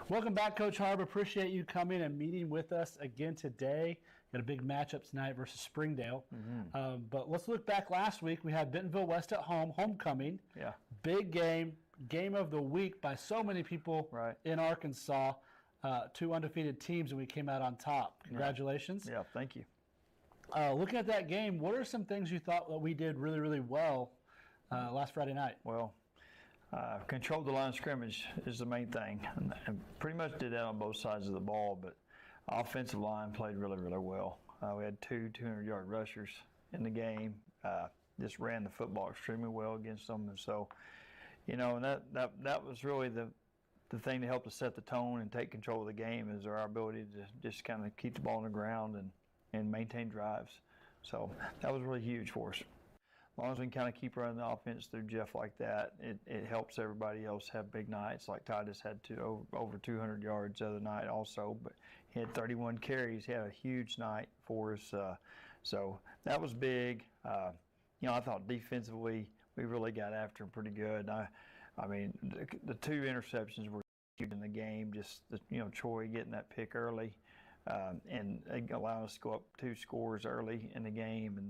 Welcome back, Coach Harb. Appreciate you coming and meeting with us again today. Got a big matchup tonight versus Springdale. But let's look back last week. We had Bentonville West at home, homecoming. Yeah. Big game, game of the week by so many people in Arkansas. Two undefeated teams, and we came out on top. Congratulations. Yeah, thank you. Looking at that game, what are some things you thought that we did really, really well last Friday night? Well, controlled the line of scrimmage is the main thing, and pretty much did that on both sides of the ball, but offensive line played really, really well. We had two 200-yard rushers in the game, just ran the football extremely well against them, and so, you know, and that was really the thing that helped us set the tone and take control of the game is our ability to just kind of keep the ball on the ground and maintain drives. So that was really huge for us. As long as we can kind of keep running the offense through Jeff like that, it helps everybody else have big nights. Like Titus had over 200 yards the other night also, but he had 31 carries. He had a huge night for us. So that was big. You know, I thought defensively we really got after him pretty good. I mean, the two interceptions were huge in the game. Just Troy getting that pick early, and allowing us to go up 2 scores early in the game,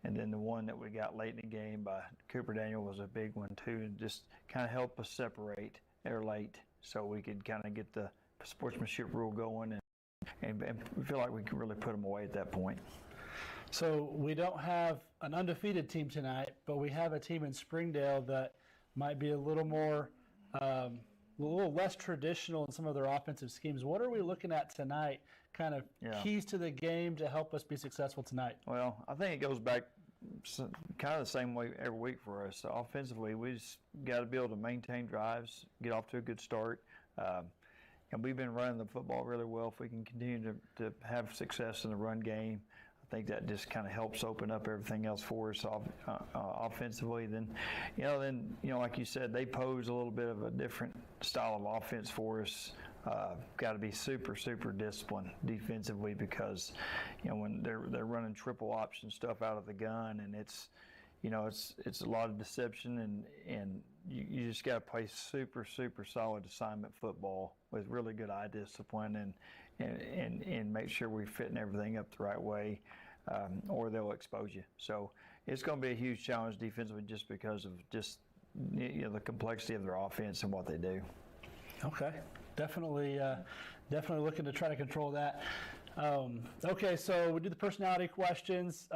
and then the one that we got late in the game by Cooper Daniel was a big one too, and just kind of help us separate there late so we could kind of get the sportsmanship rule going and feel like we could really put them away at that point. So we don't have an undefeated team tonight, but we have a team in Springdale that might be a little more, a little less traditional in some of their offensive schemes. What are we looking at tonight, kind of keys to the game to help us be successful tonight? Well, I think it goes back kind of the same way every week for us. So offensively, we just got to be able to maintain drives, get off to a good start. And we've been running the football really well. If we can continue to have success in the run game, I think that just kind of helps open up everything else for us offensively. Then, like you said, they pose a little bit of a different style of offense for us. Got to be super, super disciplined defensively because, when they're running triple option stuff out of the gun, and it's a lot of deception, and you just got to play super, super solid assignment football with really good eye discipline and make sure we're fitting everything up the right way, or they'll expose you. So it's going to be a huge challenge defensively just because of the complexity of their offense and what they do. Okay, definitely looking to try to control that. Okay, so we do the personality questions.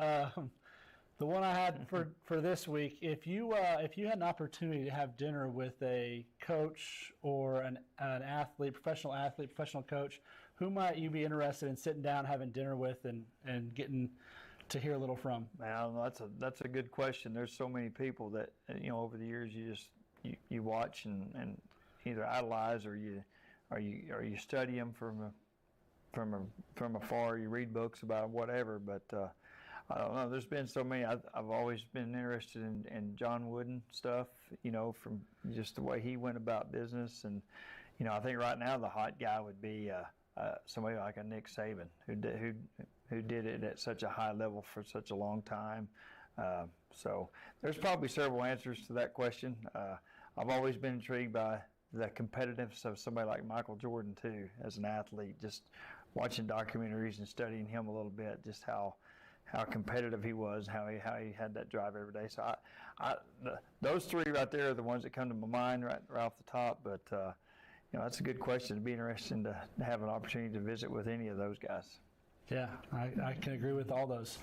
The one I had for this week, if you had an opportunity to have dinner with a coach or an athlete, professional coach, who might you be interested in sitting down, having dinner with, and getting to hear a little from? Well, that's a good question. There's so many people that over the years you watch and either idolize or you study them from afar. You read books about them, whatever, but. I don't know. There's been so many. I've always been interested in John Wooden stuff, from just the way he went about business. And, I think right now the hot guy would be somebody like a Nick Saban who did it at such a high level for such a long time. So there's probably several answers to that question. I've always been intrigued by the competitiveness of somebody like Michael Jordan, too, as an athlete, just watching documentaries and studying him a little bit, just how competitive he was, how he had that drive every day. So those three right there are the ones that come to my mind right off the top. But that's a good question. It'd be interesting to have an opportunity to visit with any of those guys. Yeah, I can agree with all those.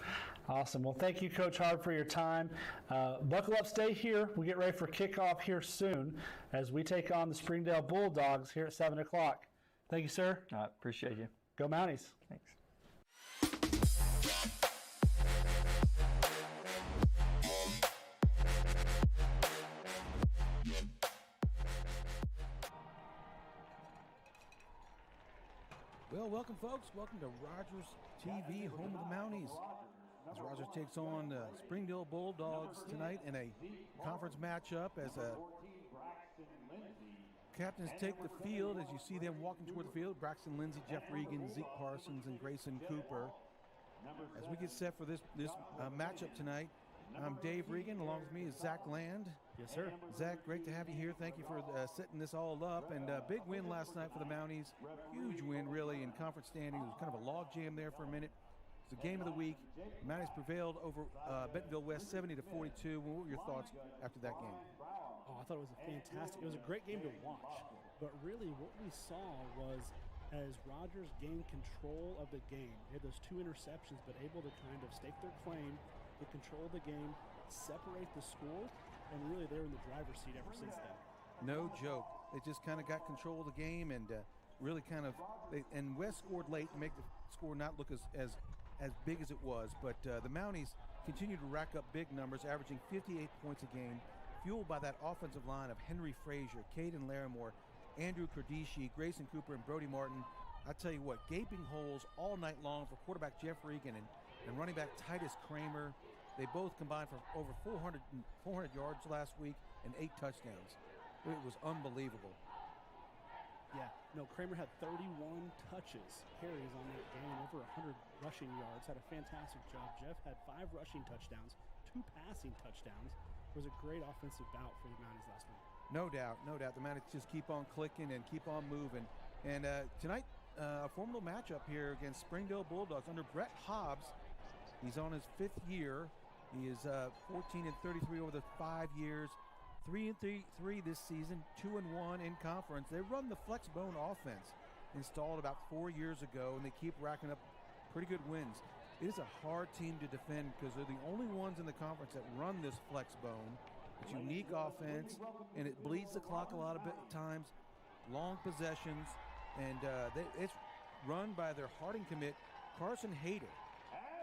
Awesome. Well, thank you, Coach Harb, for your time. Buckle up, stay here. We get ready for kickoff here soon as we take on the Springdale Bulldogs here at 7 o'clock. Thank you, sir. I appreciate you. Go Mounties. Thanks. Well, welcome, folks. Welcome to Rogers TV, home of the Mounties. As Rogers takes on the Springdale Bulldogs tonight in a conference matchup as captains take the field. As you see them walking toward the field, Braxton Lindsay, Jeff Regan, Zeke Parsons, and Grayson Cooper. As we get set for this matchup tonight, I'm Dave Regan. Along with me is Zach Land. Yes, sir. Zach, great to have you here. Thank you for setting this all up. And big win last night for the Mounties. Huge win, really, in conference standing. It was kind of a log jam there for a minute. It's the game of the week. Mounties prevailed over Bentonville West 70-42. What were your thoughts after that game? Oh, I thought it was it was a great game to watch. But really what we saw was as Rogers gained control of the game, they had those 2 interceptions, but able to kind of stake their claim, get control of the game, separate the score, and really they were in the driver's seat ever since then. No joke. They just kind of got control of the game and really kind of and West scored late to make the score not look as big as it was. But the Mounties continued to rack up big numbers, averaging 58 points a game, fueled by that offensive line of Henry Frazier, Caden Larimore, Andrew Kurdishi, Grayson Cooper, and Brody Martin. I tell you what, gaping holes all night long for quarterback Jeff Regan and running back Titus Kramer. They both combined for over 400 yards last week and 8 touchdowns. It was unbelievable. Yeah, no, Kramer had 31 touches, carries on that game, over 100 rushing yards, had a fantastic job. Jeff had 5 rushing touchdowns, 2 passing touchdowns. It was a great offensive bout for the Mounties last week. No doubt, no doubt. The Mounties just keep on clicking and keep on moving. And tonight, a formidable matchup here against Springdale Bulldogs under Brett Hobbs. He's on his 5th year. He is 14-33 over the 5 years, 3-3 this season, 2-1 in conference. They run the flex bone offense, installed about 4 years ago, and they keep racking up pretty good wins. It is a hard team to defend because they're the only ones in the conference that run this flex bone. It's unique offense, and it bleeds the clock a lot of times, long possessions, and it's run by their Harding commit, Carson Hayter.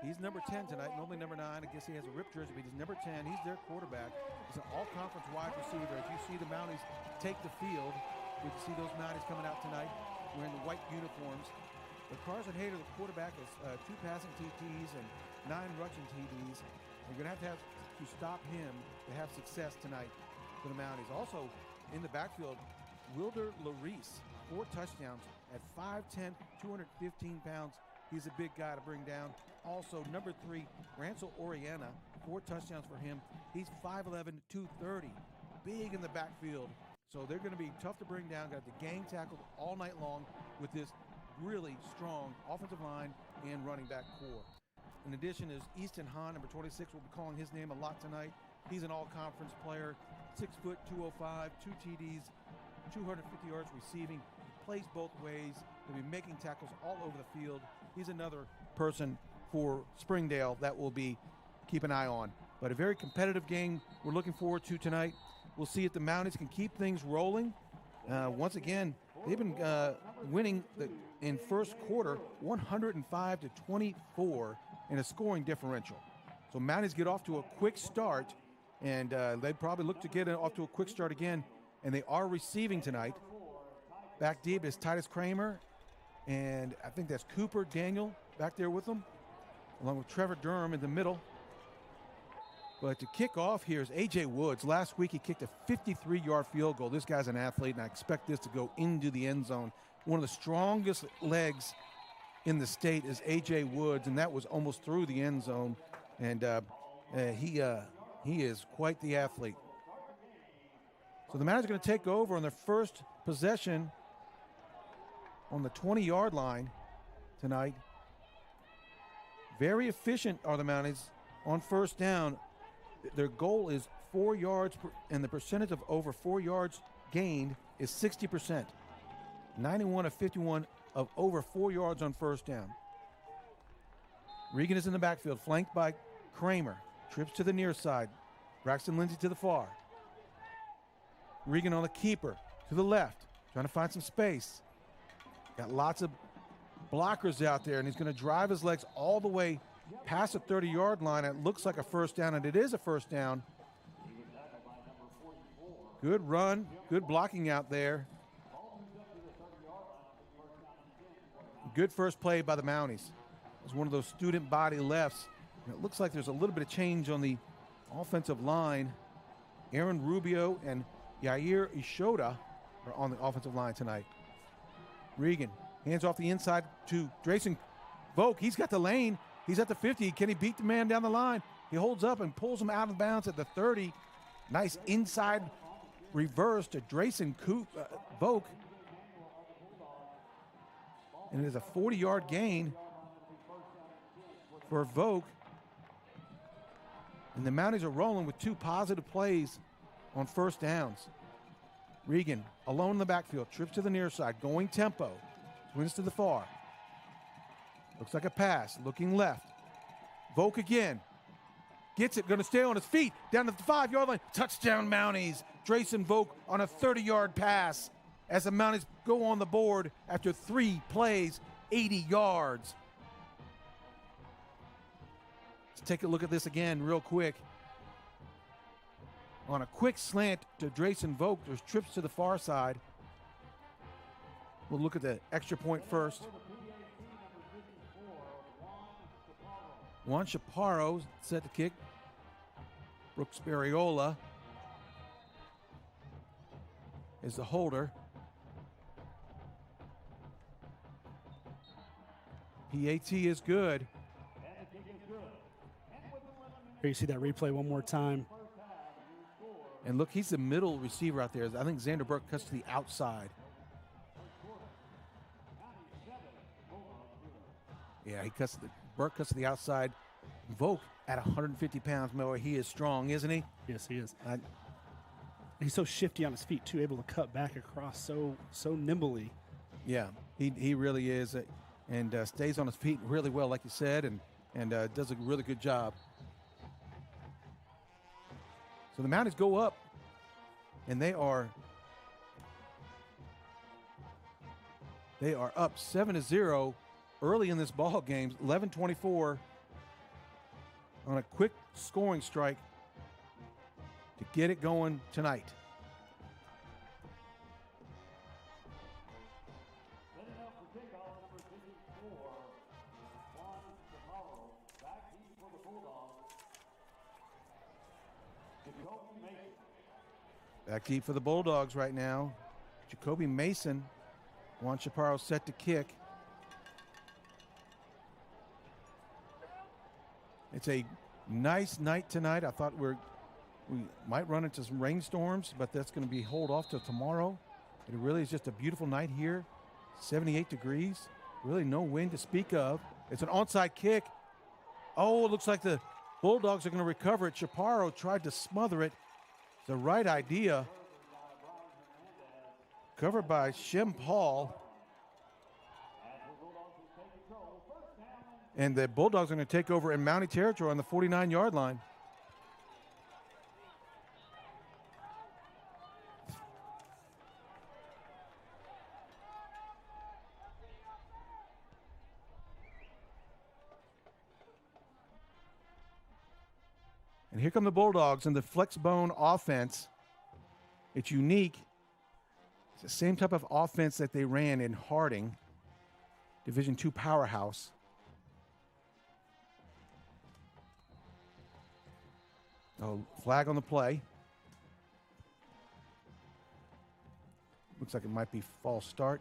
He's number 10 tonight, normally number 9. I guess he has a ripped jersey, but he's number 10. He's their quarterback. He's an all-conference wide receiver. As you see the Mounties take the field, you can see those Mounties coming out tonight wearing the white uniforms. But Carson Hayter, the quarterback, has 2 passing TDs and 9 rushing TDs. You're going to have to stop him to have success tonight for the Mounties. Also in the backfield, Wilder Larice, 4 touchdowns at 5'10", 215 pounds. He's a big guy to bring down. Also, number 3, Rancel Oriana, 4 touchdowns for him. He's 5'11", 230, big in the backfield. So they're going to be tough to bring down. Got the gang tackled all night long with this really strong offensive line and running back core. In addition is Easton Hahn, number 26. We'll be calling his name a lot tonight. He's an all-conference player, 6 foot, 205, 2 TDs, 250 yards receiving. He plays both ways. He'll be making tackles all over the field. He's another person for Springdale that will be keep an eye on. But a very competitive game we're looking forward to tonight. We'll see if the Mounties can keep things rolling. Once again, they've been winning in first quarter 105-24 in a scoring differential. So Mounties get off to a quick start, and they probably look to get off to a quick start again, and they are receiving tonight. Back deep is Titus Kramer, and I think that's Cooper Daniel back there with them, along with Trevor Durham in the middle. But to kick off here is A.J. Woods. Last week he kicked a 53-yard field goal. This guy's an athlete, and I expect this to go into the end zone. One of the strongest legs in the state is A.J. Woods, and that was almost through the end zone. And he is quite the athlete. So the Mounties are going to take over on their first possession on the 20-yard line tonight. Very efficient are the Mounties on first down. Their goal is 4 yards, and the percentage of over 4 yards gained is 60%. 91 of 51 of over 4 yards on first down. Regan is in the backfield, flanked by Kramer. Trips to the near side. Braxton Lindsay to the far. Regan on the keeper to the left, trying to find some space. Got lots of blockers out there, and he's going to drive his legs all the way past the 30-yard line. It looks like a first down, and it is a first down. Good run, good blocking out there. Good first play by the Mounties. It was one of those student body lefts. And it looks like there's a little bit of change on the offensive line. Aaron Rubio and Yair Ishoda are on the offensive line tonight. Regan hands off the inside to Drayson Volk. He's got the lane. He's at the 50. Can he beat the man down the line? He holds up and pulls him out of bounds at the 30. Nice inside reverse to Drayson Volk. And it is a 40-yard gain for Volk. And the Mounties are rolling with 2 positive plays on first downs. Regan alone in the backfield, trips to the near side, going tempo, swings to the far. Looks like a pass, looking left. Volk again, gets it, gonna stay on his feet, down to the 5-yard line. Touchdown Mounties. Drayson Volk on a 30-yard pass as the Mounties go on the board after 3 plays, 80 yards. Let's take a look at this again real quick. On a quick slant to Drayson Volk, there's trips to the far side. We'll look at the extra point first. Juan Chaparro set to kick. Brooks Barriola is the holder. PAT is good. Here you see that replay one more time. And look, he's the middle receiver out there. I think Xander Burke cuts to the outside. Yeah, Burke cuts to the outside. Volk at 150 pounds, Miller. He is strong, isn't he? Yes, he is. He's so shifty on his feet too, able to cut back across so nimbly. Yeah, he really is, and stays on his feet really well, like you said, and does a really good job. So the Mounties go up, and they are up 7-0 early in this ball game. 11-24 on a quick scoring strike to get it going tonight. Back deep for the Bulldogs right now. Jacoby Mason. Juan Chaparro set to kick. It's a nice night tonight. I thought we might run into some rainstorms, but that's going to be hold off till tomorrow. It really is just a beautiful night here. 78 degrees. Really no wind to speak of. It's an onside kick. Oh, it looks like the Bulldogs are going to recover it. Chaparro tried to smother it. The right idea. Covered by Shem Paul. And the Bulldogs are going to take over in Mountie territory on the 49-yard line. And here come the Bulldogs and the flex bone offense. It's unique. It's the same type of offense that they ran in Harding, Division II powerhouse. Oh, flag on the play. Looks like it might be false start.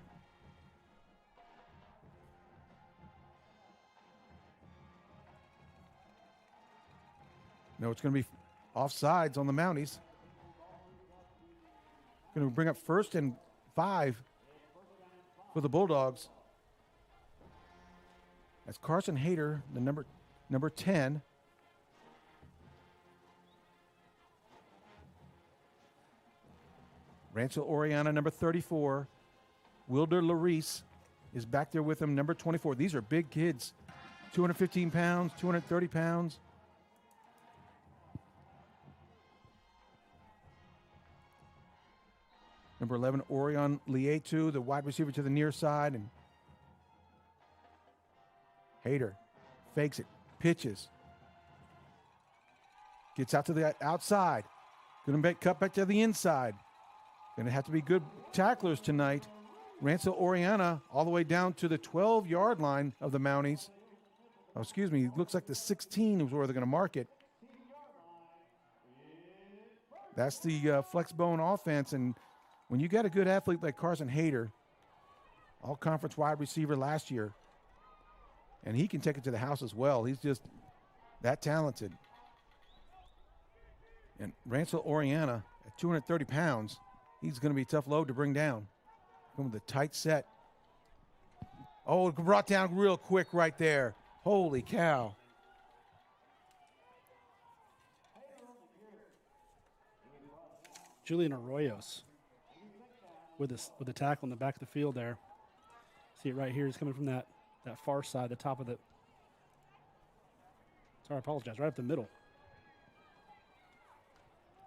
No, it's going to be offsides on the Mounties. Going to bring up 1st and 5 for the Bulldogs. That's Carson Hayter, the number 10. Rancel Oriana, number 34. Wilder Larice is back there with him, number 24. These are big kids. 215 pounds, 230 pounds. Number 11, Orion Lietu, the wide receiver to the near side. And Hayter fakes it, pitches. Gets out to the outside. Going to cut back to the inside. Going to have to be good tacklers tonight. Rancel Oriana all the way down to the 12-yard line of the Mounties. Oh, excuse me, looks like the 16 is where they're going to mark it. That's the flex bone offense, and when you got a good athlete like Carson Hayter, all-conference wide receiver last year, and he can take it to the house as well. He's just that talented. And Rancel Oriana at 230 pounds, he's going to be a tough load to bring down. Going with a tight set. Oh, brought down real quick right there. Holy cow. Julian Arroyos with the tackle in the back of the field there. See it right here. He's coming from that far side, the top of the. Sorry, I apologize. Right up the middle.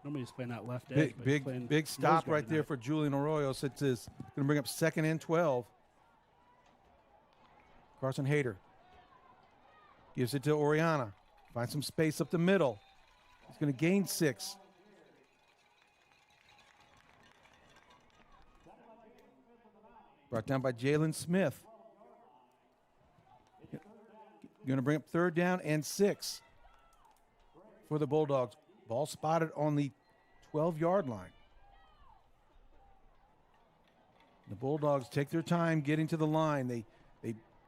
Normally he's playing that left edge. Big stop right there for Julian Arroyos. It's going to bring up 2nd and 12. Carson Hayter gives it to Oriana. Finds some space up the middle. He's going to gain 6. Brought down by Jalen Smith. Going to bring up 3rd down and 6 for the Bulldogs. Ball spotted on the 12-yard line. The Bulldogs take their time getting to the line. They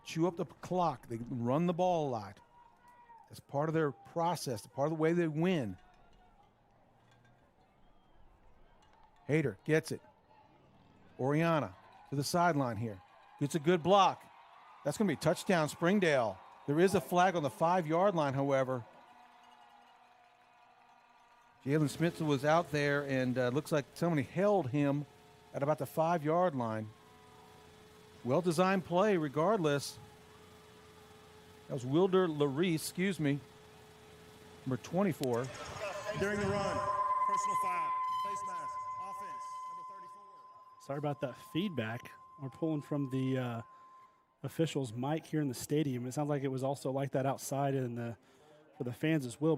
chew up the clock. They run the ball a lot. That's part of their process, part of the way they win. Hayter gets it. Oriana to the sideline here. Gets a good block. That's going to be a touchdown, Springdale. There is a flag on the 5-yard line, however. Jalen Smith was out there, and looks like somebody held him at about the 5-yard line. Well-designed play regardless. That was Wilder Larice, number 24. During the run, personal foul, face mask, offense, number 34. Sorry about that feedback. We're pulling from the official's mic here in the stadium. It sounds like it was also like that outside for the fans as well.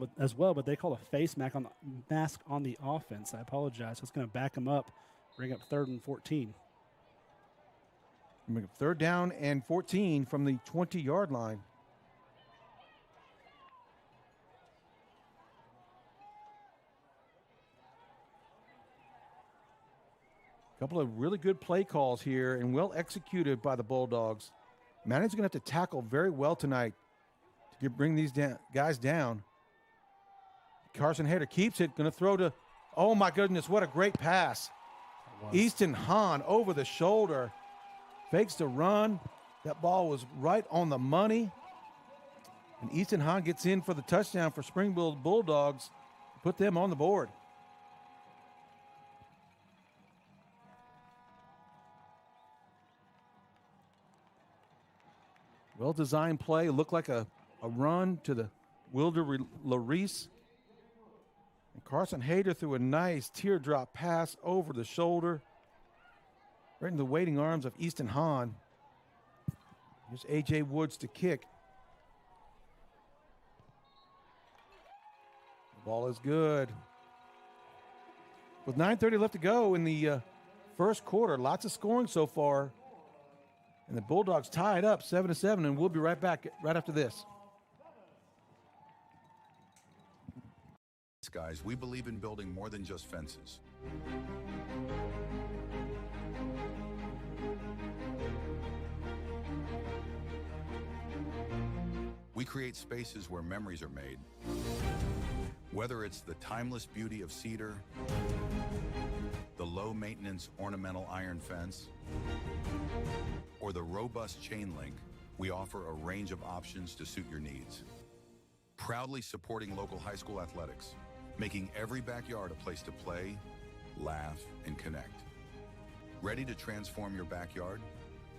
But they call a face mask on the offense. I apologize. So it's going to back them up, bring up 3rd and 14. Bring up 3rd down and 14 from the 20-yard line. Couple of really good play calls here and well executed by the Bulldogs. Mounties going to have to tackle very well tonight to bring these guys down. Carson Hayter keeps it, going to throw to, oh my goodness, what a great pass. Easton Hahn over the shoulder, fakes the run. That ball was right on the money. And Easton Hahn gets in for the touchdown for Springdale Bulldogs, put them on the board. Well-designed play, looked like a run to the Wilder Larice. And Carson Hayter threw a nice teardrop pass over the shoulder, right in the waiting arms of Easton Hahn. Here's A.J. Woods to kick. The ball is good. With 9:30 left to go in the first quarter, lots of scoring so far. And the Bulldogs tied up 7-7, and we'll be right back right after this. Guys, we believe in building more than just fences. We create spaces where memories are made. Whether it's the timeless beauty of cedar, the low-maintenance ornamental iron fence, or the robust chain link, we offer a range of options to suit your needs. Proudly supporting local high school athletics, making every backyard a place to play, laugh, and connect. Ready to transform your backyard?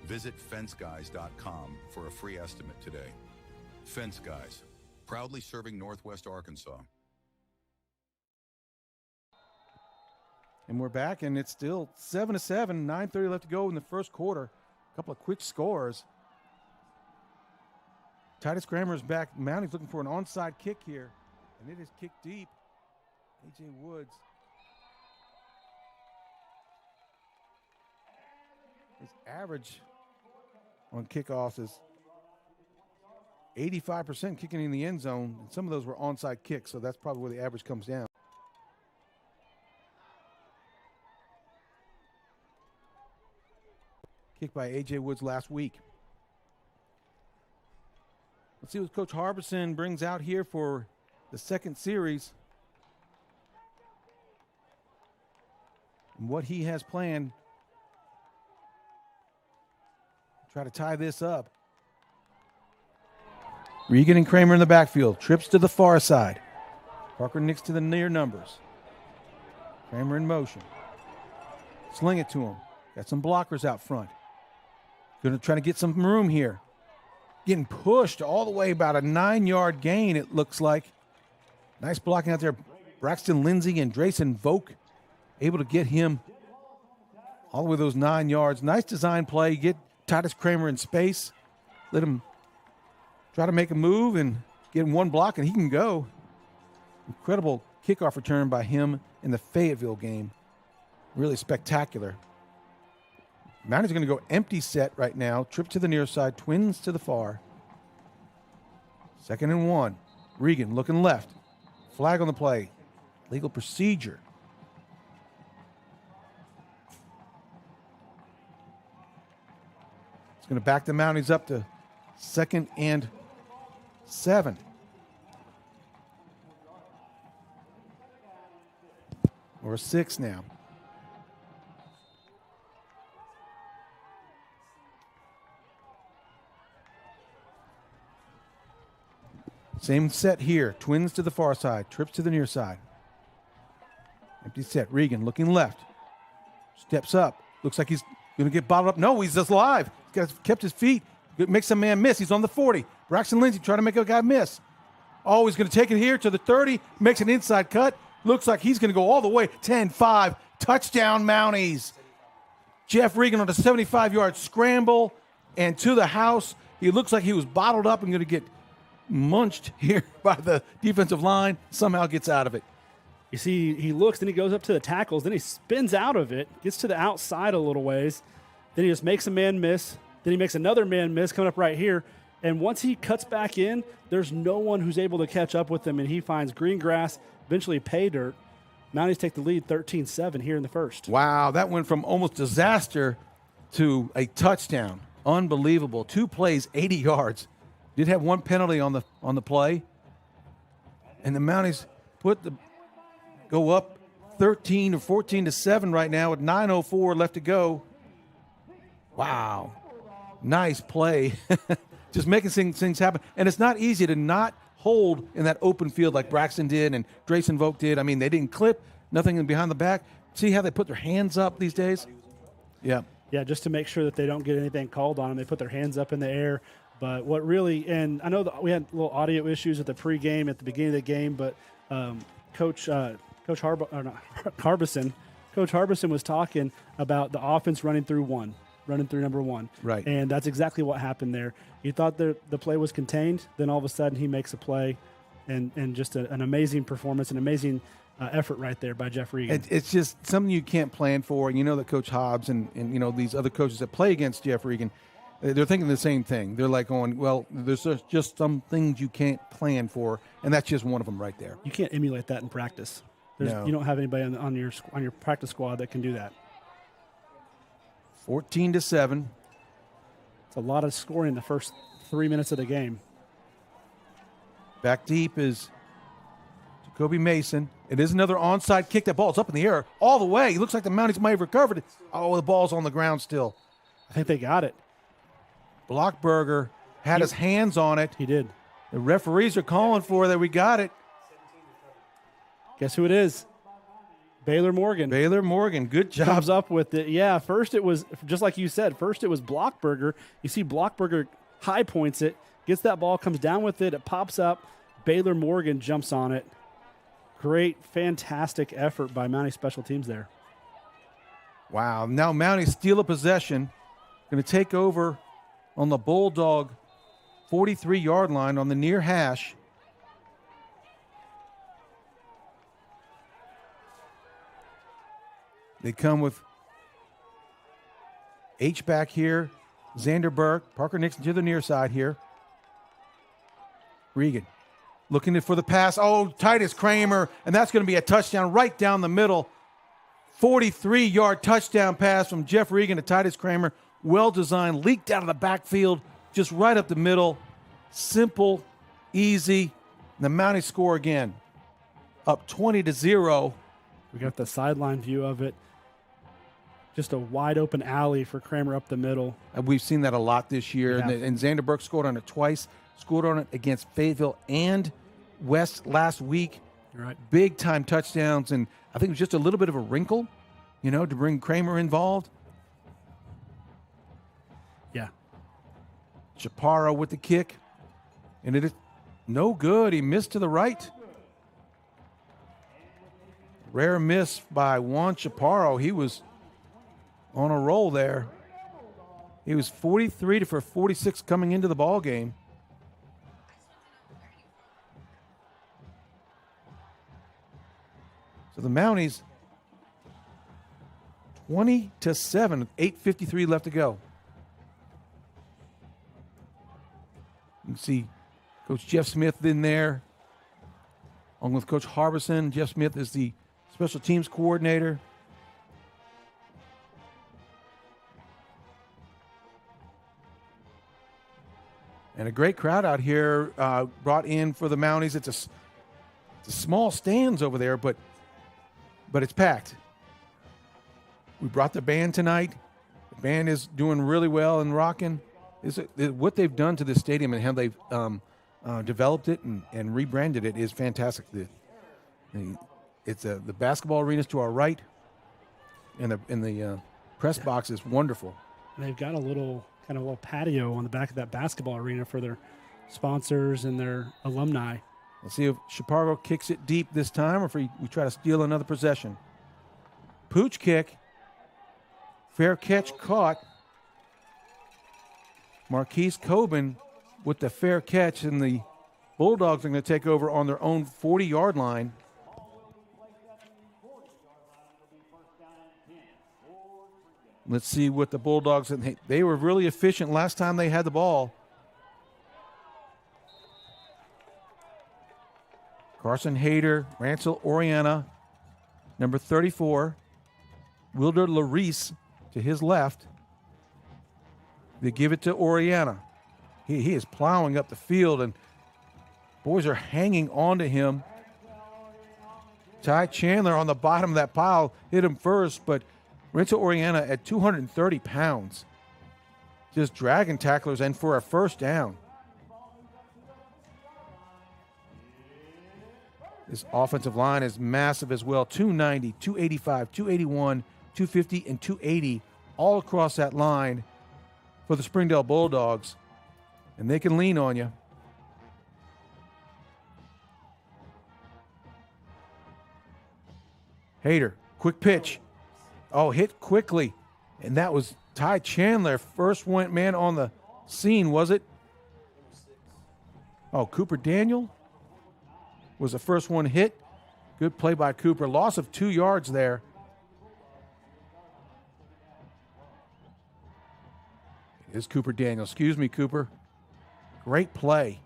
Visit FenceGuys.com for a free estimate today. Fence Guys, proudly serving Northwest Arkansas. And we're back, and it's still 7-7, 9:30 left to go in the first quarter. A couple of quick scores. Titus Grammer's back. Mounties looking for an onside kick here, and it is kicked deep. A.J. Woods. His average on kickoffs is 85% kicking in the end zone, and some of those were onside kicks, so that's probably where the average comes down. Kicked by A.J. Woods last week. Let's see what Coach Harberson brings out here for the second series. what he has planned. Try to tie this up. Regan and Kramer in the backfield. Trips to the far side. Parker Nix to the near numbers. Kramer in motion. Sling it to him. Got some blockers out front. Going to try to get some room here. Getting pushed all the way about a 9-yard gain, it looks like. Nice blocking out there. Braxton Lindsay and Drayson Voke able to get him all the way those 9 yards. Nice design play. Get Titus Kramer in space. Let him try to make a move and get him one block, and he can go. Incredible kickoff return by him in the Fayetteville game. Really spectacular. Mounties are going to go empty set right now. Trip to the near side, twins to the far. 2nd and 1. Regan looking left. Flag on the play. Legal procedure. It's going to back the Mounties up to 2nd and 7. Or 6 now. Same set here. Twins to the far side. Trips to the near side. Empty set. Regan looking left. Steps up. Looks like he's going to get bottled up. No, he's just alive. He's kept his feet. Makes a man miss. He's on the 40. Braxton Lindsay trying to make a guy miss. Oh, he's going to take it here to the 30. Makes an inside cut. Looks like he's going to go all the way. 10-5. Touchdown, Mounties. Jeff Regan on a 75-yard scramble and to the house. He looks like he was bottled up and going to get munched here by the defensive line. Somehow gets out of it. You see, he looks, then he goes up to the tackles, then he spins out of it, gets to the outside a little ways, then he just makes a man miss, then he makes another man miss coming up right here, and once he cuts back in, there's no one who's able to catch up with him, and he finds green grass, eventually pay dirt. Mounties take the lead 13-7 here in the first. Wow, that went from almost disaster to a touchdown. Unbelievable. 2 plays, 80 yards. Did have one penalty on the play. And the Mounties go up 13 or 14-7 right now with 9:04 left to go. Wow. Nice play. Just making things happen. And it's not easy to not hold in that open field like Braxton did and Drayson Voke did. I mean, they didn't clip, nothing behind the back. See how they put their hands up these days? Yeah. Yeah, just to make sure that they don't get anything called on them. They put their hands up in the air. But what really, and I know that we had little audio issues at the pregame at the beginning of the game, but Coach Harberson was talking about the offense running through number 1. Right. And that's exactly what happened there. You thought the play was contained, then all of a sudden he makes a play, and just an amazing performance, an amazing effort right there by Jeff Regan. It's just something you can't plan for. And you know that Coach Hobbs and you know these other coaches that play against Jeff Regan, they're thinking the same thing. They're like going, well, there's just some things you can't plan for, and that's just one of them right there. You can't emulate that in practice. No. You don't have anybody on your practice squad that can do that. 14-7. It's a lot of scoring in the first 3 minutes of the game. Back deep is Jacoby Mason. It is another onside kick. That ball's up in the air all the way. It looks like the Mounties might have recovered it. Oh, the ball's on the ground still. I think they got it. Blockberger had his hands on it. He did. The referees are calling for that. We got it. Guess who it is? Baylor Morgan. Baylor Morgan. Good job. Comes up with it. Yeah, first it was, just like you said, first it was Blockberger. You see Blockberger high points it, gets that ball, comes down with it, it pops up. Baylor Morgan jumps on it. Great, fantastic effort by Mountie special teams there. Wow. Now Mountie steal a possession. Going to take over on the Bulldog 43-yard line on the near hash. They come with H-back here, Xander Burke, Parker Nixon to the near side here. Regan looking for the pass. Oh, Titus Kramer, and that's going to be a touchdown right down the middle. 43-yard touchdown pass from Jeff Regan to Titus Kramer. Well-designed, leaked out of the backfield, just right up the middle. Simple, easy. The Mounties score again. Up 20-0. We got the sideline view of it. just a wide open alley for Kramer up the middle. We've seen that a lot this year. Yeah. And Xander Burke scored on it twice, scored on it against Fayetteville and West last week. Right. Big time touchdowns. And I think it was just a little bit of a wrinkle, to bring Kramer involved. Yeah. Chaparro with the kick. And it is no good. He missed to the right. Rare miss by Juan Chaparro. He was on a roll there. He was 43 for 46 coming into the ball game. So the Mounties 20-7, 8:53 left to go. You can see Coach Jeff Smith in there, along with Coach Harberson. Jeff Smith is the special teams coordinator. And a great crowd out here brought in for the Mounties. It's a small stands over there, but it's packed. We brought the band tonight. The band is doing really well and rocking. What they've done to this stadium and how they've developed it and rebranded it is fantastic. The basketball arena is to our right, and the press box is wonderful. And they've got a little patio on the back of that basketball arena for their sponsors and their alumni. Let's see if Chaparro kicks it deep this time or if we try to steal another possession. Pooch kick. Fair catch caught. Marquise Coben with the fair catch, and the Bulldogs are going to take over on their own 40-yard line. Let's see what the Bulldogs, and they were really efficient last time they had the ball. Carson Hayter, Rancel Oriana, number 34. Wilder Larice to his left. They give it to Oriana. He is plowing up the field, and boys are hanging on to him. Ty Chandler on the bottom of that pile hit him first, but Rancel Oriana at 230 pounds. Just dragging tacklers, and for a first down. This offensive line is massive as well. 290, 285, 281, 250, and 280 all across that line for the Springdale Bulldogs. And they can lean on you. Hayter, quick pitch. Oh, hit quickly. And that was Ty Chandler. First man on the scene, was it? Oh, Cooper Daniel was the first one hit. Good play by Cooper. Loss of 2 yards there. It is Cooper Daniel. Excuse me, Cooper. Great play.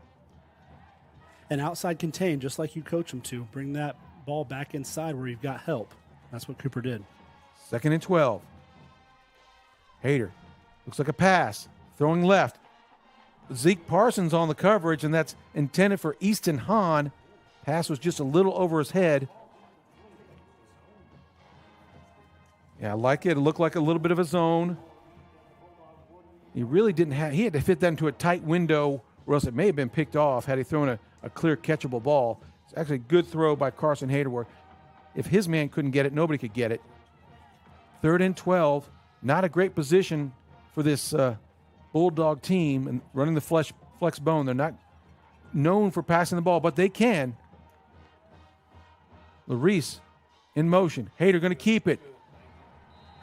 And outside contain, just like you coach them to. Bring that ball back inside where you've got help. That's what Cooper did. 2nd and 12. Hayter. Looks like a pass. Throwing left. Zeke Parsons on the coverage, and that's intended for Easton Hahn. Pass was just a little over his head. Yeah, I like it. It looked like a little bit of a zone. He really didn't have, he had to fit that into a tight window, or else it may have been picked off had he thrown a clear catchable ball. It's actually a good throw by Carson Hayter, where if his man couldn't get it, nobody could get it. 3rd and 12. Not a great position for this Bulldog team and running the flex bone. They're not known for passing the ball, but they can. Larice in motion. Hayter going to keep it.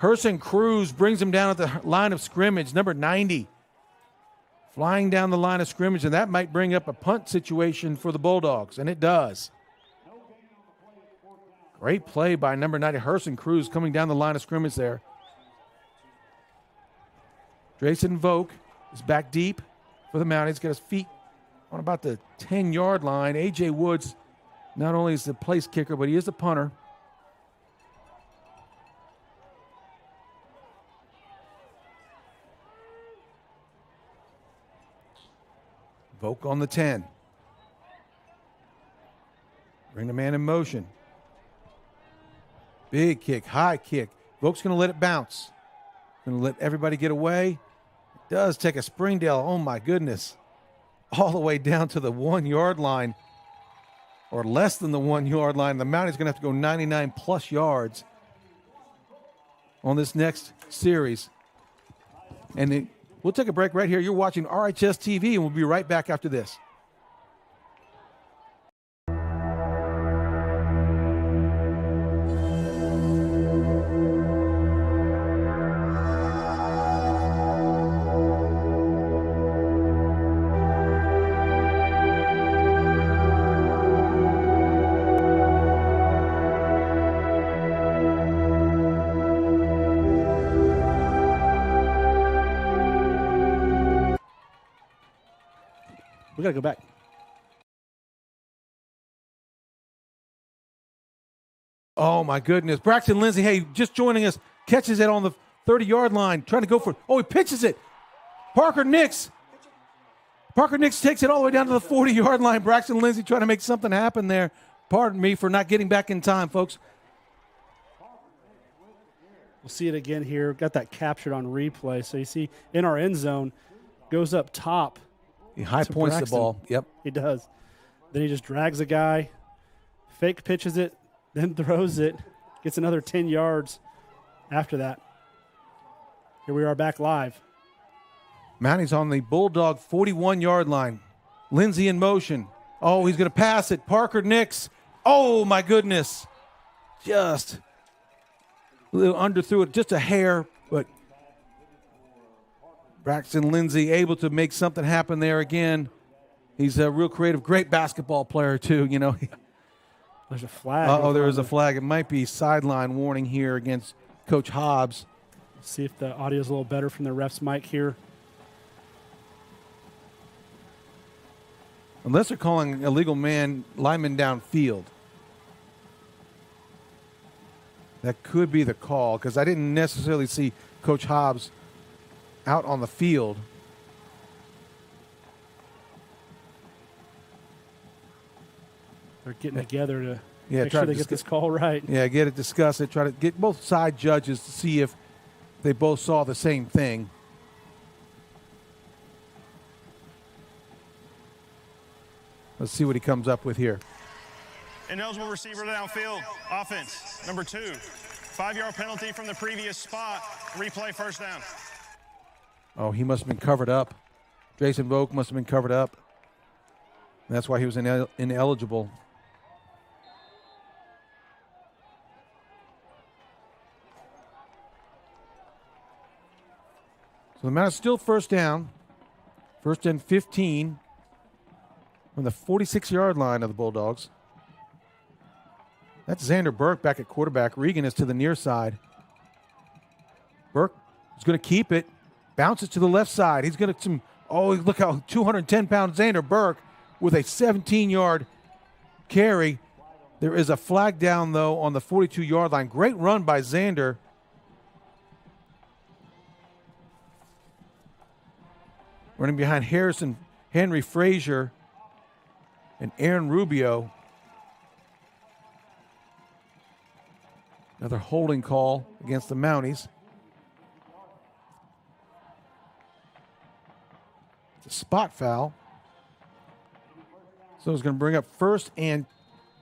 Herson Cruz brings him down at the line of scrimmage, number 90. Flying down the line of scrimmage, and that might bring up a punt situation for the Bulldogs, and it does. Great play by number 90, Herson Cruz, coming down the line of scrimmage there. Drayson Volk is back deep for the Mounties. Got his feet on about the 10-yard line. A.J. Woods not only is the place kicker, but he is the punter. Volk on the 10. Bring the man in motion. Big kick, high kick. Volk's going to let it bounce. Going to let everybody get away. It does take a Springdale, oh my goodness, all the way down to the 1 yard line, or less than the 1 yard line. The Mounties going to have to go 99 plus yards on this next series. And we'll take a break right here. You're watching RHS TV, and we'll be right back after this. We got to go back. Oh, my goodness. Braxton Lindsay, hey, just joining us, catches it on the 30-yard line, trying to go for it. Oh, he pitches it. Parker Nix takes it all the way down to the 40-yard line. Braxton Lindsay trying to make something happen there. Pardon me for not getting back in time, folks. We'll see it again here. Got that captured on replay. So you see in our end zone, goes up top. He high points the ball. Yep. He does. Then he just drags a guy, fake pitches it, then throws it, gets another 10 yards after that. Here we are back live. Mounties on the Bulldog 41-yard line. Lindsay in motion. Oh, he's going to pass it. Parker Nix. Oh, my goodness. Just a little underthrew it, just a hair, but Braxton Lindsay able to make something happen there again. He's a real creative, great basketball player, too, you know. There's a flag. Oh, there is a flag. It might be sideline warning here against Coach Hobbs. See if the audio is a little better from the ref's mic here. Unless they're calling illegal lineman downfield. That could be the call, because I didn't necessarily see Coach Hobbs out on the field. They're getting together to Yeah, make sure they get this call right. Yeah, get it, discuss it, try to get both side judges to see if they both saw the same thing. Let's see what he comes up with here. Ineligible receiver downfield. Offense, number 2. 5-yard penalty from the previous spot. Replay first down. Oh, he must have been covered up. Jason Vogt must have been covered up. That's why he was ineligible. So the amount is still first down. First and 15 from the 46-yard line of the Bulldogs. That's Xander Burke back at quarterback. Regan is to the near side. Burke is going to keep it. Bounces to the left side. He's going to look how 210-pound Xander Burke with a 17-yard carry. There is a flag down, though, on the 42-yard line. Great run by Xander. Running behind Harrison, Henry Frazier, and Aaron Rubio. Another holding call against the Mounties. It's a spot foul. So it's going to bring up first and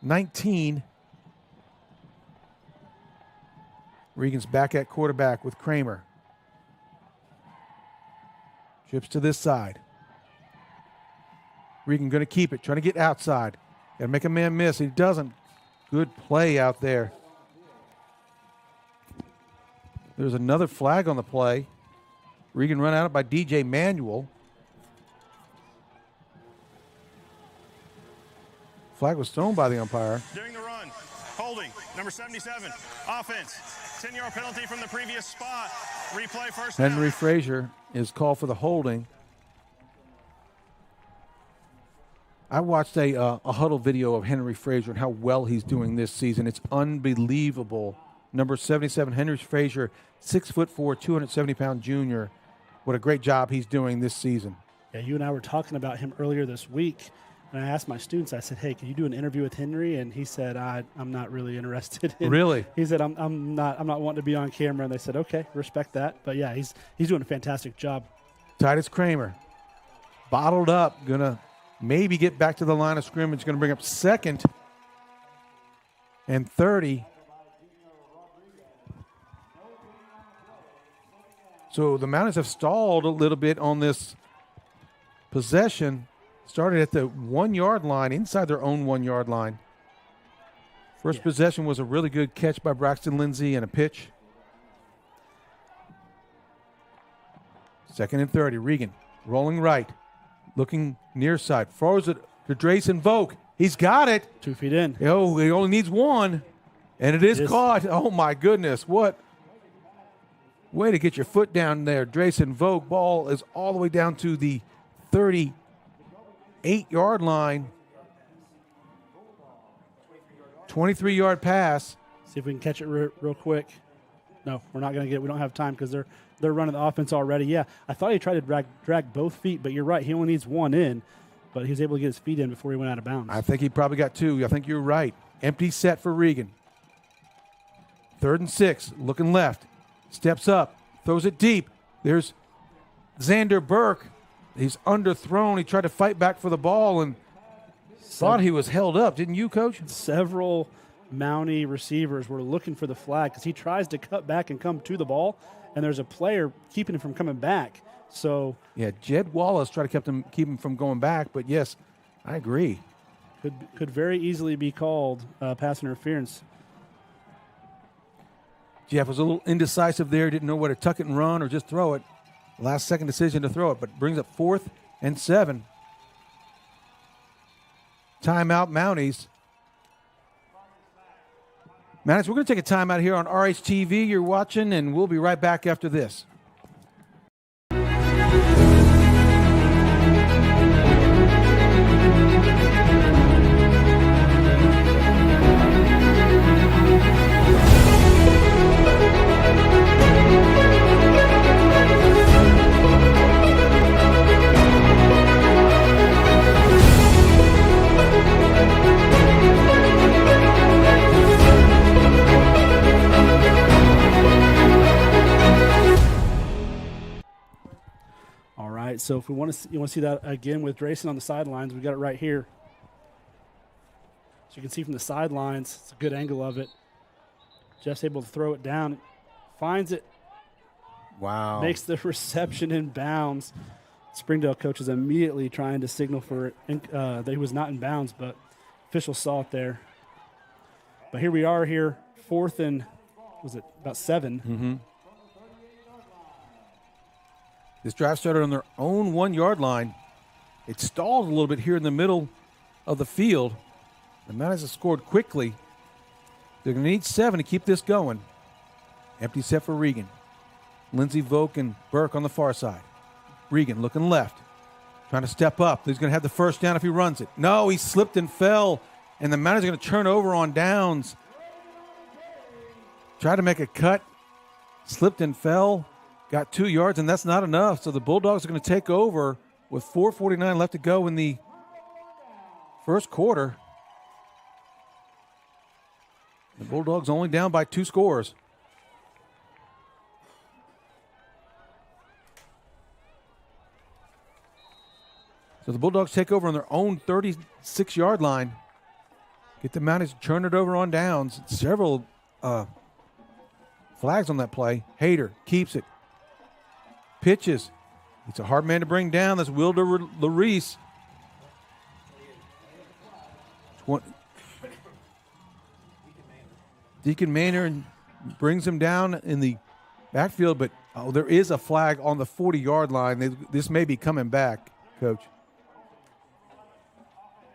19. Regan's back at quarterback with Kramer. Trips to this side. Regan going to keep it, trying to get outside. Got to make a man miss. He doesn't. Good play out there. There's another flag on the play. Regan run out by DJ Manuel. Flag was thrown by the umpire. During the run, holding, number 77, offense, 10-yard penalty from the previous spot. Replay first down. Henry Frazier is called for the holding. I watched a huddle video of Henry Frazier and how well he's doing this season. It's unbelievable. Number 77, Henry Frazier, 6'4", 270-pound junior. What a great job he's doing this season. Yeah, you and I were talking about him earlier this week. And I asked my students, I said, hey, can you do an interview with Henry? And he said, I'm not really interested. Really? He said, I'm not wanting to be on camera. And they said, okay, respect that. But yeah, he's doing a fantastic job. Titus Kramer, bottled up, gonna maybe get back to the line of scrimmage. Gonna bring up 2nd and 30. So the Mounties have stalled a little bit on this possession. Started at the 1 yard line, inside their own 1 yard line. First possession was a really good catch by Braxton Lindsay and a pitch. 2nd and 30. Regan rolling right, looking near side, throws it to Drayson Vogt. He's got it. 2 feet in. Oh, he only needs one, and it is caught. Oh my goodness, what way to get your foot down there, Drayson Vogt. Ball is all the way down to the 38-yard line. 23-yard pass. See if we can catch it real quick. No, we're not going to get it. We don't have time because they're running the offense already. Yeah, I thought he tried to drag both feet, but you're right. He only needs one in, but he was able to get his feet in before he went out of bounds. I think he probably got 2. I think you're right. Empty set for Regan. 3rd and 6, looking left. Steps up, throws it deep. There's Xander Burke. He's underthrown. He tried to fight back for the ball and thought he was held up. Didn't you, Coach? Several Mountie receivers were looking for the flag because he tries to cut back and come to the ball, and there's a player keeping him from coming back. So yeah, Jed Wallace tried to keep him from going back, but yes, I agree. Could very easily be called pass interference. Jeff was a little indecisive there, didn't know whether to tuck it and run or just throw it. Last second decision to throw it, but brings up 4th and 7. Timeout, Mounties. Mounties, we're going to take a timeout here on RHTV. You're watching, and we'll be right back after this. So if you want to see that again with Drayson on the sidelines, we got it right here. So you can see from the sidelines, it's a good angle of it. Jeff's able to throw it down, finds it. Wow. Makes the reception in bounds. Springdale coach is immediately trying to signal for it that he was not in bounds, but officials saw it there. But here we are here, 4th and, was it about 7? Mm-hmm. This drive started on their own 1 yard line. It stalled a little bit here in the middle of the field. The Mounties have scored quickly. They're going to need 7 to keep this going. Empty set for Regan. Lindsey, Vogt, and Burke on the far side. Regan looking left. Trying to step up. He's going to have the first down if he runs it. No, he slipped and fell, and the Mounties are going to turn over on downs. Tried to make a cut. Slipped and fell. Got 2 yards, and that's not enough. So the Bulldogs are going to take over with 4:49 left to go in the first quarter. The Bulldogs only down by 2 scores. So the Bulldogs take over on their own 36-yard line. Get the Mounties to turn it over on downs. Several flags on that play. Hayter keeps it. Pitches. It's a hard man to bring down. That's Wilder Larice. Deacon Maynard brings him down in the backfield, but there is a flag on the 40-yard line. This may be coming back, Coach.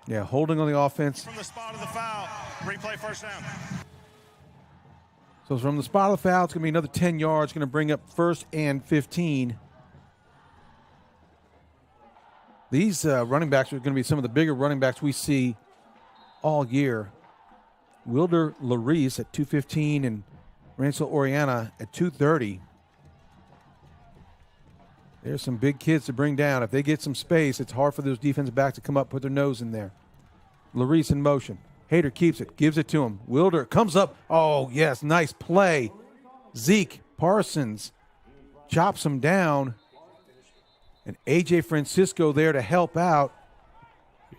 Yeah, holding on the offense. From the spot of the foul, replay first down. So from the spot of the foul, it's going to be another 10 yards. Going to bring up 1st and 15. These running backs are going to be some of the bigger running backs we see all year. Wilder Larice at 215 and Rancel Oriana at 230. There's some big kids to bring down. If they get some space, it's hard for those defensive backs to come up, put their nose in there. Larice in motion. Hayter keeps it, gives it to him. Wilder comes up. Oh, yes, nice play. Zeke Parsons chops him down. And A.J. Francisco there to help out.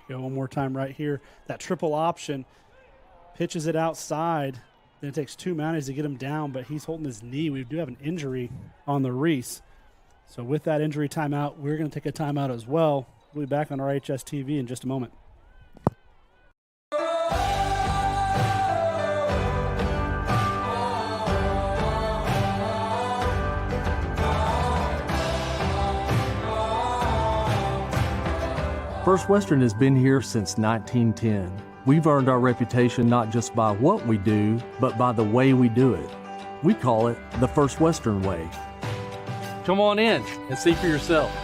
Go one more time right here. That triple option, pitches it outside. Then it takes 2 Mounties to get him down, but he's holding his knee. We do have an injury on the Reese. So with that injury timeout, we're going to take a timeout as well. We'll be back on our HSTV in just a moment. First Western has been here since 1910. We've earned our reputation not just by what we do, but by the way we do it. We call it the First Western way. Come on in and see for yourself.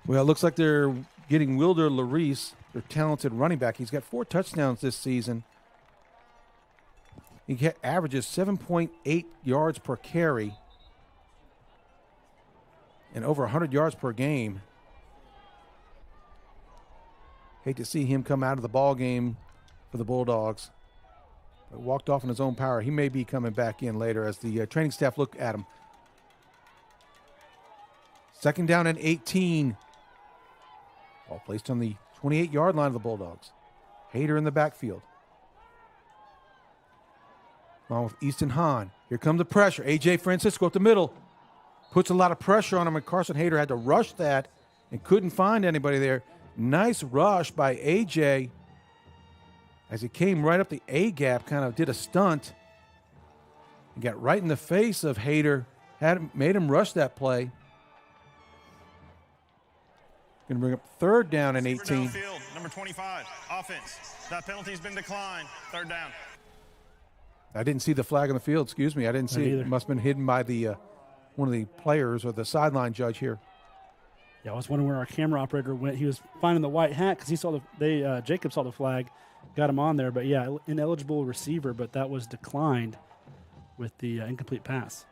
Well, it looks like they're getting Wilder Larice, their talented running back. He's got 4 touchdowns this season. He averages 7.8 yards per carry and over 100 yards per game. Hate to see him come out of the ball game for the Bulldogs. But walked off in his own power. He may be coming back in later as the training staff look at him. 2nd down and 18. Ball placed on the 28-yard line of the Bulldogs. Hayter in the backfield. On with Easton Hahn. Here comes the pressure. A.J. Francisco up the middle. Puts a lot of pressure on him, and Carson Hayter had to rush that and couldn't find anybody there. Nice rush by A.J. as he came right up the A-gap, kind of did a stunt. He got right in the face of Hayter, made him rush that play. Going to bring up 3rd down and 18. Downfield, number 25, offense. That penalty's been declined. 3rd down. I didn't see the flag on the field. Excuse me. I didn't see it. It must have been hidden by the one of the players or the sideline judge here. Yeah, I was wondering where our camera operator went. He was finding the white hat because he saw Jacob saw the flag, got him on there. But yeah, ineligible receiver, but that was declined with the incomplete pass.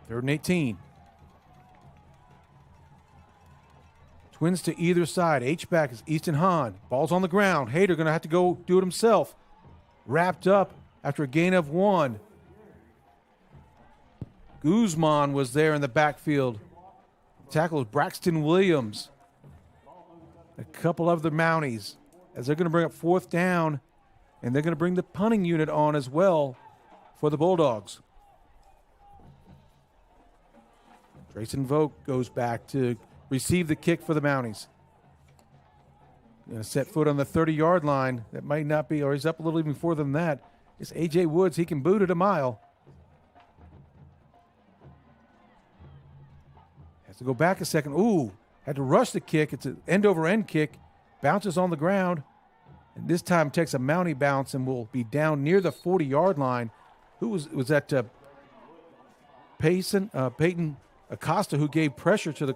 3rd and 18. Twins to either side. H-back is Easton Hahn. Ball's on the ground. Hayter going to have to go do it himself. Wrapped up after a gain of 1. Guzman was there in the backfield. Tackle is Braxton Williams. A couple of the Mounties as they're going to bring up 4th down, and they're going to bring the punting unit on as well for the Bulldogs. Grayson Vogt goes back to receive the kick for the Mounties. Going to set foot on the 30-yard line. That might not be, or he's up a little even further than that. It's A.J. Woods. He can boot it a mile. Has to go back a second. Ooh, had to rush the kick. It's an end-over-end kick. Bounces on the ground. And this time takes a Mountie bounce and will be down near the 40-yard line. Who was that? Peyton Acosta, who gave pressure to the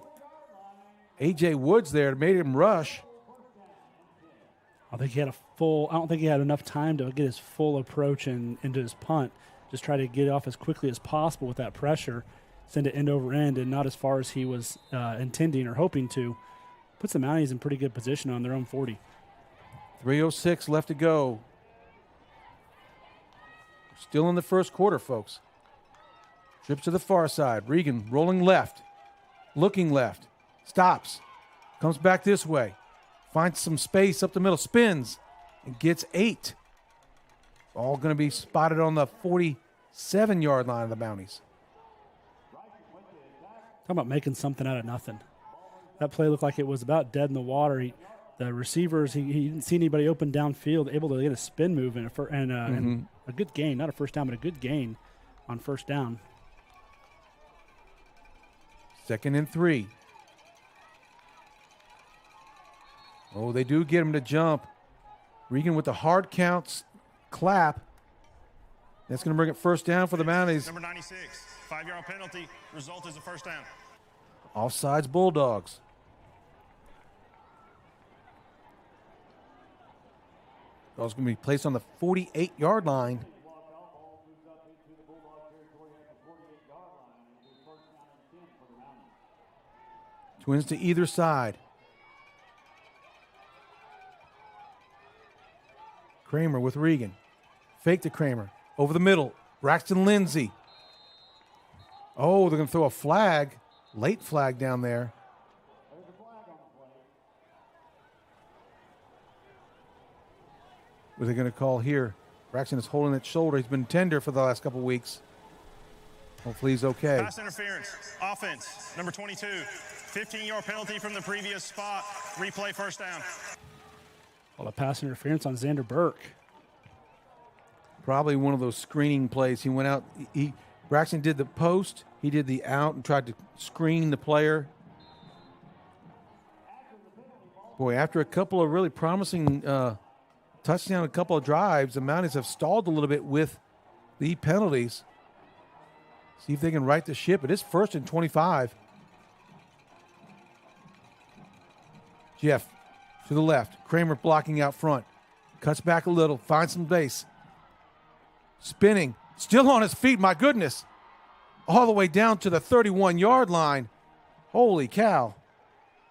A.J. Woods there, made him rush. I don't think he had enough time to get his full approach and into his punt. Just try to get off as quickly as possible with that pressure, send it end over end, and not as far as he was intending or hoping to. Puts the Mounties in pretty good position on their own 40. 3:06 left to go. Still in the first quarter, folks. Trips to the far side. Regan rolling left, looking left, stops, comes back this way. Finds some space up the middle, spins, and gets 8. All going to be spotted on the 47-yard line of the Mounties. Talking about making something out of nothing. That play looked like it was about dead in the water. The receivers, he didn't see anybody open downfield, able to get a spin move and a good gain. Not a first down, but a good gain on 1st down. 2nd and 3. Oh, they do get him to jump. Regan with the hard counts clap. That's going to bring it 1st down for the Mounties. Number 96, 5-yard penalty. Result is a 1st down. Offsides Bulldogs. Ball's going to be placed on the 48-yard line. Twins to either side. Kramer with Regan. Fake to Kramer. Over the middle. Braxton Lindsay. Oh, they're going to throw a flag. Late flag down there. What are they going to call here? Braxton is holding that shoulder. He's been tender for the last couple of weeks. Hopefully he's okay. Pass interference. Offense, number 22. 15-yard penalty from the previous spot. Replay first down. Well, a pass interference on Xander Burke. Probably one of those screening plays. He went out. Braxton did the post. He did the out and tried to screen the player. Boy, after a couple of really promising touchdown, a couple of drives, the Mounties have stalled a little bit with the penalties. See if they can right the ship. It is 1st and 25. Jeff to the left. Kramer blocking out front. Cuts back a little. Finds some base. Spinning. Still on his feet. My goodness. All the way down to the 31-yard line. Holy cow.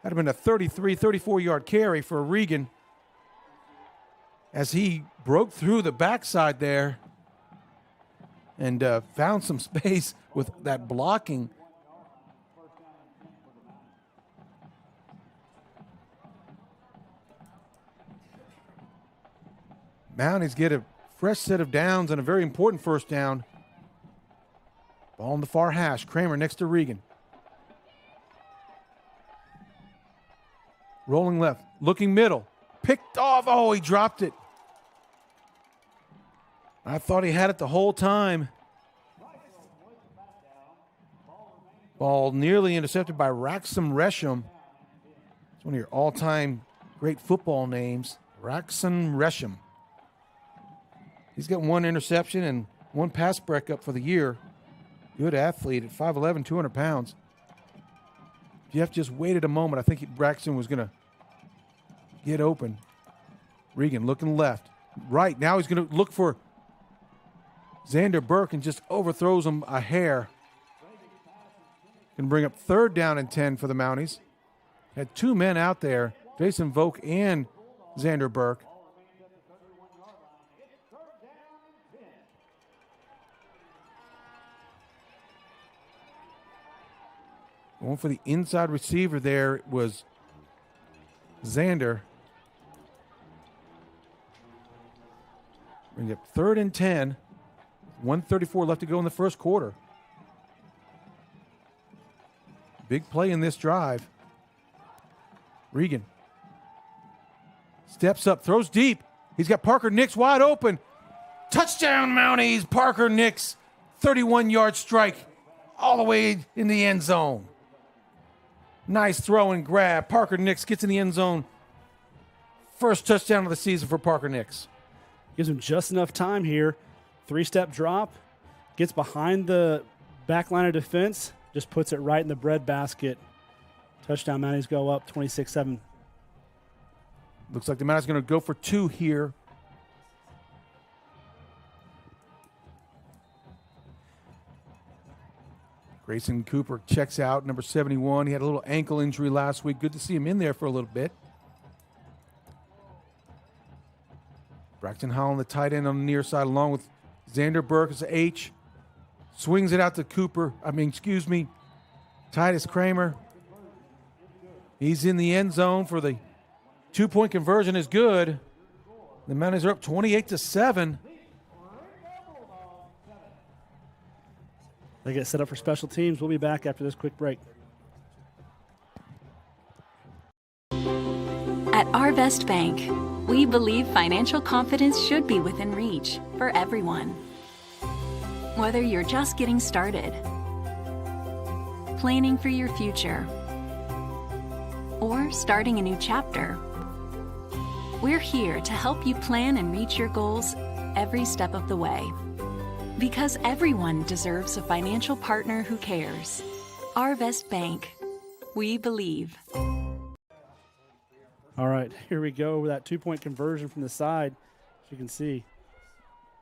That'd have been a 33, 34-yard carry for Regan as he broke through the backside there and found some space with that blocking. Mounties get a fresh set of downs and a very important first down. Ball on the far hash. Kramer next to Regan. Rolling left. Looking middle. Picked off. Oh, he dropped it. I thought he had it the whole time. Ball nearly intercepted by Wraxum Resham. It's one of your all-time great football names. Wraxum Resham. He's got one interception and one pass breakup for the year. Good athlete at 5'11", 200 pounds. Jeff just waited a moment. I think Braxton was going to get open. Regan looking left. Right. Now he's going to look for Xander Burke and just overthrows him a hair. Can bring up 3rd down and 10 for the Mounties. Had 2 men out there, Jason Volk and Xander Burke. Going for the inside receiver there was Xander. Bring up 3rd and 10. 1:34 left to go in the first quarter. Big play in this drive. Regan steps up, throws deep. He's got Parker Nix wide open. Touchdown, Mounties. Parker Nix, 31-yard strike all the way in the end zone. Nice throw and grab. Parker Nix gets in the end zone. First touchdown of the season for Parker Nix. Gives him just enough time here. 3-step drop. Gets behind the back line of defense. Just puts it right in the breadbasket. Touchdown. Mounties go up 26-7. Looks like the Mounties going to go for 2 here. Grayson Cooper checks out, number 71. He had a little ankle injury last week. Good to see him in there for a little bit. Braxton Holland, the tight end on the near side, along with Xander Burke as a H. Swings it out to Titus Kramer. He's in the end zone for the 2-point conversion is good. The Mounties are up 28-7. They get set up for special teams. We'll be back after this quick break. At Arvest Bank, we believe financial confidence should be within reach for everyone. Whether you're just getting started, planning for your future, or starting a new chapter, we're here to help you plan and reach your goals every step of the way. Because everyone deserves a financial partner who cares. Arvest Bank. We believe. All right, here we go with that 2-point conversion from the side. you can see,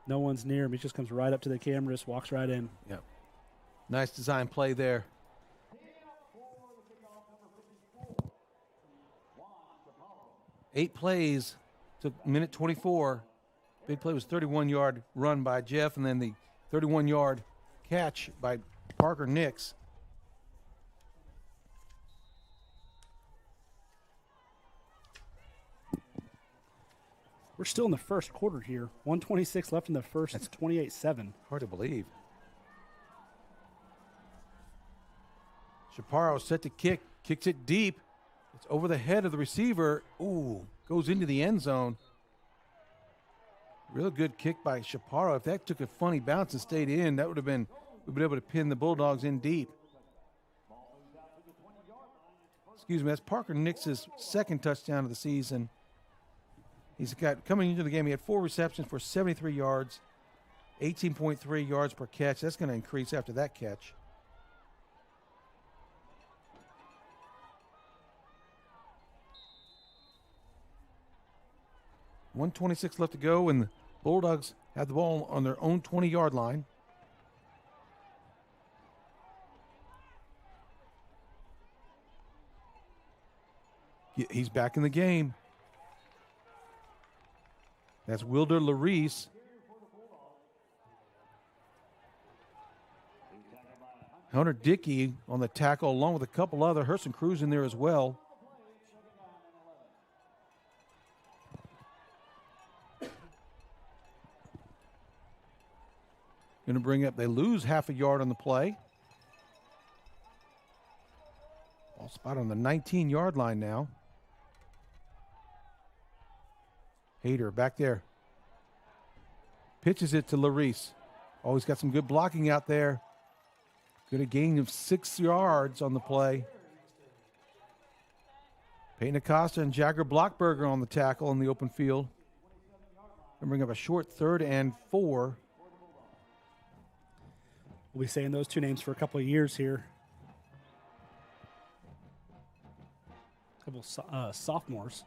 no one's near him. He just comes right up to the camera, just walks right in. Yep. Nice design play there. Eight plays, took minute 24. Big play was 31-yard run by Jeff, and then the 31-yard catch by Parker Nix. We're still in the first quarter here. 1:26 left in the first. It's 28-7. Hard to believe. Chaparro set to kick, kicks it deep. It's over the head of the receiver. Ooh, goes into the end zone. Real good kick by Chaparro. If that took a funny bounce and stayed in, that would have been, we've been able to pin the Bulldogs in deep. Excuse me, that's Parker Nix's second touchdown of the season. He's got, coming into the game, he had 4 receptions for 73 yards, 18.3 yards per catch. That's going to increase after that catch. .126 left to go, and the Bulldogs have the ball on their own 20-yard line. He's back in the game. That's Wilder Larice. Hunter Dickey on the tackle, along with a couple other. Harberson Cruz in there as well. Going to bring up, they lose half a yard on the play. Ball spot on the 19-yard line now. Hayter back there. Pitches it to Larice. Oh, he's got some good blocking out there. Good a gain of 6 yards on the play. Peyton Acosta and Jagger Blockberger on the tackle in the open field. And bring up a short 3rd and 4. We'll be saying those two names for a couple of years here. A couple sophomores.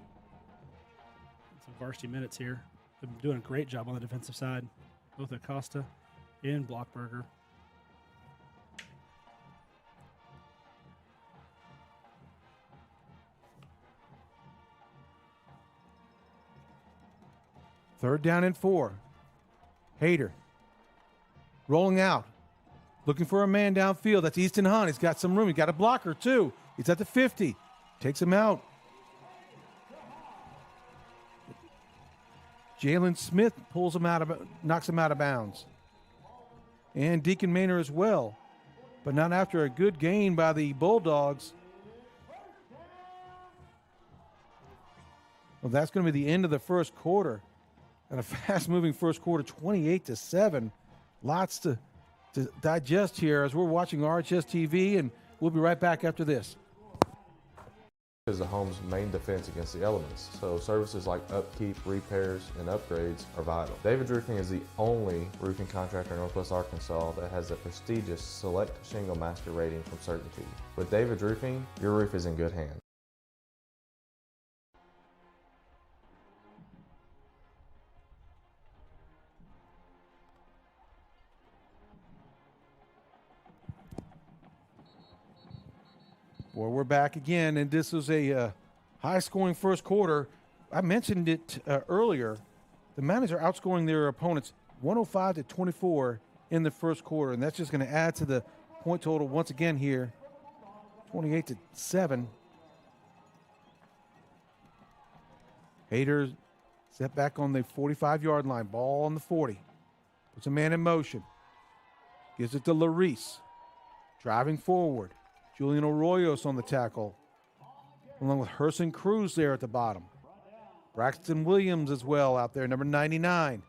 Some varsity minutes here. They've been doing a great job on the defensive side. Both Acosta and Blockberger. Third down and 4. Hayter rolling out. Looking for a man downfield. That's Easton Hunt. He's got some room. He's got a blocker, too. He's at the 50. Takes him out. Jalen Smith pulls him out of, knocks him out of bounds. And Deacon Maynor as well. But not after a good gain by the Bulldogs. Well, that's going to be the end of the first quarter. And a fast-moving first quarter, 28-7. Lots to digest here as we're watching RHS TV, and we'll be right back after this. Is the home's main defense against the elements, so services like upkeep, repairs, and upgrades are vital. David's Roofing is the only roofing contractor in Northwest Arkansas that has the prestigious Select Shingle Master rating from Certainty. With David's Roofing, your roof is in good hands. Well, we're back again, and this was a high-scoring first quarter. I mentioned it earlier. The Mounties are outscoring their opponents 105-24 in the first quarter, and that's just going to add to the point total once again here, 28-7. Hayter set back on the 45-yard line, ball on the 40. Puts a man in motion. Gives it to Larice. Driving forward. Julian Arroyos on the tackle, along with Harberson Cruz there at the bottom. Braxton Williams as well out there, number 99.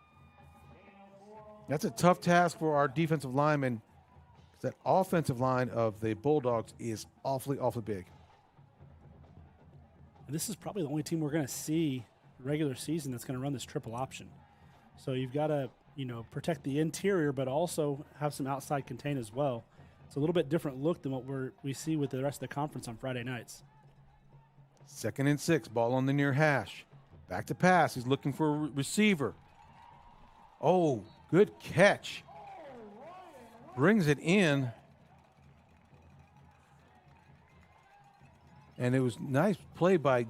That's a tough task for our defensive linemen. That offensive line of the Bulldogs is awfully, awfully big. And this is probably the only team we're going to see regular season that's going to run this triple option. So you've got to, protect the interior, but also have some outside contain as well. It's a little bit different look than what we see with the rest of the conference on Friday nights. 2nd and 6, ball on the near hash. Back to pass. He's looking for a receiver. Oh, good catch. Brings it in. And it was nice play by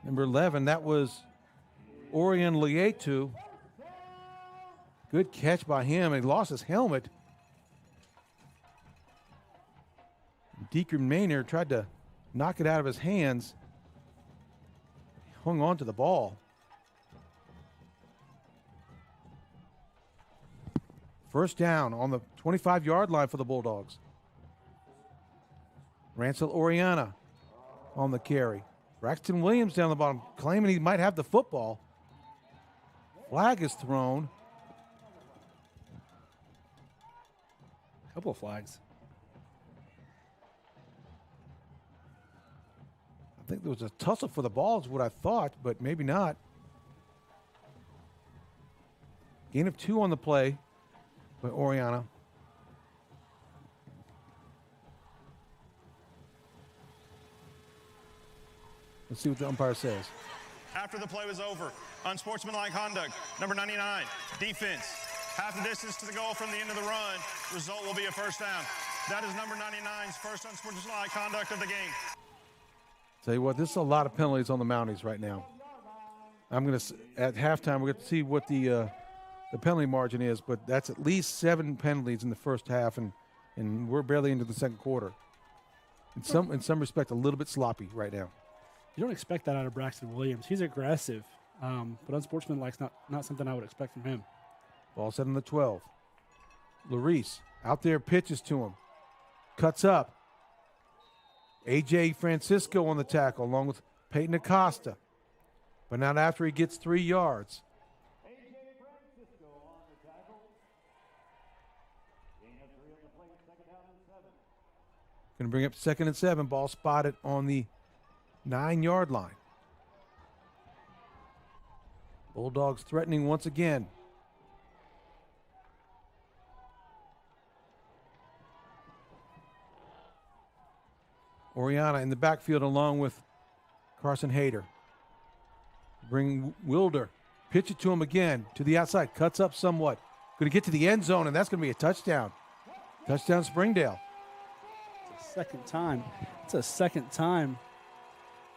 number 11. That was Orion Lietu. Good catch by him. He lost his helmet. Deacon Maynard tried to knock it out of his hands. He hung on to the ball. First down on the 25-yard line for the Bulldogs. Rancel Oriana on the carry. Braxton Williams down the bottom, claiming he might have the football. Flag is thrown. A couple of flags. I think there was a tussle for the ball is what I thought, but maybe not. Gain of 2 on the play by Oriana. Let's see what the umpire says. After the play was over, unsportsmanlike conduct, number 99, defense. Half the distance to the goal from the end of the run. Result will be a first down. That is number 99's first unsportsmanlike conduct of the game. Tell you what, this is a lot of penalties on the Mounties right now. I'm going to, at halftime, we're going to see what the penalty margin is, but that's at least 7 penalties in the first half, and we're barely into the second quarter. In some respect, a little bit sloppy right now. You don't expect that out of Braxton Williams. He's aggressive, but unsportsmanlike's not something I would expect from him. Ball set on the 12. Larice out there, pitches to him. Cuts up. A.J. Francisco on the tackle along with Peyton Acosta. But not after he gets 3 yards. Going to bring up 2nd and 7. Ball spotted on the 9-yard line. Bulldogs threatening once again. Oriana in the backfield along with Carson Hayter. Bring Wilder. Pitch it to him again to the outside. Cuts up somewhat. Going to get to the end zone, and that's going to be a touchdown. Touchdown Springdale. It's the second time. It's the second time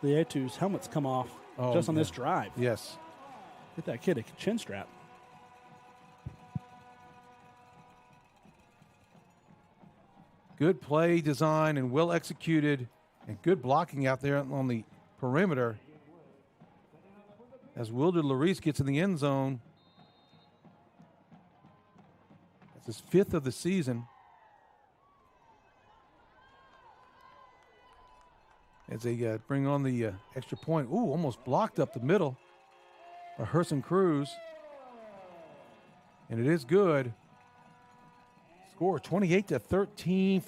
Lietu's helmet's come off just on this drive. Yes. Get that kid a chin strap. Good play design and well executed, and good blocking out there on the perimeter. As Wilder Larice gets in the end zone. That's his 5th of the season. As they bring on the extra point. Ooh, almost blocked up the middle by Harberson Cruz. And it is good. Score 28-14,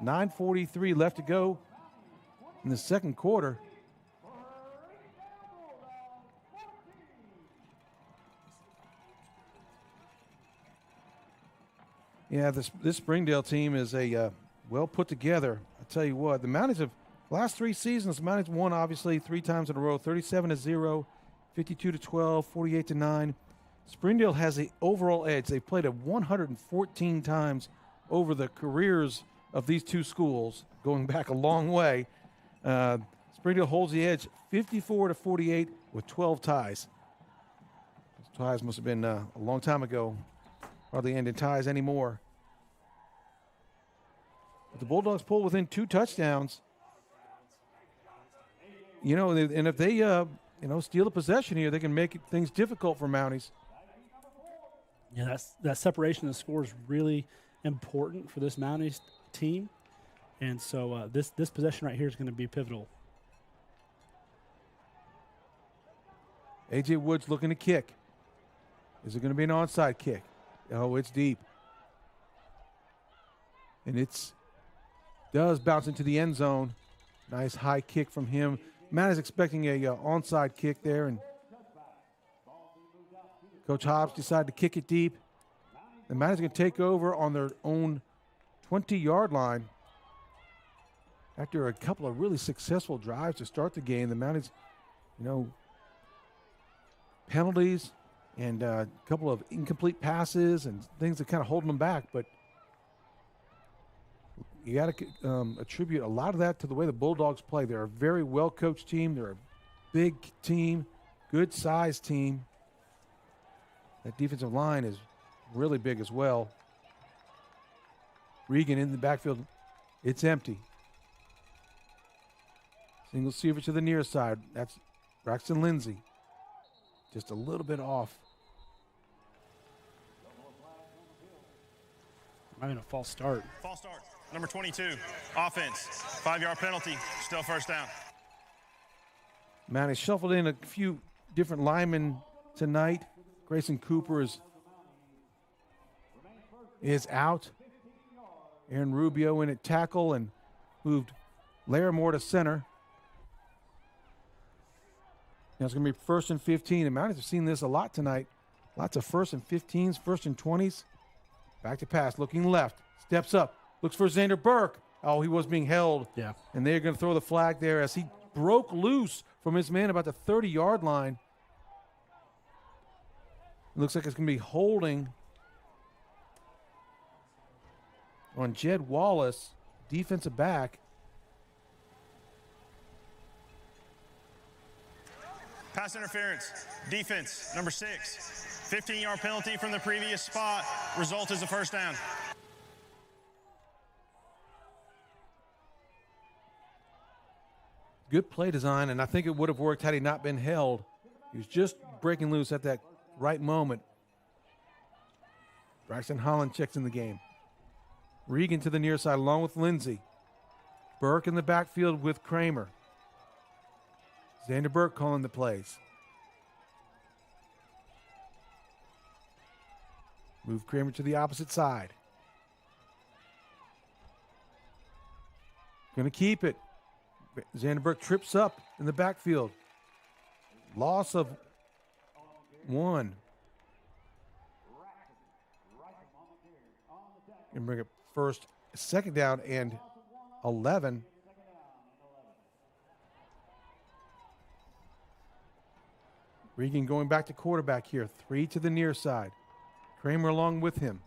9:43 left to go in the second quarter. Yeah, this Springdale team is a well put together. I tell you what, the Mounties have last 3 seasons. The Mounties won obviously 3 times in a row: 37-0, 52-12, 48-9. Springdale has the overall edge. They've played it 114 times over the careers of these 2 schools, going back a long way. Springdale holds the edge 54-48 with 12 ties. Those ties must have been a long time ago. Hardly end in ties anymore. But the Bulldogs pull within 2 touchdowns. You know, and if they steal a possession here, they can make things difficult for Mounties. Yeah, that separation of the score is really important for this Mounties team. And so this possession right here is going to be pivotal. A.J. Woods looking to kick. Is it going to be an onside kick? Oh, it's deep. And does bounce into the end zone. Nice high kick from him. Matt is expecting a onside kick there, and Coach Hobbs decided to kick it deep. The Mounties going to take over on their own 20-yard line. After a couple of really successful drives to start the game, the Mounties, penalties and a couple of incomplete passes and things that kind of holding them back. But you got to attribute a lot of that to the way the Bulldogs play. They're a very well-coached team. They're a big team, good-sized team. That defensive line is really big as well. Regan in the backfield. It's empty. Single receiver to the near side. That's Braxton Lindsay. Just a little bit off. Having a false start. False start. Number 22, offense. 5-yard penalty, still first down. Mounties shuffled in a few different linemen tonight. Grayson Cooper is out. Aaron Rubio in at tackle and moved Larimore to center. Now it's going to be 1st and 15. And Mounties have seen this a lot tonight. Lots of 1st and 15s, 1st and 20s. Back to pass, looking left, steps up, looks for Xander Burke. Oh, he was being held. Yeah. And they're going to throw the flag there as he broke loose from his man about the 30-yard line. It looks like it's going to be holding on Jed Wallace, defensive back. Pass interference, defense, number 6. 15-yard penalty from the previous spot. Result is a first down. Good play design, and I think it would have worked had he not been held. He was just breaking loose at that right moment. Braxton Holland checks in the game. Regan to the near side along with Lindsay. Burke in the backfield with Kramer. Xander Burke calling the plays. Move Kramer to the opposite side. Going to keep it. Xander Burke trips up in the backfield. Loss of 1. And bring it second down and 11. Regan going back to quarterback here. 3 to the near side. Kramer along with him.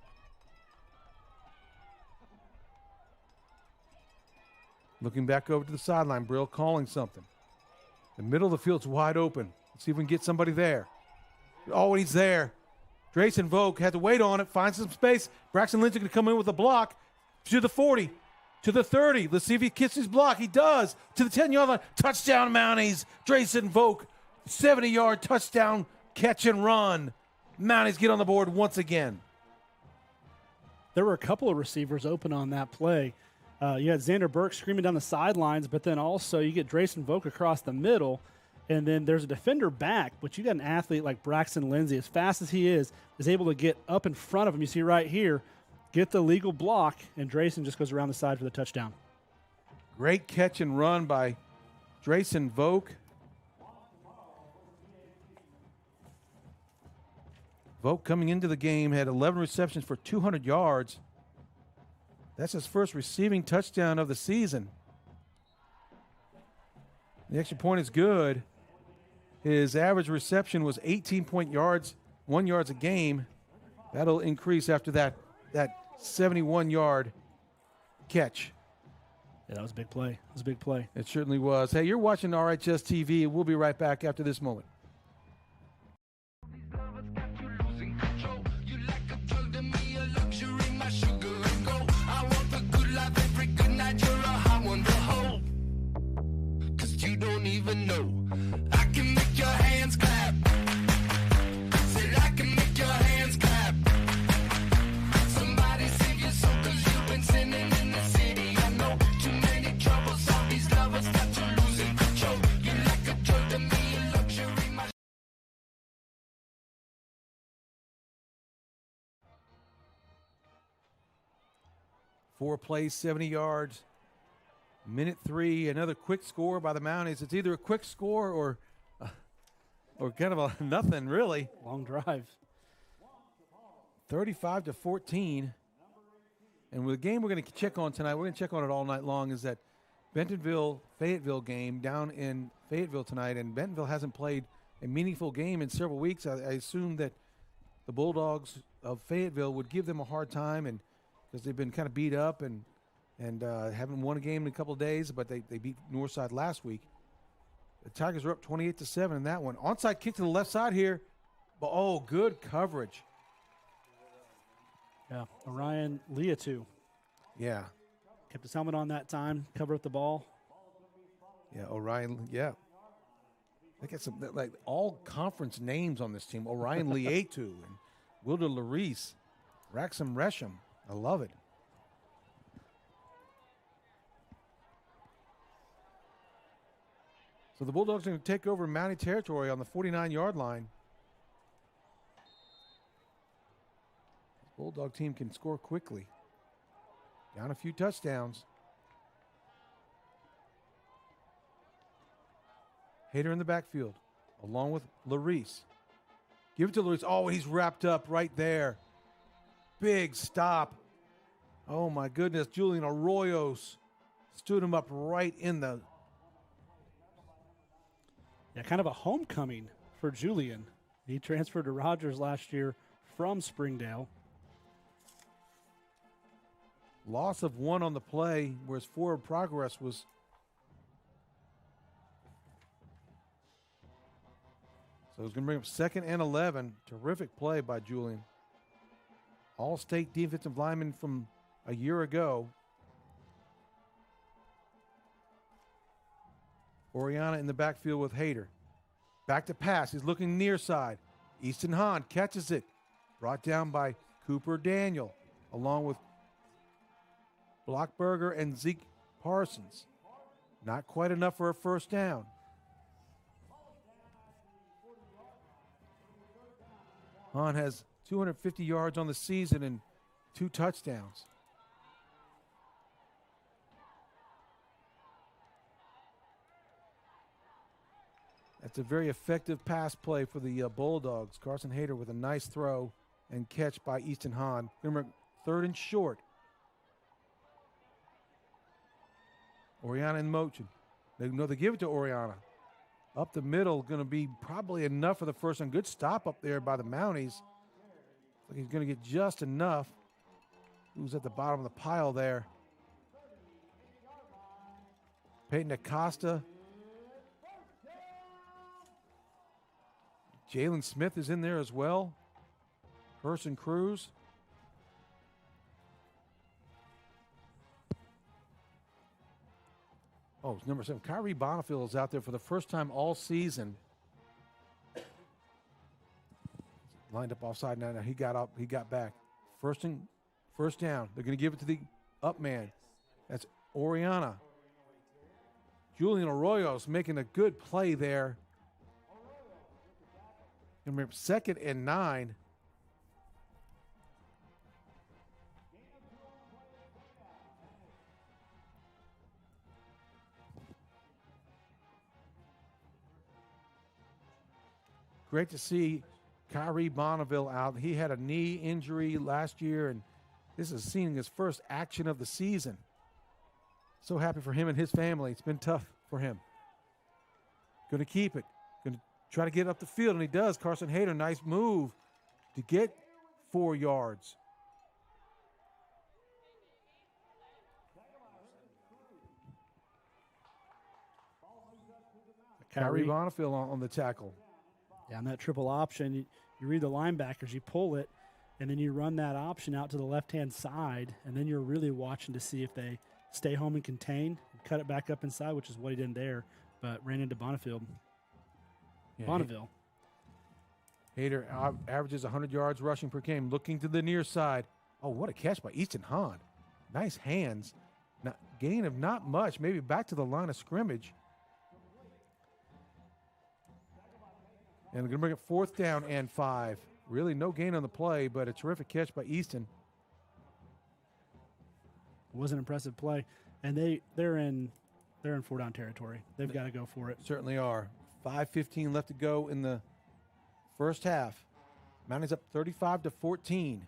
Looking back over to the sideline. Brill calling something. The middle of the field's wide open. Let's see if we can get somebody there. Oh, he's there. Drayson Vogue had to wait on it, finds some space. Braxton Lindsay going to come in with a block to the 40, to the 30. Let's see if he gets his block. He does. To the 10-yard line. Touchdown, Mounties. Drayson Vogue, 70-yard touchdown catch and run. Mounties get on the board once again. There were a couple of receivers open on that play. You had Xander Burke screaming down the sidelines, but then also you get Drayson Vogue across the middle, and then there's a defender back, but you got an athlete like Braxton Lindsay, as fast as he is able to get up in front of him. You see right here, get the legal block, and Drayson just goes around the side for the touchdown. Great catch and run by Drayson Vogue. Vogue coming into the game had 11 receptions for 200 yards. That's his first receiving touchdown of the season. The extra point is good. His average reception was 18 yards a game. That'll increase after that 71-yard catch. Yeah, that was a big play. It was a big play. It certainly was. Hey, you're watching RHS TV. We'll be right back after this moment. Even know I can make your hands clap. Said I can make your hands clap. Somebody save your soul, 'cause you've been sinning in the city. I know too many troubles, all these lovers got you losing control. You like a drug to me, a luxury. My 4 plays, 70 yards. Minute 3, another quick score by the Mounties. It's either a quick score or kind of a nothing, really. Long drive. 35-14. And with the game we're going to check on tonight, we're going to check on it all night long, is that Bentonville-Fayetteville game down in Fayetteville tonight. And Bentonville hasn't played a meaningful game in several weeks. I assumed that the Bulldogs of Fayetteville would give them a hard time, and because they've been kind of beat up and haven't won a game in a couple of days, but they beat Northside last week. The Tigers are up 28-7 in that one. Onside kick to the left side here, but oh, good coverage. Yeah, Orion Leatu Yeah, kept his helmet on that time, covered up the ball. yeah, Orion, yeah. They got some like all conference names on this team. Orion Leatu and Wilder Larice, Raxum Resham. I love it. So the Bulldogs are going to take over Mountie territory on the 49-yard line. The Bulldog team can score quickly. Down a few touchdowns. Hader in the backfield, along with Larice. Give it to Larice. Oh, he's wrapped up right there. Big stop. Oh, my goodness. Julian Arroyos stood him up right in the... Yeah, kind of a homecoming for Julian. He transferred to Rogers last year from Springdale. Loss of 1 on the play, whereas forward progress was... So it's going to bring up 2nd and 11. Terrific play by Julian. All-state defensive lineman from a year ago. Oriana in the backfield with Hader. Back to pass. He's looking near side. Easton Hahn catches it. Brought down by Cooper Daniel, along with Blockberger and Zeke Parsons. Not quite enough for a first down. Hahn has 250 yards on the season and 2 touchdowns. That's a very effective pass play for the Bulldogs. Carson Hader with a nice throw and catch by Easton Hahn. Remember, 3rd and short. Oriana in motion. They give it to Oriana. Up the middle, going to be probably enough for the first one. Good stop up there by the Mounties. Looks like he's going to get just enough. Who's at the bottom of the pile there? Peyton Acosta. Jalen Smith is in there as well. Person Cruz. Oh, it's number 7. Kyrie Bonifield is out there for the first time all season. Lined up offside now. He got up. He got back. First down. They're going to give it to the up man. That's Oriana. Julian Arroyos making a good play there. And remember, 2nd and 9. Great to see Kyrie Bonneville out. He had a knee injury last year, and this is seeing his first action of the season. So happy for him and his family. It's been tough for him. Going to keep it. Going to try to get up the field, and he does. Carson Hader, nice move to get 4 yards. Kyrie Bonneville on the tackle. Yeah, on that triple option, you read the linebackers, you pull it, and then you run that option out to the left-hand side, and then you're really watching to see if they stay home and contain, and cut it back up inside, which is what he did there, but ran into Bonneville. Hader averages 100 yards rushing per game, looking to the near side. Oh, what a catch by Easton Hahn. Nice hands. Gain of not much, maybe back to the line of scrimmage. And we're going to bring it 4th down and 5. Really no gain on the play, but a terrific catch by Easton. It was an impressive play. And they're in 4-down territory. They've got to go for it. Certainly are. 5:15 left to go in the first half. Mounties up 35-14.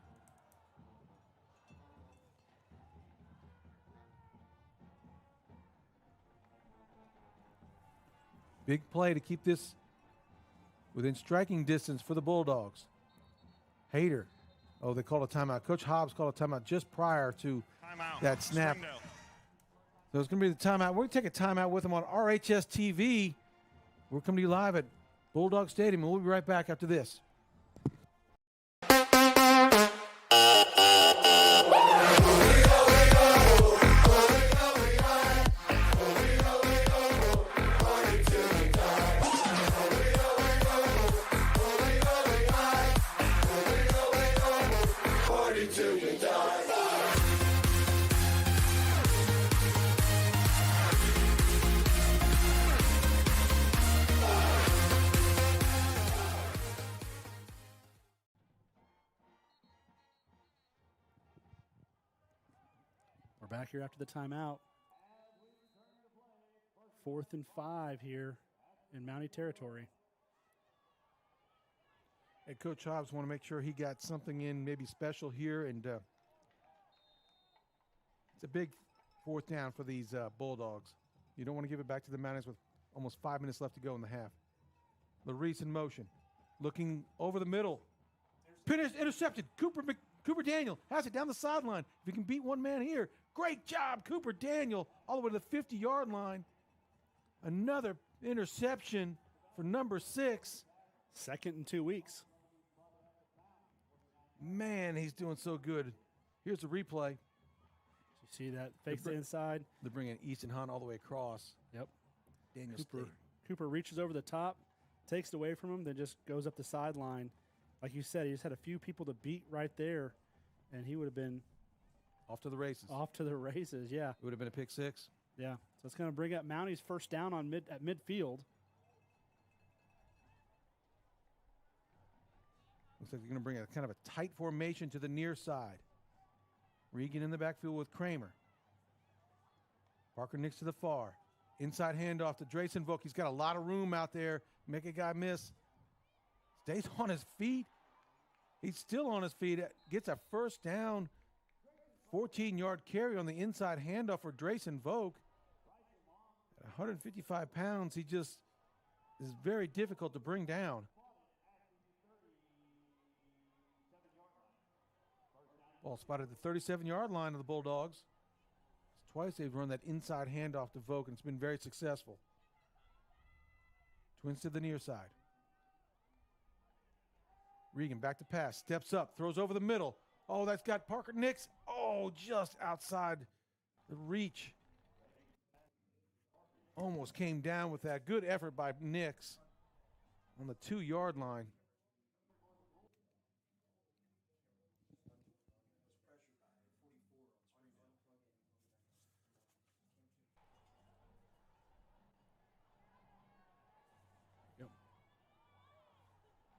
Big play to keep this within striking distance for the Bulldogs. Hayter. Oh, they called a timeout. Coach Hobbs called a timeout just prior to Timeout. that snap. Springdale. So it's going to be the timeout. We're going to take a timeout with them on RHS TV. We're coming to you live at Bulldog Stadium, and we'll be right back after this. We're back here after the timeout. 4th and 5 here in Mountie territory. And Coach Hobbs want to make sure he got something in maybe special here, and it's a big 4th down for these Bulldogs. You don't want to give it back to the Mounties with almost 5 minutes left to go in the half. Larice in motion, looking over the middle. Intercepted. Cooper Daniel has it down the sideline. If he can beat one man here, great job, Cooper Daniel, all the way to the 50-yard line. Another interception for number 6. 2nd in 2 weeks. Man, he's doing so good. Here's the replay. You see that fakes the inside. They're bringing Easton Hunt all the way across. Yep. Daniel Cooper reaches over the top, takes it away from him, then just goes up the sideline. Like you said, he just had a few people to beat right there, and he would have been off to the races. Off to the races, yeah. It would have been a pick 6. Yeah. So it's going to bring up Mounties first down on at midfield. Looks like they're going to bring a kind of a tight formation to the near side. Regan in the backfield with Kramer. Parker Nix to the far. Inside handoff to Drayson Vogt. He's got a lot of room out there. Make a guy miss. Stays on his feet. He's still on his feet. Gets a first down. 14-yard carry on the inside handoff for Drayson Vogt. At 155 pounds, he just is very difficult to bring down. Ball spotted at the 37-yard line of the Bulldogs. Twice they've run that inside handoff to Vogt, and it's been very successful. Twins to the near side. Regan back to pass, steps up, throws over the middle. Oh, that's got Parker Nix. Oh, just outside the reach. Almost came down with that. Good effort by Nix on the 2-yard line.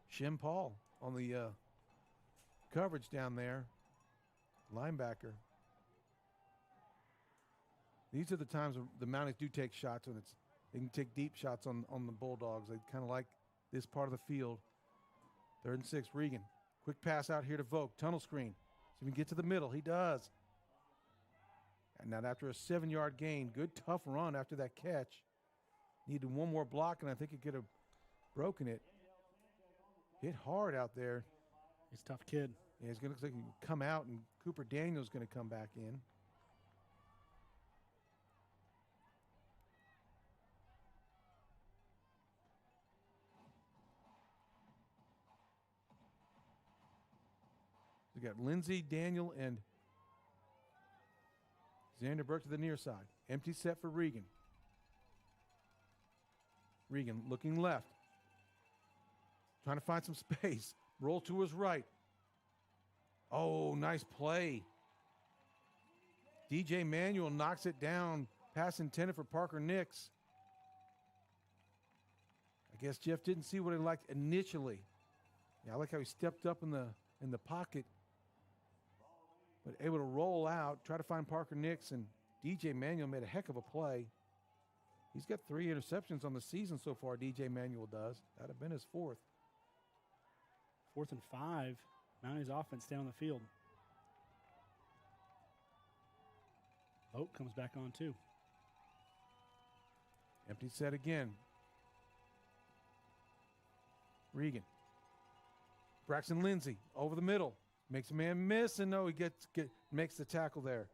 Shem Paul on the coverage down there, linebacker. These are the times the Mounties do take shots, and they can take deep shots on the Bulldogs. They kind of like this part of the field. 3rd and 6, Regan. Quick pass out here to Vogt, tunnel screen. So he can get to the middle. He does. And now after a 7-yard gain, good tough run after that catch. Needed one more block, and I think he could have broken it. Hit hard out there. He's a tough kid. Yeah, he's going to look like he can come out, and Cooper Daniel's going to come back in. We got Lindsey, Daniel, and Xander Burke to the near side. Empty set for Regan. Regan looking left. Trying to find some space. Roll to his right. Oh, nice play. DJ Manuel knocks it down. Pass intended for Parker Nix. I guess Jeff didn't see what he liked initially. Yeah, I like how he stepped up in the pocket, but able to roll out, try to find Parker Nix, and DJ Manuel made a heck of a play. He's got 3 interceptions on the season so far, DJ Manuel does. That'd have been his 4th. 4th and 5. Mounties offense down the field. Vogt comes back on too. Empty set again. Regan. Braxton Lindsay over the middle. Makes a man miss, and no, he makes the tackle there.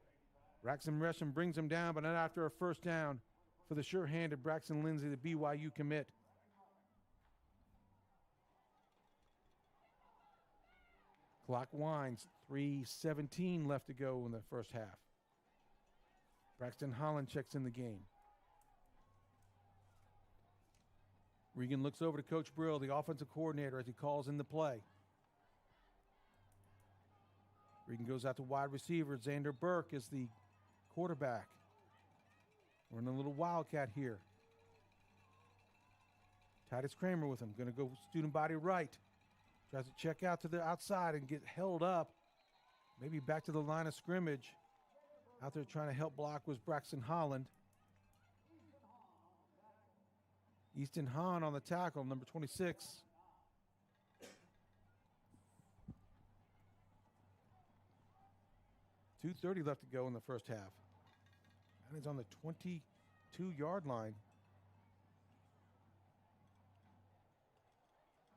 Braxton Gresham brings him down, but not after a first down for the sure-handed Braxton Lindsay, the BYU commit. Clock winds, 3:17 left to go in the first half. Braxton Holland checks in the game. Regan looks over to Coach Brill, the offensive coordinator, as he calls in the play. Regan goes out to wide receiver. Xander Burke is the quarterback. We're in a little wildcat here. Titus Kramer with him. Going to go student body right. Tries to check out to the outside and get held up. Maybe back to the line of scrimmage. Out there trying to help block was Braxton Holland. Easton Hahn on the tackle, number 26. .230 left to go in the first half. And he's on the 22-yard line.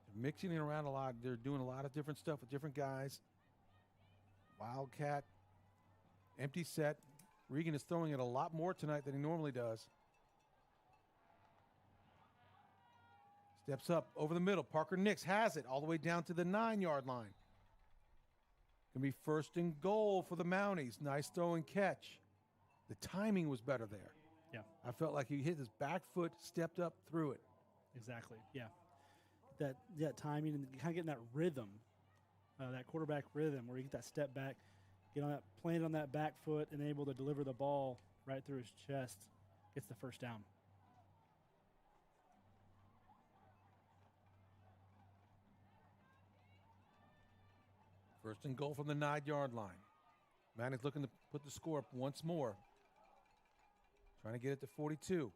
They're mixing it around a lot. They're doing a lot of different stuff with different guys. Wildcat, empty set. Regan is throwing it a lot more tonight than he normally does. Steps up over the middle. Parker Nix has it all the way down to the 9-yard line. Going to be first and goal for the Mounties. Nice throw and catch. The timing was better there. Yeah. I felt like he hit his back foot, stepped up, threw it. Exactly. Yeah. That timing and kind of getting that rhythm, that quarterback rhythm where you get that step back, get on that, plant on that back foot and able to deliver the ball right through his chest, gets the first down. First and goal from the 9-yard line. Manning's looking to put the score up once more. Trying to get it to 42.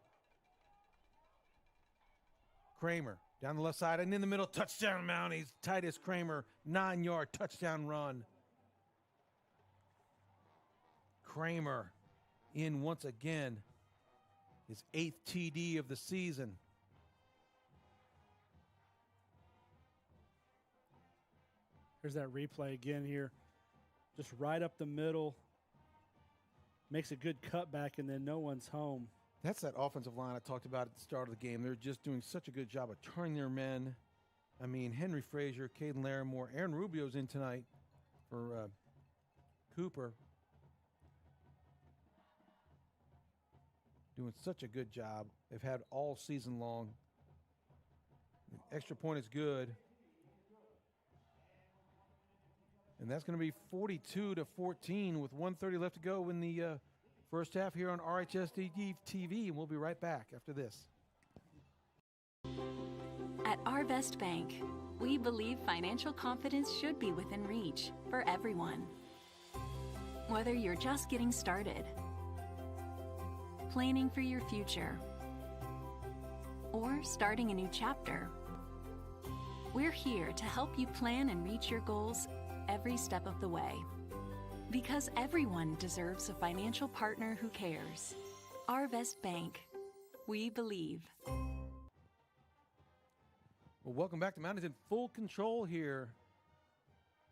Kramer down the left side and in the middle. Touchdown Mounties. Titus Kramer, 9-yard touchdown run. Kramer in once again. His 8th TD of the season. Here's that replay again here. Just right up the middle. Makes a good cutback, and then no one's home. That's that offensive line I talked about at the start of the game. They're just doing such a good job of turning their men. I mean, Henry Frazier, Caden Larimore, Aaron Rubio's in tonight for Cooper. Doing such a good job. They've had all season long. The extra point is good. And that's going to be 42-14 with 1:30 left to go in the first half here on RHSD TV. And we'll be right back after this. At Arvest Bank, we believe financial confidence should be within reach for everyone. Whether you're just getting started, planning for your future, or starting a new chapter, we're here to help you plan and reach your goals every step of the way. Because everyone deserves a financial partner who cares. Arvest Bank. We believe. Well, welcome back to Mounties in full control here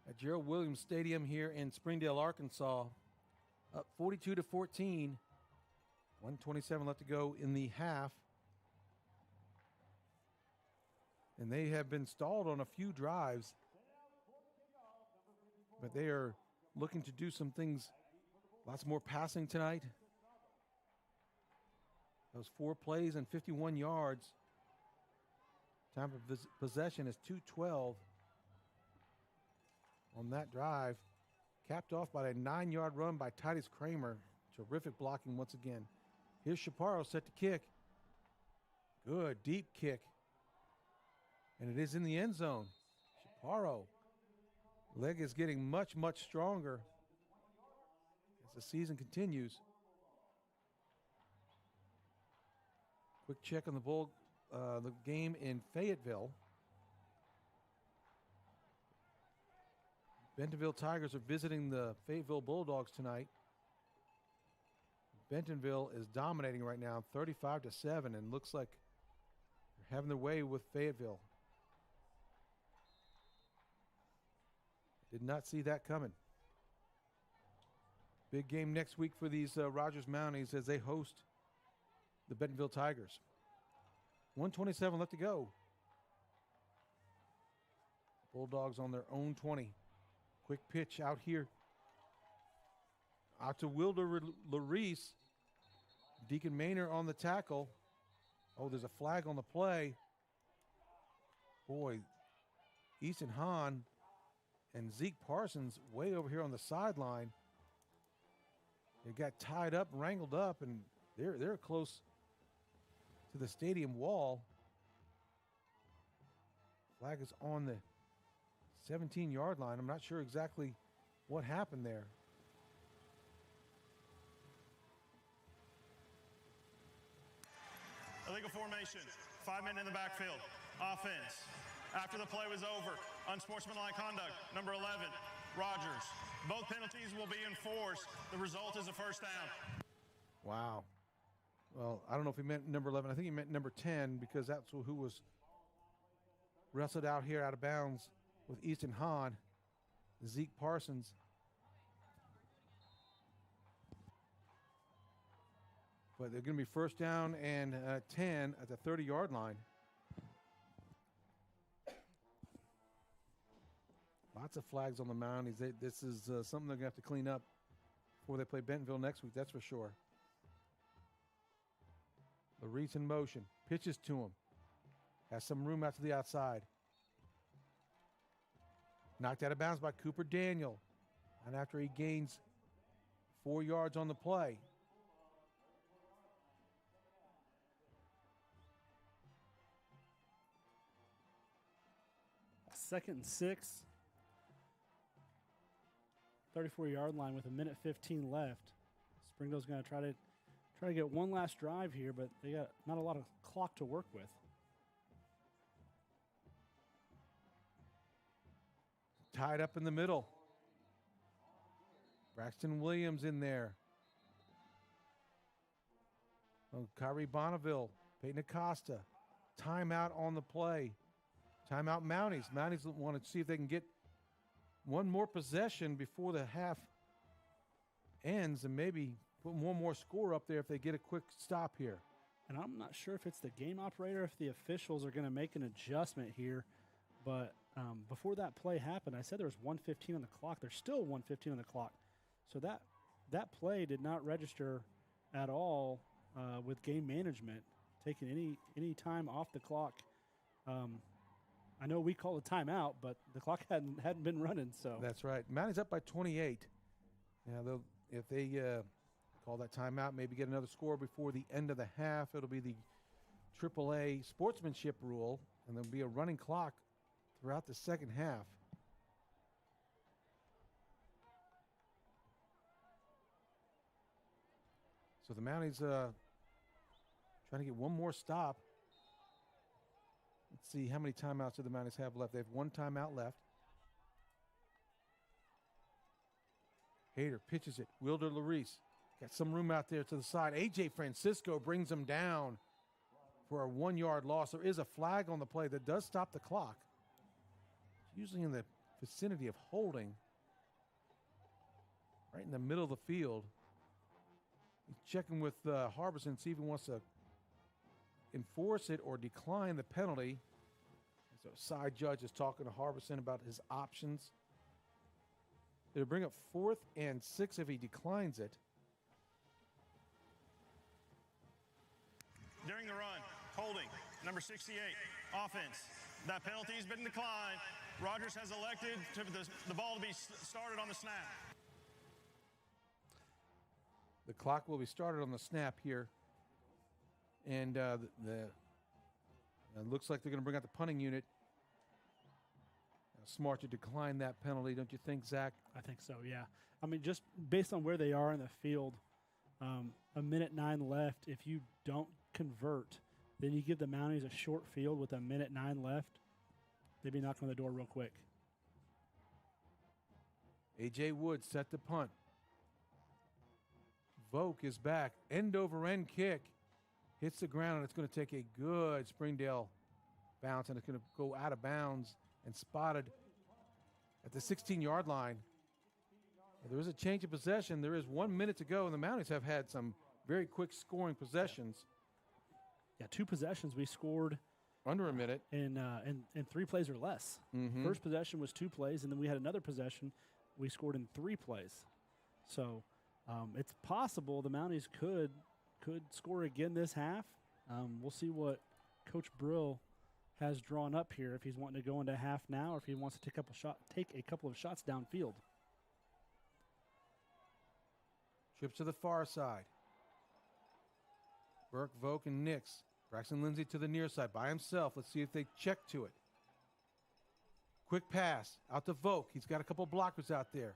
at Jarrell Williams Stadium here in Springdale, Arkansas. Up 42-14. 1:27 left to go in the half. And they have been stalled on a few drives. But they are looking to do some things, lots more passing tonight. Those 4 plays and 51 yards. Time of possession is 2:12 on that drive. Capped off by a 9-yard run by Titus Kramer. Terrific blocking once again. Here's Chaparro set to kick. Good, deep kick. And it is in the end zone. Chaparro. Leg is getting much, much stronger as the season continues. Quick check on the game in Fayetteville. Bentonville Tigers are visiting the Fayetteville Bulldogs tonight. Bentonville is dominating right now, 35-7, and looks like they're having their way with Fayetteville. Did not see that coming. Big game next week for these Rogers Mounties as they host the Bentonville Tigers. 1:27 left to go. Bulldogs on their own 20. Quick pitch out here. Out to Wilder Larice. Deacon Maynor on the tackle. Oh, there's a flag on the play. Boy, Easton Hahn and Zeke Parsons way over here on the sideline. They got tied up, wrangled up, and they're close to the stadium wall. Flag is on the 17-yard line. I'm not sure exactly what happened there. Illegal formation, 5 men in the backfield. Offense. After the play was over, unsportsmanlike conduct, number 11, Rogers. Both penalties will be enforced. The result is a first down. Wow. Well, I don't know if he meant number 11. I think he meant number 10 because that's who was wrestled out here out of bounds with Easton Hahn, Zeke Parsons. But they're going to be first down and 10 at the 30-yard line. Lots of flags on the Mounties. This is something they're going to have to clean up before they play Bentonville next week, that's for sure. Larice in motion. Pitches to him. Has some room out to the outside. Knocked out of bounds by Cooper Daniel. And after he gains 4 yards on the play. Second and 6. 34-yard line with 1:15 left. Springdale's going to try to get one last drive here, but they got not a lot of clock to work with. Tied up in the middle. Braxton Williams in there. Oh, Kyrie Bonneville, Peyton Acosta. Timeout on the play. Timeout Mounties. Mounties want to see if they can get one more possession before the half ends and maybe put one more score up there if they get a quick stop here. And I'm not sure if it's the game operator, if the officials are going to make an adjustment here. But before that play happened, I said there was 1:15 on the clock. There's still 1:15 on the clock. So that play did not register at all with game management, taking any time off the clock. I know we call a timeout, but the clock hadn't been running. So that's right. Mounties up by 28. Now, if they call that timeout, maybe get another score before the end of the half, it'll be the AAA sportsmanship rule, and there'll be a running clock throughout the second half. So the Mounties trying to get one more stop. Let's see how many timeouts do the Mounties have left. They have one timeout left. Hayter pitches it. Wilder Larice got some room out there to the side. A.J. Francisco brings him down for a 1-yard loss. There is a flag on the play that does stop the clock. Usually in the vicinity of holding. Right in the middle of the field. He's checking with Harberson, see if he wants to enforce it or decline the penalty. So side judge is talking to Harberson about his options. It'll bring up 4th and 6 if he declines it. During the run, holding, number 68, offense. That penalty has been declined. Rogers has elected the ball to be started on the snap. The clock will be started on the snap here. And it looks like they're going to bring out the punting unit. Smart to decline that penalty, don't you think, Zach? I think so, yeah. I mean, just based on where they are in the field, 1:09 left. If you don't convert, then you give the Mounties a short field with 1:09 left. They'd be knocking on the door real quick. A.J. Wood set to punt. Volk is back. End over end kick. Hits the ground, and it's going to take a good Springdale bounce, and it's going to go out of bounds and spotted at the 16-yard line. There is a change of possession. There is 1 minute to go, and the Mounties have had some very quick scoring possessions. Yeah, 2 possessions we scored under a minute in 3 plays or less. First possession was 2 plays, and then we had another possession we scored in 3 plays. So it's possible the Mounties could score again this half. We'll see what Coach Brill has drawn up here, if he's wanting to go into half now or if he wants to take a couple of shots downfield. Trips to the far side. Burke, Volk, and Nix. Braxton Lindsay to the near side by himself. Let's see if they check to it. Quick pass out to Volk. He's got a couple blockers out there.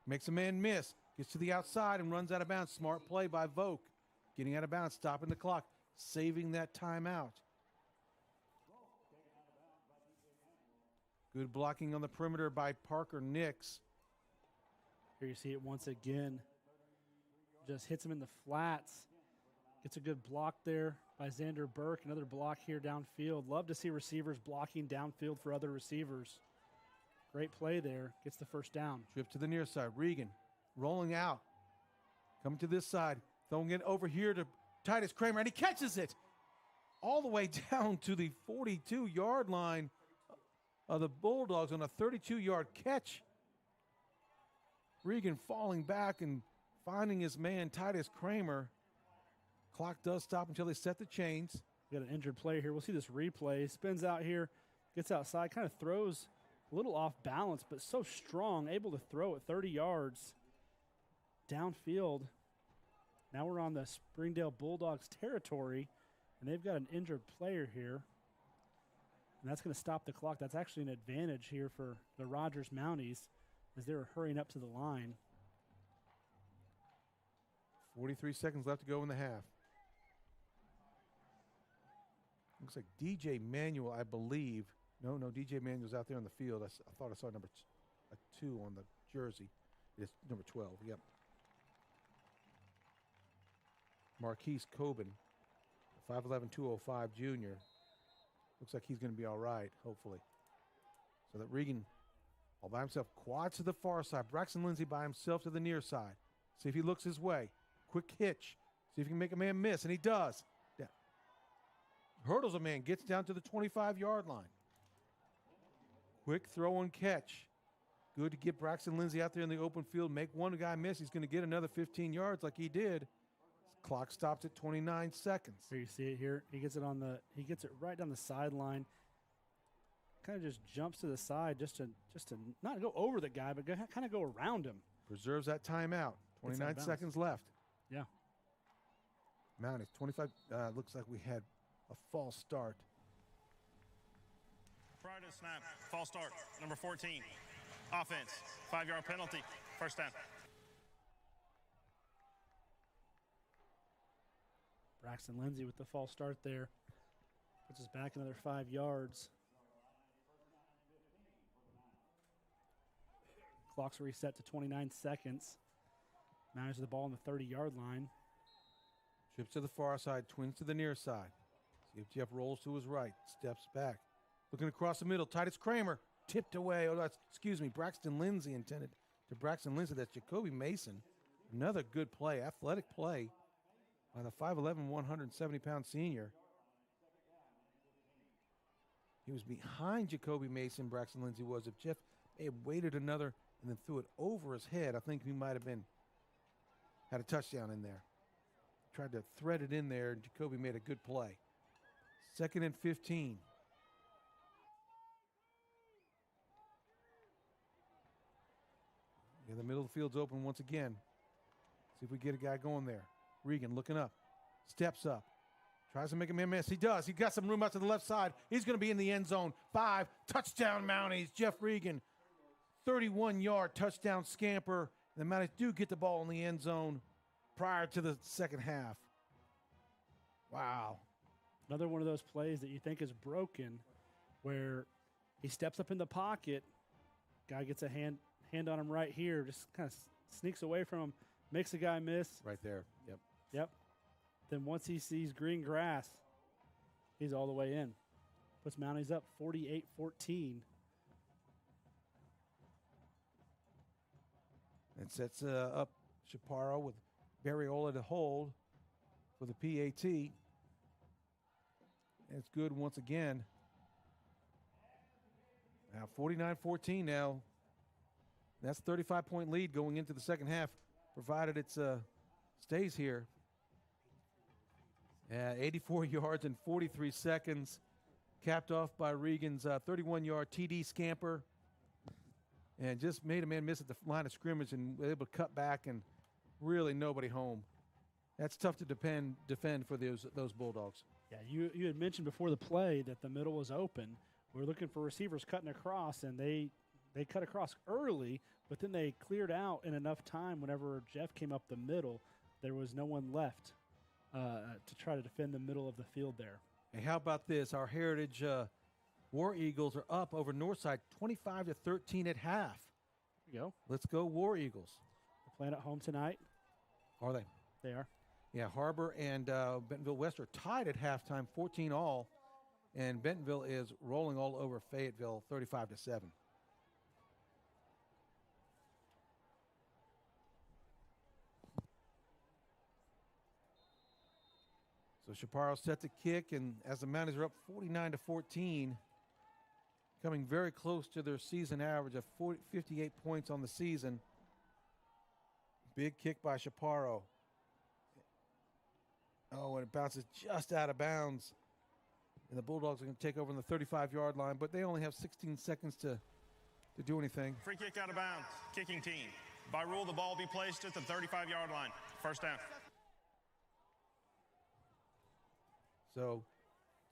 Makes a man miss. Gets to the outside and runs out of bounds. Smart play by Volk. Getting out of bounds, stopping the clock, saving that timeout. Good blocking on the perimeter by Parker Nix. Here you see it once again. Just hits him in the flats. Gets a good block there by Xander Burke. Another block here downfield. Love to see receivers blocking downfield for other receivers. Great play there. Gets the first down. Trip to the near side. Regan rolling out. Coming to this side. Throwing it over here to Titus Kramer, and he catches it all the way down to the 42-yard line of the Bulldogs on a 32-yard catch. Regan falling back and finding his man, Titus Kramer. Clock does stop until they set the chains. We got an injured player here. We'll see this replay. Spins out here, gets outside, kind of throws a little off balance, but so strong, able to throw it 30 yards downfield. Now we're on the Springdale Bulldogs territory, and they've got an injured player here. And that's going to stop the clock. That's actually an advantage here for the Rogers Mounties as they were hurrying up to the line. 43 seconds left to go in the half. Looks like DJ Manuel, I believe. No, DJ Manuel's out there on the field. I thought I saw number 2 on the jersey. It's number 12, yep. Marquise Coben, 5'11", 205 junior. Looks like he's going to be all right, hopefully. So that Regan, all by himself, quads to the far side. Braxton Lindsay by himself to the near side. See if he looks his way. Quick hitch. See if he can make a man miss, and he does. Yeah. Hurdles a man, gets down to the 25-yard line. Quick throw and catch. Good to get Braxton Lindsay out there in the open field. Make one guy miss. He's going to get another 15 yards like he did. Clock stops at 29 seconds. Here you see it here. He gets it right down the sideline. Kind of just jumps to the side just to not go over the guy, but kind of go around him. Preserves that timeout. 29 seconds left. Yeah. Mounties, 25. Looks like we had a false start. Prior to snap, false start, number 14. Offense, 5-yard penalty, first down. Braxton Lindsay with the false start there. Puts us back another 5 yards. Clock's reset to 29 seconds. Manages the ball on the 30-yard line. Trips to the far side, twins to the near side. See if Jeff rolls to his right, steps back. Looking across the middle, Titus Kramer tipped away. Braxton Lindsay intended to Braxton Lindsay. That's Jacoby Mason. Another good play, athletic play by the 5'11", 170-pound senior. He was behind Jacoby Mason, Braxton Lindsay was. If Jeff had waited another and then threw it over his head, I think he might have had a touchdown in there. Tried to thread it in there, and Jacoby made a good play. 2nd and 15. Yeah, the middle of the field's open once again. See if we get a guy going there. Regan looking up, steps up, tries to make a man miss. He does. He got some room out to the left side. He's going to be in the end zone. 5, touchdown Mounties. Jeff Regan, 31-yard touchdown scamper. The Mounties do get the ball in the end zone prior to the second half. Wow. Another one of those plays that you think is broken, where he steps up in the pocket. Guy gets a hand on him right here, just kind of sneaks away from him, makes the guy miss. Right there. Yep. Then once he sees green grass, he's all the way in. Puts Mounties up 48-14. And sets up Chaparro with Barriola to hold for the PAT. And it's good once again. Now 49-14 now. That's a 35-point lead going into the second half, provided it stays here. 84 yards in 43 seconds, capped off by Regan's 31-yard TD scamper, and just made a man miss at the line of scrimmage and was able to cut back and really nobody home. That's tough to defend for those Bulldogs. Yeah, you had mentioned before the play that the middle was open. We were looking for receivers cutting across, and they cut across early, but then they cleared out in enough time whenever Jeff came up the middle. There was no one left to try to defend the middle of the field there. Hey, how about this? Our Heritage War Eagles are up over Northside 25-13 at half. There you go. Let's go War Eagles. They're playing at home tonight. Are they? They are. Yeah, Harbor and Bentonville West are tied at halftime, 14-all, and Bentonville is rolling all over Fayetteville, 35-7. So Chaparro set to kick, and as the Mounties are up 49-14, coming very close to their season average of 58 points on the season. Big kick by Chaparro. Oh, and it bounces just out of bounds. And the Bulldogs are going to take over on the 35-yard line, but they only have 16 seconds to do anything. Free kick out of bounds. Kicking team. By rule, the ball be placed at the 35-yard line. First down. So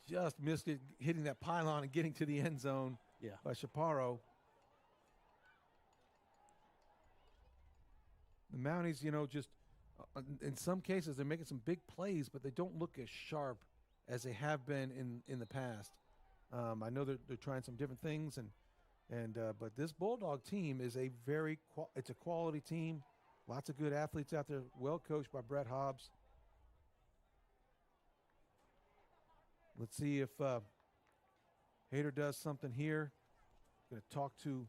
just missed it, hitting that pylon and getting to the end zone by Chaparro. The Mounties, just in some cases they're making some big plays, but they don't look as sharp as they have been in the past. I know they're trying some different things, but this Bulldog team is it's a quality team. Lots of good athletes out there, well coached by Brett Hobbs. Let's see if Hayter does something here. Going to talk to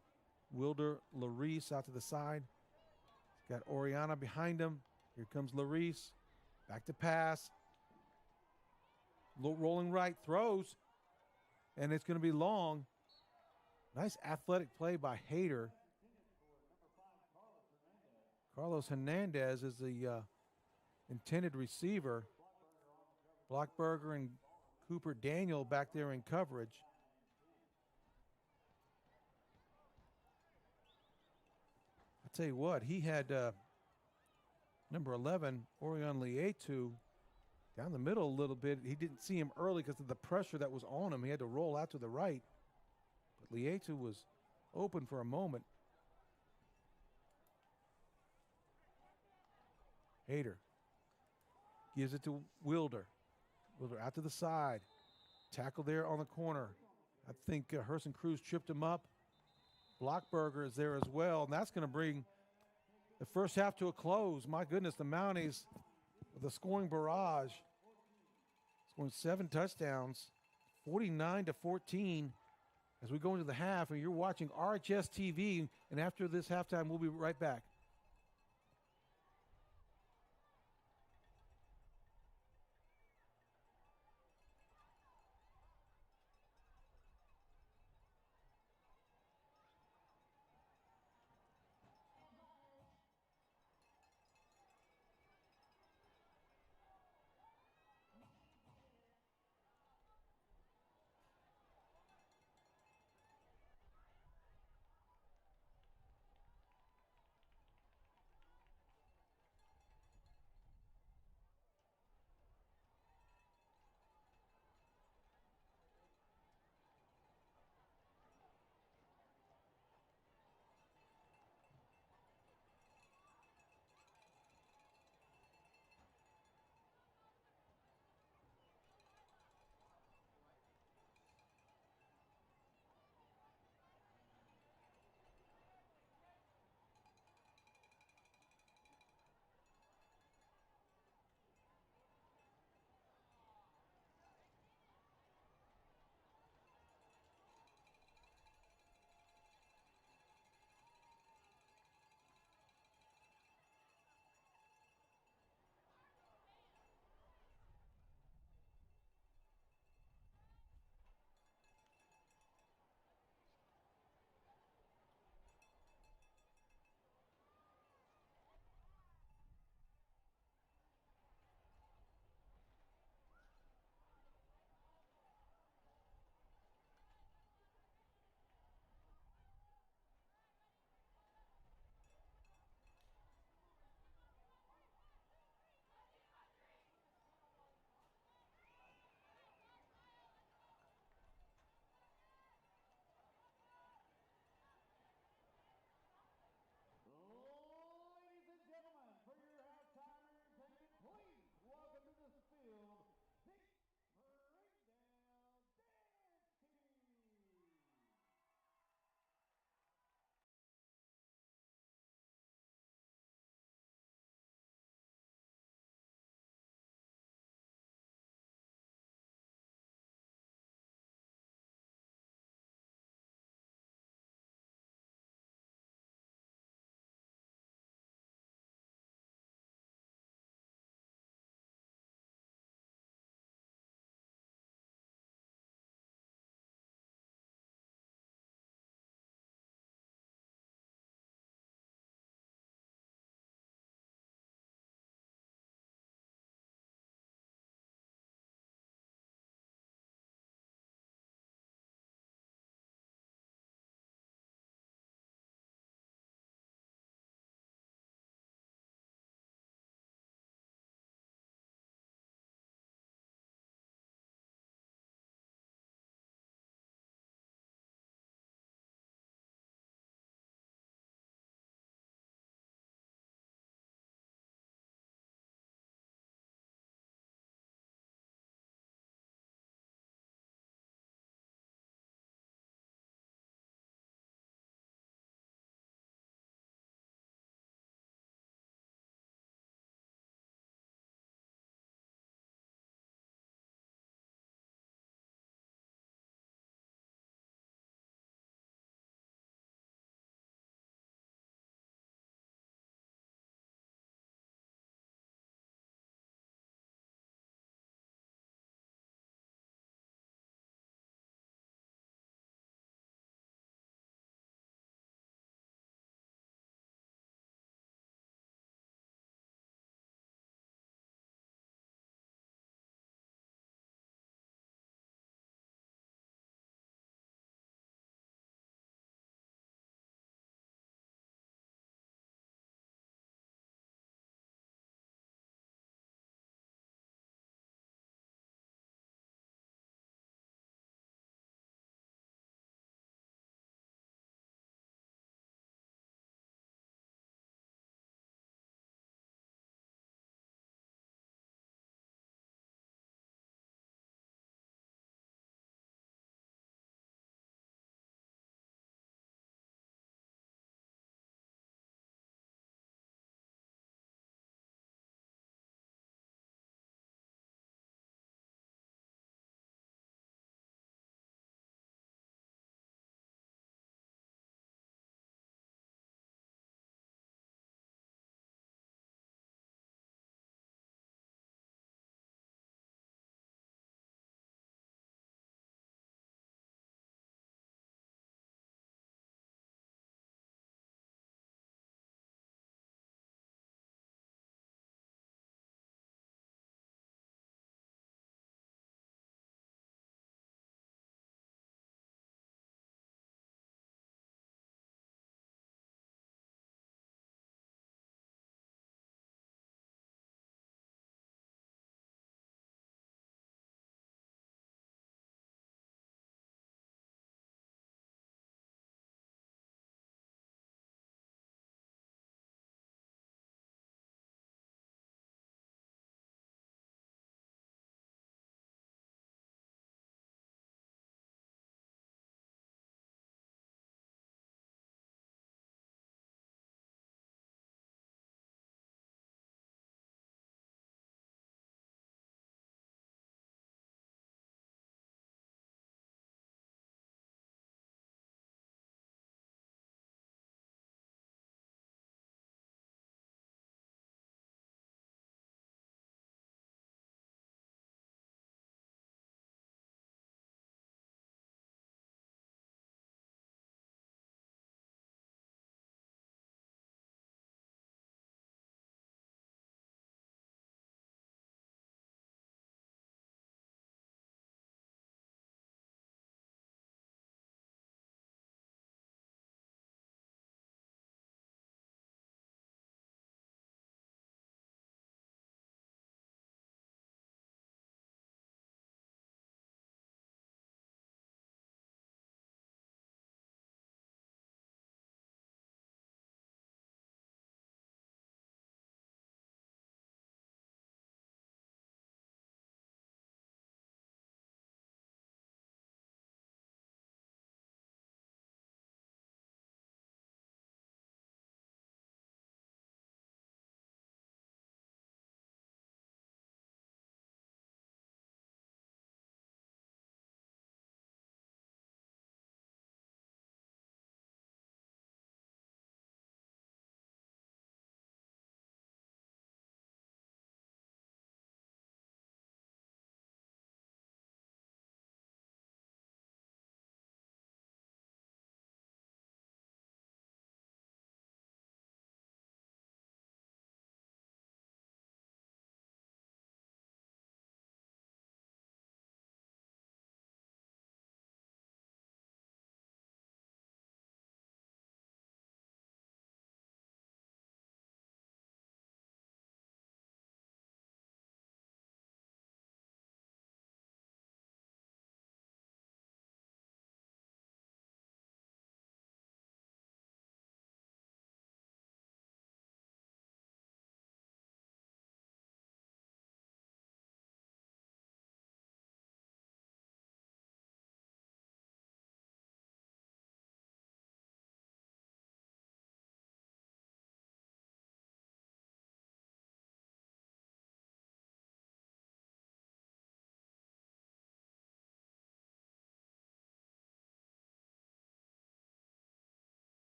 Wilder Larice out to the side. He's got Oriana behind him. Here comes Larice. Back to pass. Rolling right, throws. And it's going to be long. Nice athletic play by Hayter. Carlos Hernandez is the intended receiver. Blockberger and Cooper Daniel back there in coverage. I'll tell you what, he had number 11, Orion Lietu, down the middle a little bit. He didn't see him early because of the pressure that was on him. He had to roll out to the right. But Lietu was open for a moment. Hayter gives it to Wilder. Wilder out to the side. Tackle there on the corner. I think Herson Cruz tripped him up. Blockberger is there as well, and that's going to bring the first half to a close. My goodness, the Mounties with a scoring barrage. Scoring 7 touchdowns, 49-14 as we go into the half, and you're watching RHS TV, and after this halftime, we'll be right back.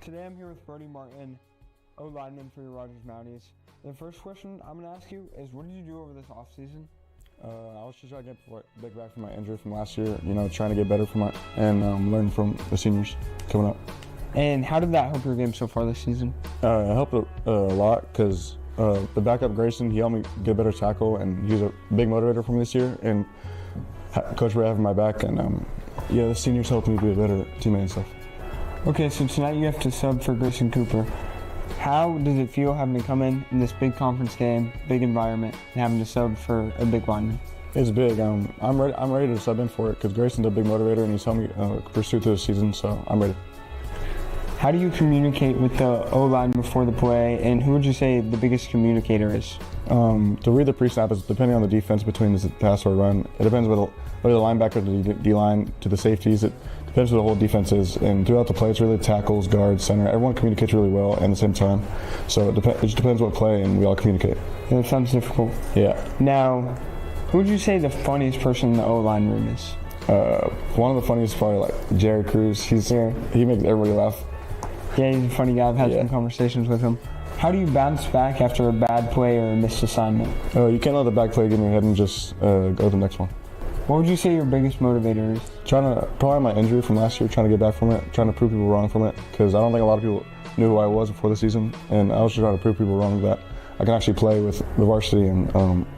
Today I'm here with Brody Martin, O-lineman for your Rogers Mounties. The first question I'm going to ask you is, what did you do over this offseason? I was just trying to get big back from my injury from last year, trying to get better and learn from the seniors coming up. And how did that help your game so far this season? It helped a lot because the backup Grayson, he helped me get a better tackle, and he was a big motivator for me this year. And Coach Ray having my back, and the seniors helped me be a better teammate and stuff. Okay, so tonight you have to sub for Grayson Cooper. How does it feel having to come in this big conference game, big environment, and having to sub for a big lineman? It's big. I'm ready to sub in for it because Grayson's a big motivator, and he's helped me pursue through the season, so I'm ready. How do you communicate with the O-line before the play, and who would you say the biggest communicator is? To read the pre-snap is depending on the defense between the pass or run. It depends whether the linebacker to the D-line to the safeties. It depends what the whole defense is. And throughout the play, it's really tackles, guards, center. Everyone communicates really well at the same time. So it just depends what play, and we all communicate. That sounds difficult. Yeah. Now, who would you say the funniest person in the O-line room is? One of the funniest is probably like Jerry Cruz. He makes everybody laugh. Yeah, he's a funny guy. I've had some conversations with him. How do you bounce back after a bad play or a missed assignment? You can't let the back play get in your head and just go to the next one. What would you say your biggest motivator is? Probably my injury from last year, trying to get back from it, trying to prove people wrong from it, because I don't think a lot of people knew who I was before the season, and I was just trying to prove people wrong that I can actually play with the varsity, and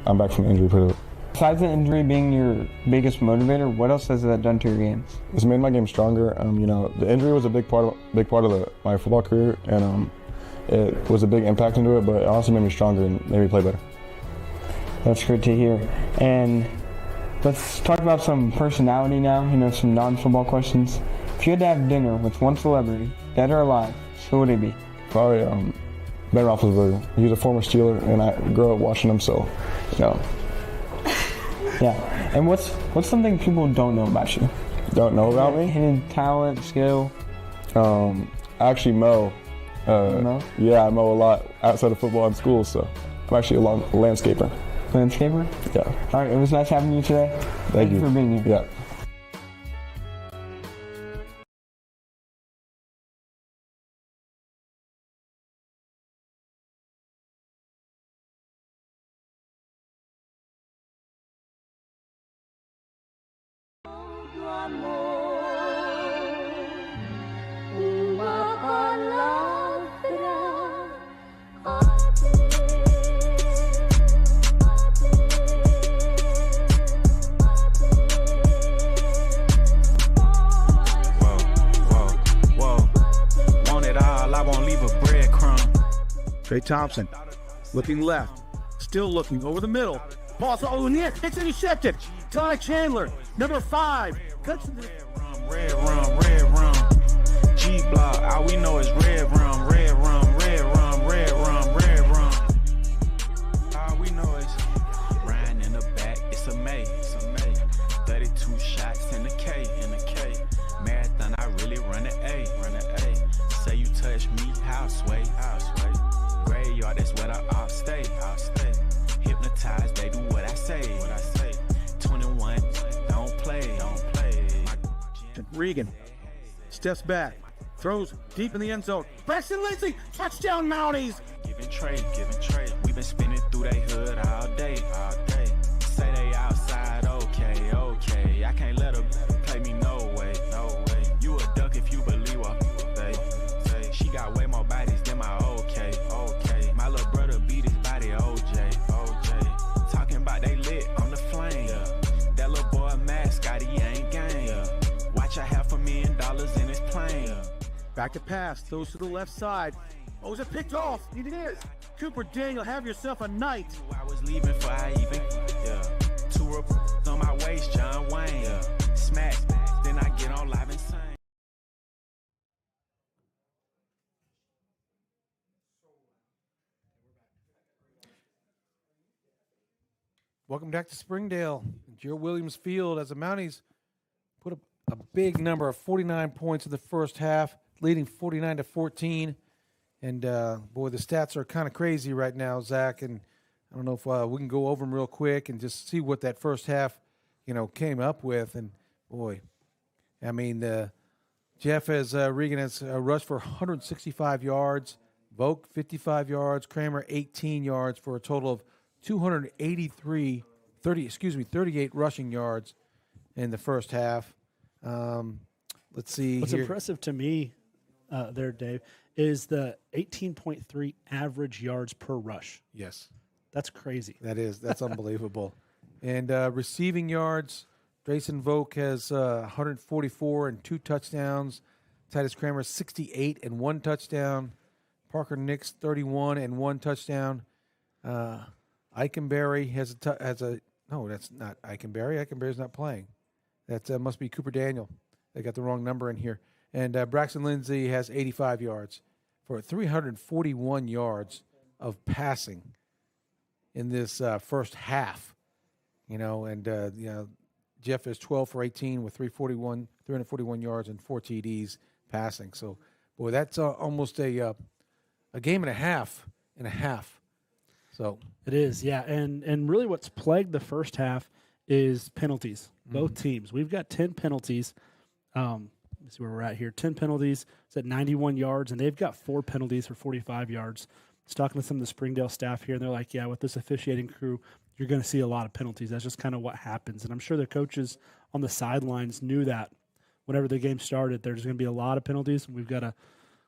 I'm back from the injury pretty. Besides the injury being your biggest motivator, what else has that done to your games? It's made my game stronger. The injury was a big part of my football career, and it was a big impact into it, but it also made me stronger and made me play better. That's great to hear. And let's talk about some personality now, some non-football questions. If you had to have dinner with one celebrity, dead or alive, who would it be? Probably Ben Roethlisberger. He's a former Steeler, and I grew up watching him, so, Yeah, and what's something people don't know about you? Don't know about me? Hidden talent, skill? I actually mow. Mow? Yeah, I mow a lot outside of football and school, so I'm actually a landscaper. Landscaper? Yeah. All right, it was nice having you today. Thank you for being here. Yeah. Trey Thompson looking left, still looking over the middle. Ball, it's intercepted. Ty Chandler, number 5. Cuts the Red rum. G block, all we know is red rum. All we know is Ryan in the back, it's a May. 32 shots in the K. Marathon, I really run an A. Say you touch me, how sway. Graveyard, that's where the ops stay. Hypnotized, they do what I say. 21, don't play. Regan steps back, throws deep in the end zone. Preston Lindsay, touchdown Mounties. Give and trade. We've been spinning through they hood all day. Say they outside, okay. I can't let her play me, no way. You a duck if you believe what they say. She got way more bodies than my okay. My little brother beat his body, OJ. Talking about they lit on the flame. That little boy mascot, he ain't game. Watch, I have $1 million in his plane. Back to pass, throws to the left side. Oh, is it picked off? It is. Cooper Daniel, have yourself a night. I was leaving before I even, 2 reports on my waist, John Wayne. Smack, then I get on live and sing. Welcome back to Springdale. Jarrell Williams Field as the Mounties put up a big number of 49 points in the first half, leading 49-14. And, boy, the stats are kind of crazy right now, Zach. And I don't know if we can go over them real quick and just see what that first half, came up with. And, boy, I mean, the Jeff Regan has rushed for 165 yards. Vogt 55 yards. Kramer 18 yards for a total of 38 rushing yards in the first half. Let's see. What's here. impressive to me there, Dave, is the 18.3 average yards per rush. Yes. That's crazy. That's unbelievable. And receiving yards, Drayson Vogt has 144 and 2 touchdowns. Titus Kramer 68 and 1 touchdown. Parker Nix 31 and 1 touchdown. Eikenberry has no, that's not Eikenberry. Eikenberry's not playing. That must be Cooper Daniel. They got the wrong number in here. And Braxton Lindsay has 85 yards for 341 yards of passing in this first half. Jeff is 12 for 18 with 341 yards and 4 TDs passing. So, boy, that's almost a game and a half. So it is, yeah. And really what's plagued the first half is penalties. Both teams. We've got 10 penalties. Let's see where we're at here. 10 penalties. It's at 91 yards, and they've got 4 penalties for 45 yards. I was talking to some of the Springdale staff here, and they're like, yeah, with this officiating crew, you're going to see a lot of penalties. That's just kind of what happens. And I'm sure the coaches on the sidelines knew that whenever the game started, there's going to be a lot of penalties. We've got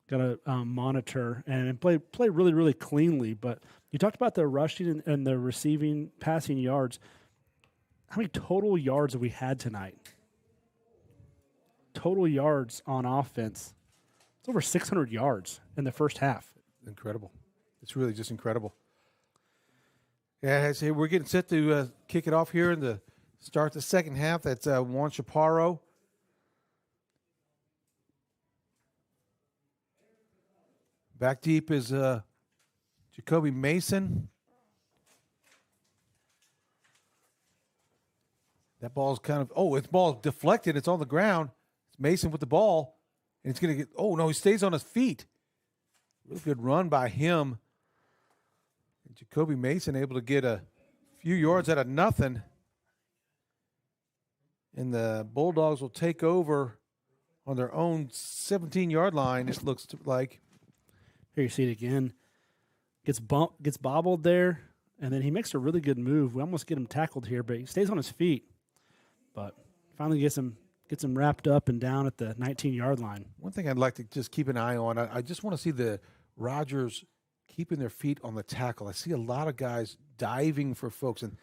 to monitor and play really, really cleanly. But you talked about the rushing and the receiving, passing yards. How many total yards have we had tonight? Total yards on offense. It's over 600 yards in the first half. Incredible. It's really just incredible. Yeah, we're getting set to kick it off here in the start the second half. That's Juan Chaparro. Back deep is Jacoby Mason. That ball's it's ball deflected. It's on the ground. It's Mason with the ball. And it's going to he stays on his feet. Really good run by him. And Jacoby Mason able to get a few yards out of nothing. And the Bulldogs will take over on their own 17-yard line, it looks like. Here you see it again. Gets bobbled there, and then he makes a really good move. We almost get him tackled here, but he stays on his feet. But finally gets him wrapped up and down at the 19-yard line. One thing I'd like to just keep an eye on, I just want to see the Rogers keeping their feet on the tackle. I see a lot of guys diving for folks, and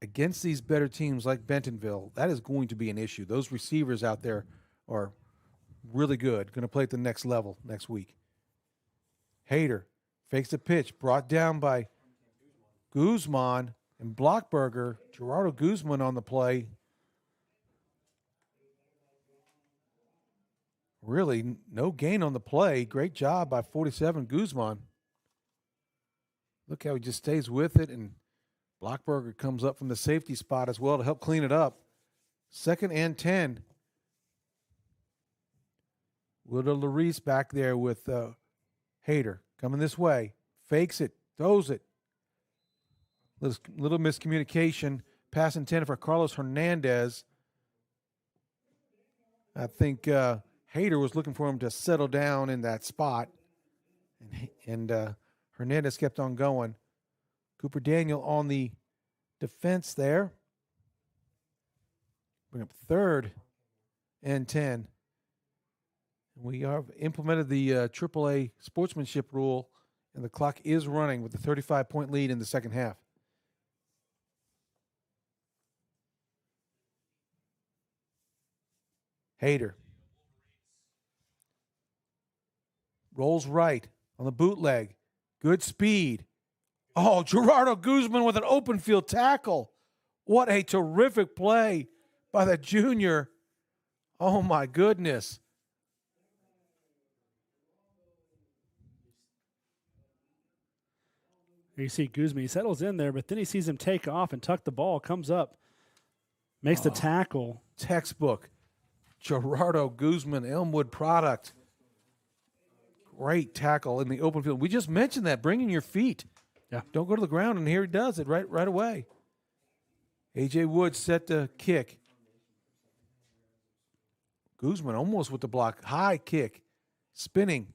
against these better teams like Bentonville, that is going to be an issue. Those receivers out there are really good, going to play at the next level next week. Hayter fakes the pitch, brought down by Guzman and Blockberger. Gerardo Guzman on the play. Really, no gain on the play. Great job by 47 Guzman. Look how he just stays with it, and Blockberger comes up from the safety spot as well to help clean it up. 2nd and 10. Wilder Larice back there with Hayter coming this way. Fakes it, throws it. Little miscommunication. Pass intended for Carlos Hernandez. I think Hayter was looking for him to settle down in that spot. And Hernandez kept on going. Cooper Daniel on the defense there. Bring up 3rd and 10. We have implemented the AAA sportsmanship rule, and the clock is running with a 35-point lead in the second half. Hayter rolls right on the bootleg. Good speed. Oh, Gerardo Guzman with an open field tackle. What a terrific play by the junior. Oh, my goodness. Here you see Guzman. He settles in there, but then he sees him take off and tuck the ball, comes up, makes the tackle. Textbook. Gerardo Guzman, Elmwood product. Great tackle in the open field. We just mentioned that, bringing your feet. Yeah. Don't go to the ground, and here he does it right away. A.J. Woods set to kick. Guzman almost with the block. High kick. Spinning.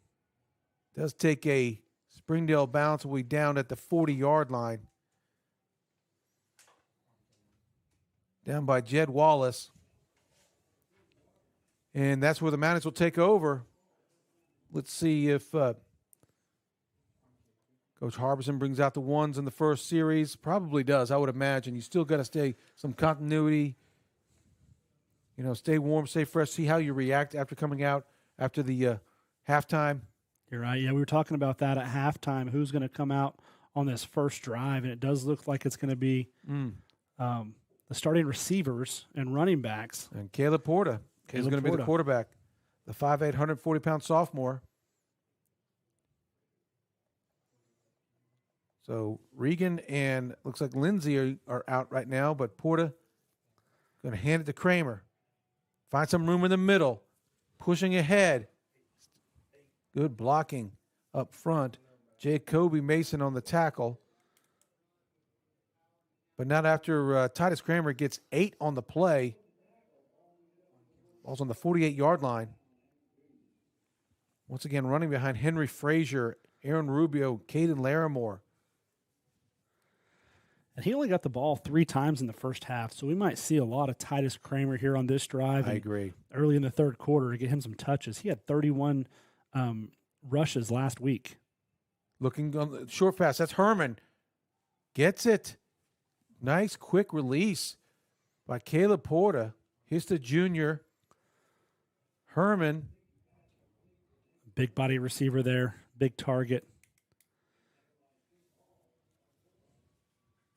Does take a Springdale bounce. Will be down at the 40-yard line. Down by Jed Wallace. And that's where the Mounties will take over. Let's see if Coach Harberson brings out the ones in the first series. Probably does, I would imagine. You still got to stay some continuity. You know, stay warm, stay fresh. See how you react after coming out after the halftime. You're right. Yeah, we were talking about that at halftime. Who's going to come out on this first drive? And it does look like it's going to be the starting receivers and running backs. And Caleb Porta is going to be the quarterback, the 5'8", 140-pound sophomore. So Regan and looks like Lindsay are out right now, but Porta going to hand it to Kramer. Find some room in the middle. Pushing ahead. Good blocking up front. Jacoby Mason on the tackle. But not after Titus Kramer gets 8 on the play. Ball's on the 48-yard line. Once again, running behind Henry Frazier, Aaron Rubio, Caden Larimore. And he only got the ball 3 times in the first half, so we might see a lot of Titus Kramer here on this drive. I agree. Early in the third quarter to get him some touches. He had 31 rushes last week. Looking on the short pass. That's Herman. Gets it. Nice quick release by Caleb Porta. Here's the junior. Herman. Big body receiver there. Big target.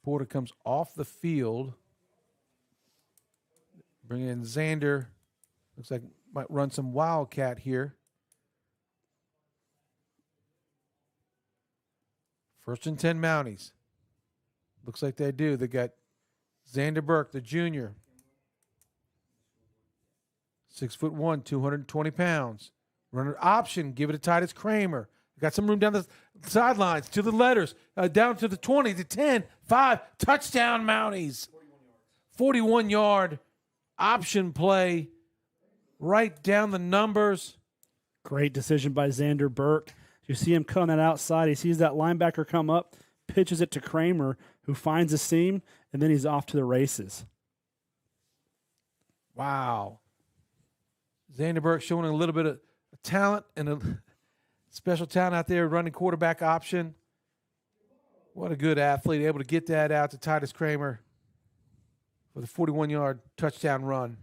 Porter comes off the field. Bring in Xander. Looks like might run some wildcat here. First and 10 Mounties. Looks like they do. They got Xander Burke, the junior. 6'1", 220 pounds. Runner option. Give it to Titus Kramer. Got some room down the sidelines to the letters. Down to the 20, to 10, 5. Touchdown, Mounties. 41-yard option play. Right down the numbers. Great decision by Xander Burke. You see him cut on that outside. He sees that linebacker come up, pitches it to Kramer, who finds a seam, and then he's off to the races. Wow. Xander Burke showing a little bit of talent and a special talent out there running quarterback option. What a good athlete, able to get that out to Titus Kramer for the 41-yard touchdown run.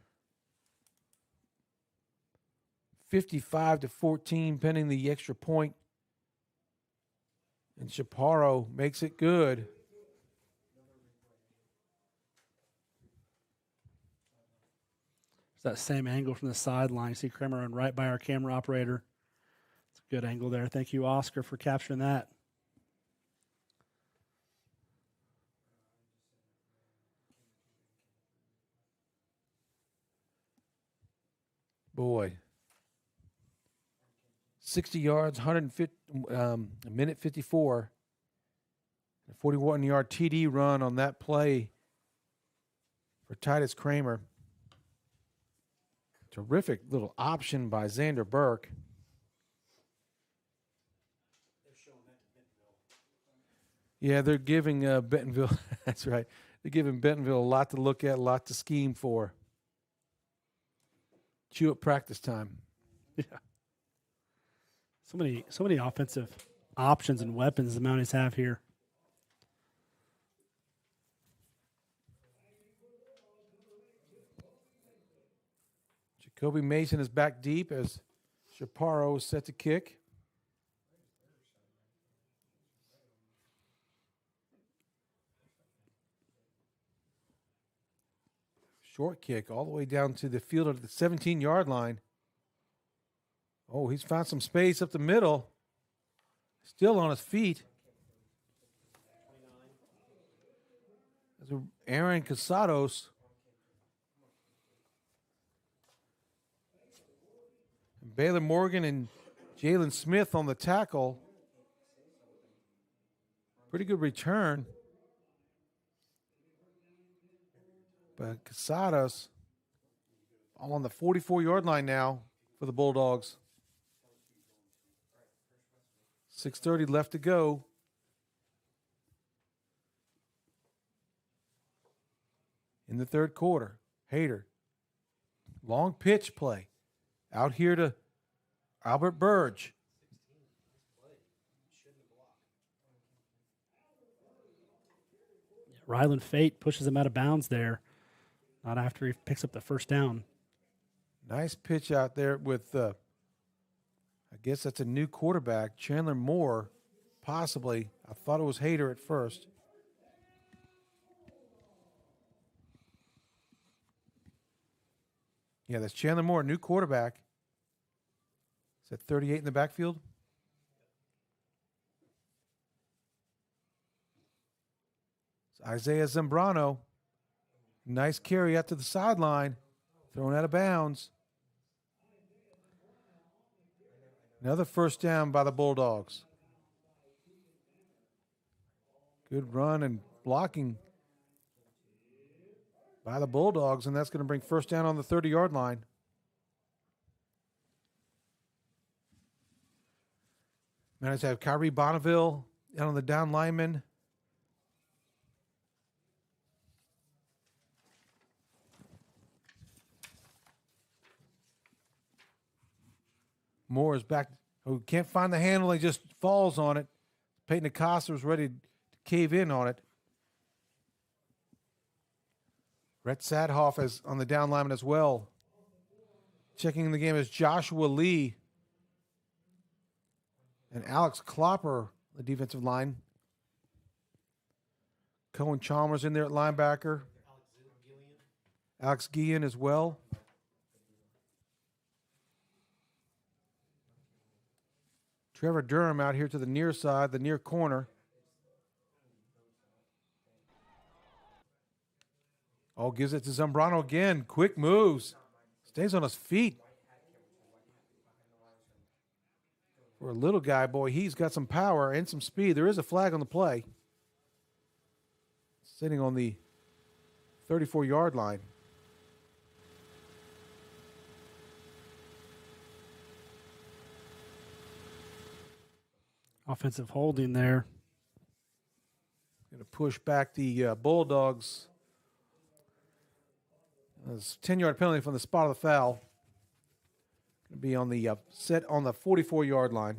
55-14, pending the extra point. And Chaparro makes it good. It's that same angle from the sideline. You see Kramer run right by our camera operator. It's a good angle there. Thank you, Oscar, for capturing that. Boy. 60 yards, 150, a minute 54. A 41-yard TD run on that play for Titus Kramer. Terrific little option by Xander Burke. Yeah, they're giving Bentonville, that's right. They're giving Bentonville a lot to look at, a lot to scheme for. Chew up practice time. Yeah. So many offensive options and weapons the Mounties have here. Jacoby Mason is back deep as Chaparro is set to kick. Short kick all the way down to the field at the 17-yard line. Oh, he's found some space up the middle. Still on his feet. Aaron Casados. Baylor Morgan and Jalen Smith on the tackle. Pretty good return. But Casados All on the 44-yard line now for the Bulldogs. 6:30 left to go. In the third quarter. Hayter. Long pitch play. Out here to Albert Burge. Ryland Fate pushes him out of bounds there. Not after he picks up the first down. Nice pitch out there with, I guess that's a new quarterback, Chandler Moore, possibly. I thought it was Hayter at first. Yeah, that's Chandler Moore, new quarterback. Is that 38 in the backfield? It's Isaiah Zambrano. Nice carry out to the sideline. Thrown out of bounds. Another first down by the Bulldogs. Good run and blocking by the Bulldogs, and that's going to bring first down on the 30-yard line. Managed to have Kyrie Bonneville down on the down lineman. Moore is back. Oh, can't find the handle. He just falls on it. Peyton Acosta was ready to cave in on it. Rhett Sadhoff is on the down lineman as well. Checking in the game is Joshua Lee and Alex Klopper, the defensive line. Cohen Chalmers in there at linebacker. Alex Guillen as well. Trevor Durham out here to the near side, the near corner. Oh, gives it to Zambrano again. Quick moves. Stays on his feet. For a little guy, boy, he's got some power and some speed. There is a flag on the play. Sitting on the 34-yard line. Offensive holding there. Going to push back the Bulldogs. 10-yard penalty from the spot of the foul. Going to be on the set on the 44-yard line.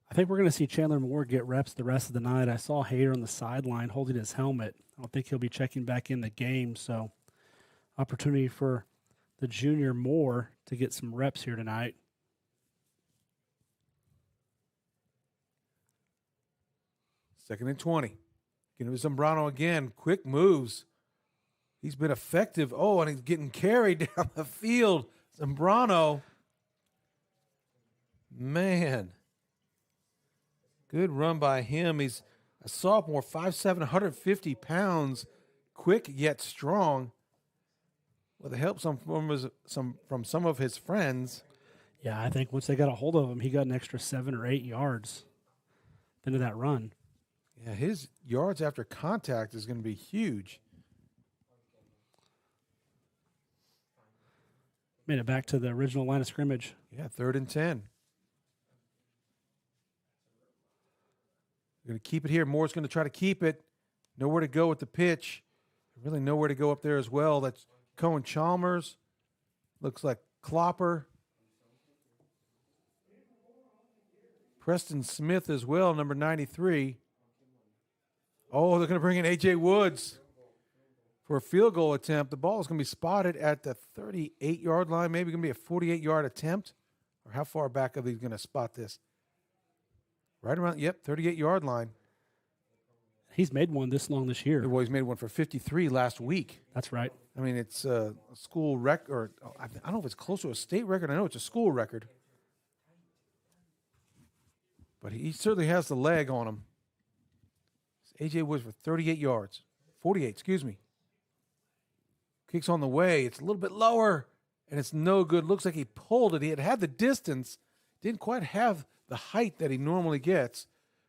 I think we're going to see Chandler Moore get reps the rest of the night. I saw Hayter on the sideline holding his helmet. I don't think he'll be checking back in the game, so opportunity for the junior Moore to get some reps here tonight. Second and 20. Getting to Zambrano again. Quick moves. He's been effective. Oh, and he's getting carried down the field. Zambrano. Man. Good run by him. He's a sophomore, 5'7", 150 pounds. Quick yet strong. With the help from some of his friends. Yeah, I think once they got a hold of him, he got an extra 7 or 8 yards into that run. Yeah, his yards after contact is going to be huge. Made it back to the original line of scrimmage. Yeah, 3rd and 10. We're going to keep it here. Moore's going to try to keep it. Nowhere to go with the pitch. Really nowhere to go up there as well. That's Cohen Chalmers. Looks like Klopper. Preston Smith as well, number 93. Oh, they're going to bring in A.J. Woods for a field goal attempt. The ball is going to be spotted at the 38-yard line. Maybe going to be a 48-yard attempt. Or how far back are they going to spot this? Right around, 38-yard line. He's made one this long this year. Well, he's made one for 53 last week. That's right. I mean, it's a school record. I don't know if it's close to a state record. I know it's a school record. But he certainly has the leg on him. A.J. Woods for 38 yards. 48, excuse me. Kicks on the way. It's a little bit lower, and it's no good. Looks like he pulled it. He had the distance. Didn't quite have the height that he normally gets.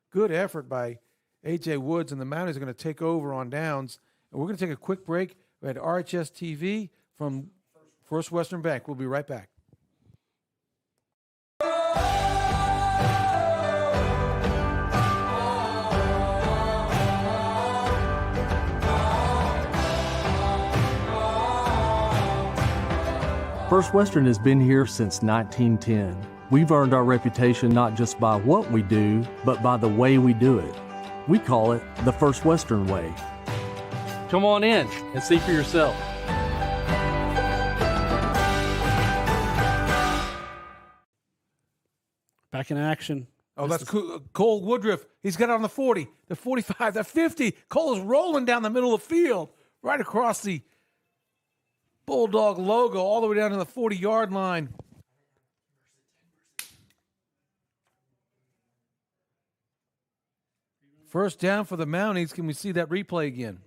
Good effort by A.J. Woods and the Mounties are going to take over on downs. And we're going to take a quick break at RHS TV from First Western Bank. We'll be right back. First Western has been here since 1910. We've earned our reputation not just by what we do, but by the way we do it. We call it the First Western way. Come on in and see for yourself. Back in action. Oh, that's Cole Woodruff. He's got it on the 40, the 45, the 50. Cole is rolling down the middle of the field, right across the Bulldog logo, all the way down to the 40-yard line. First down for the Mounties. Can we see that replay again?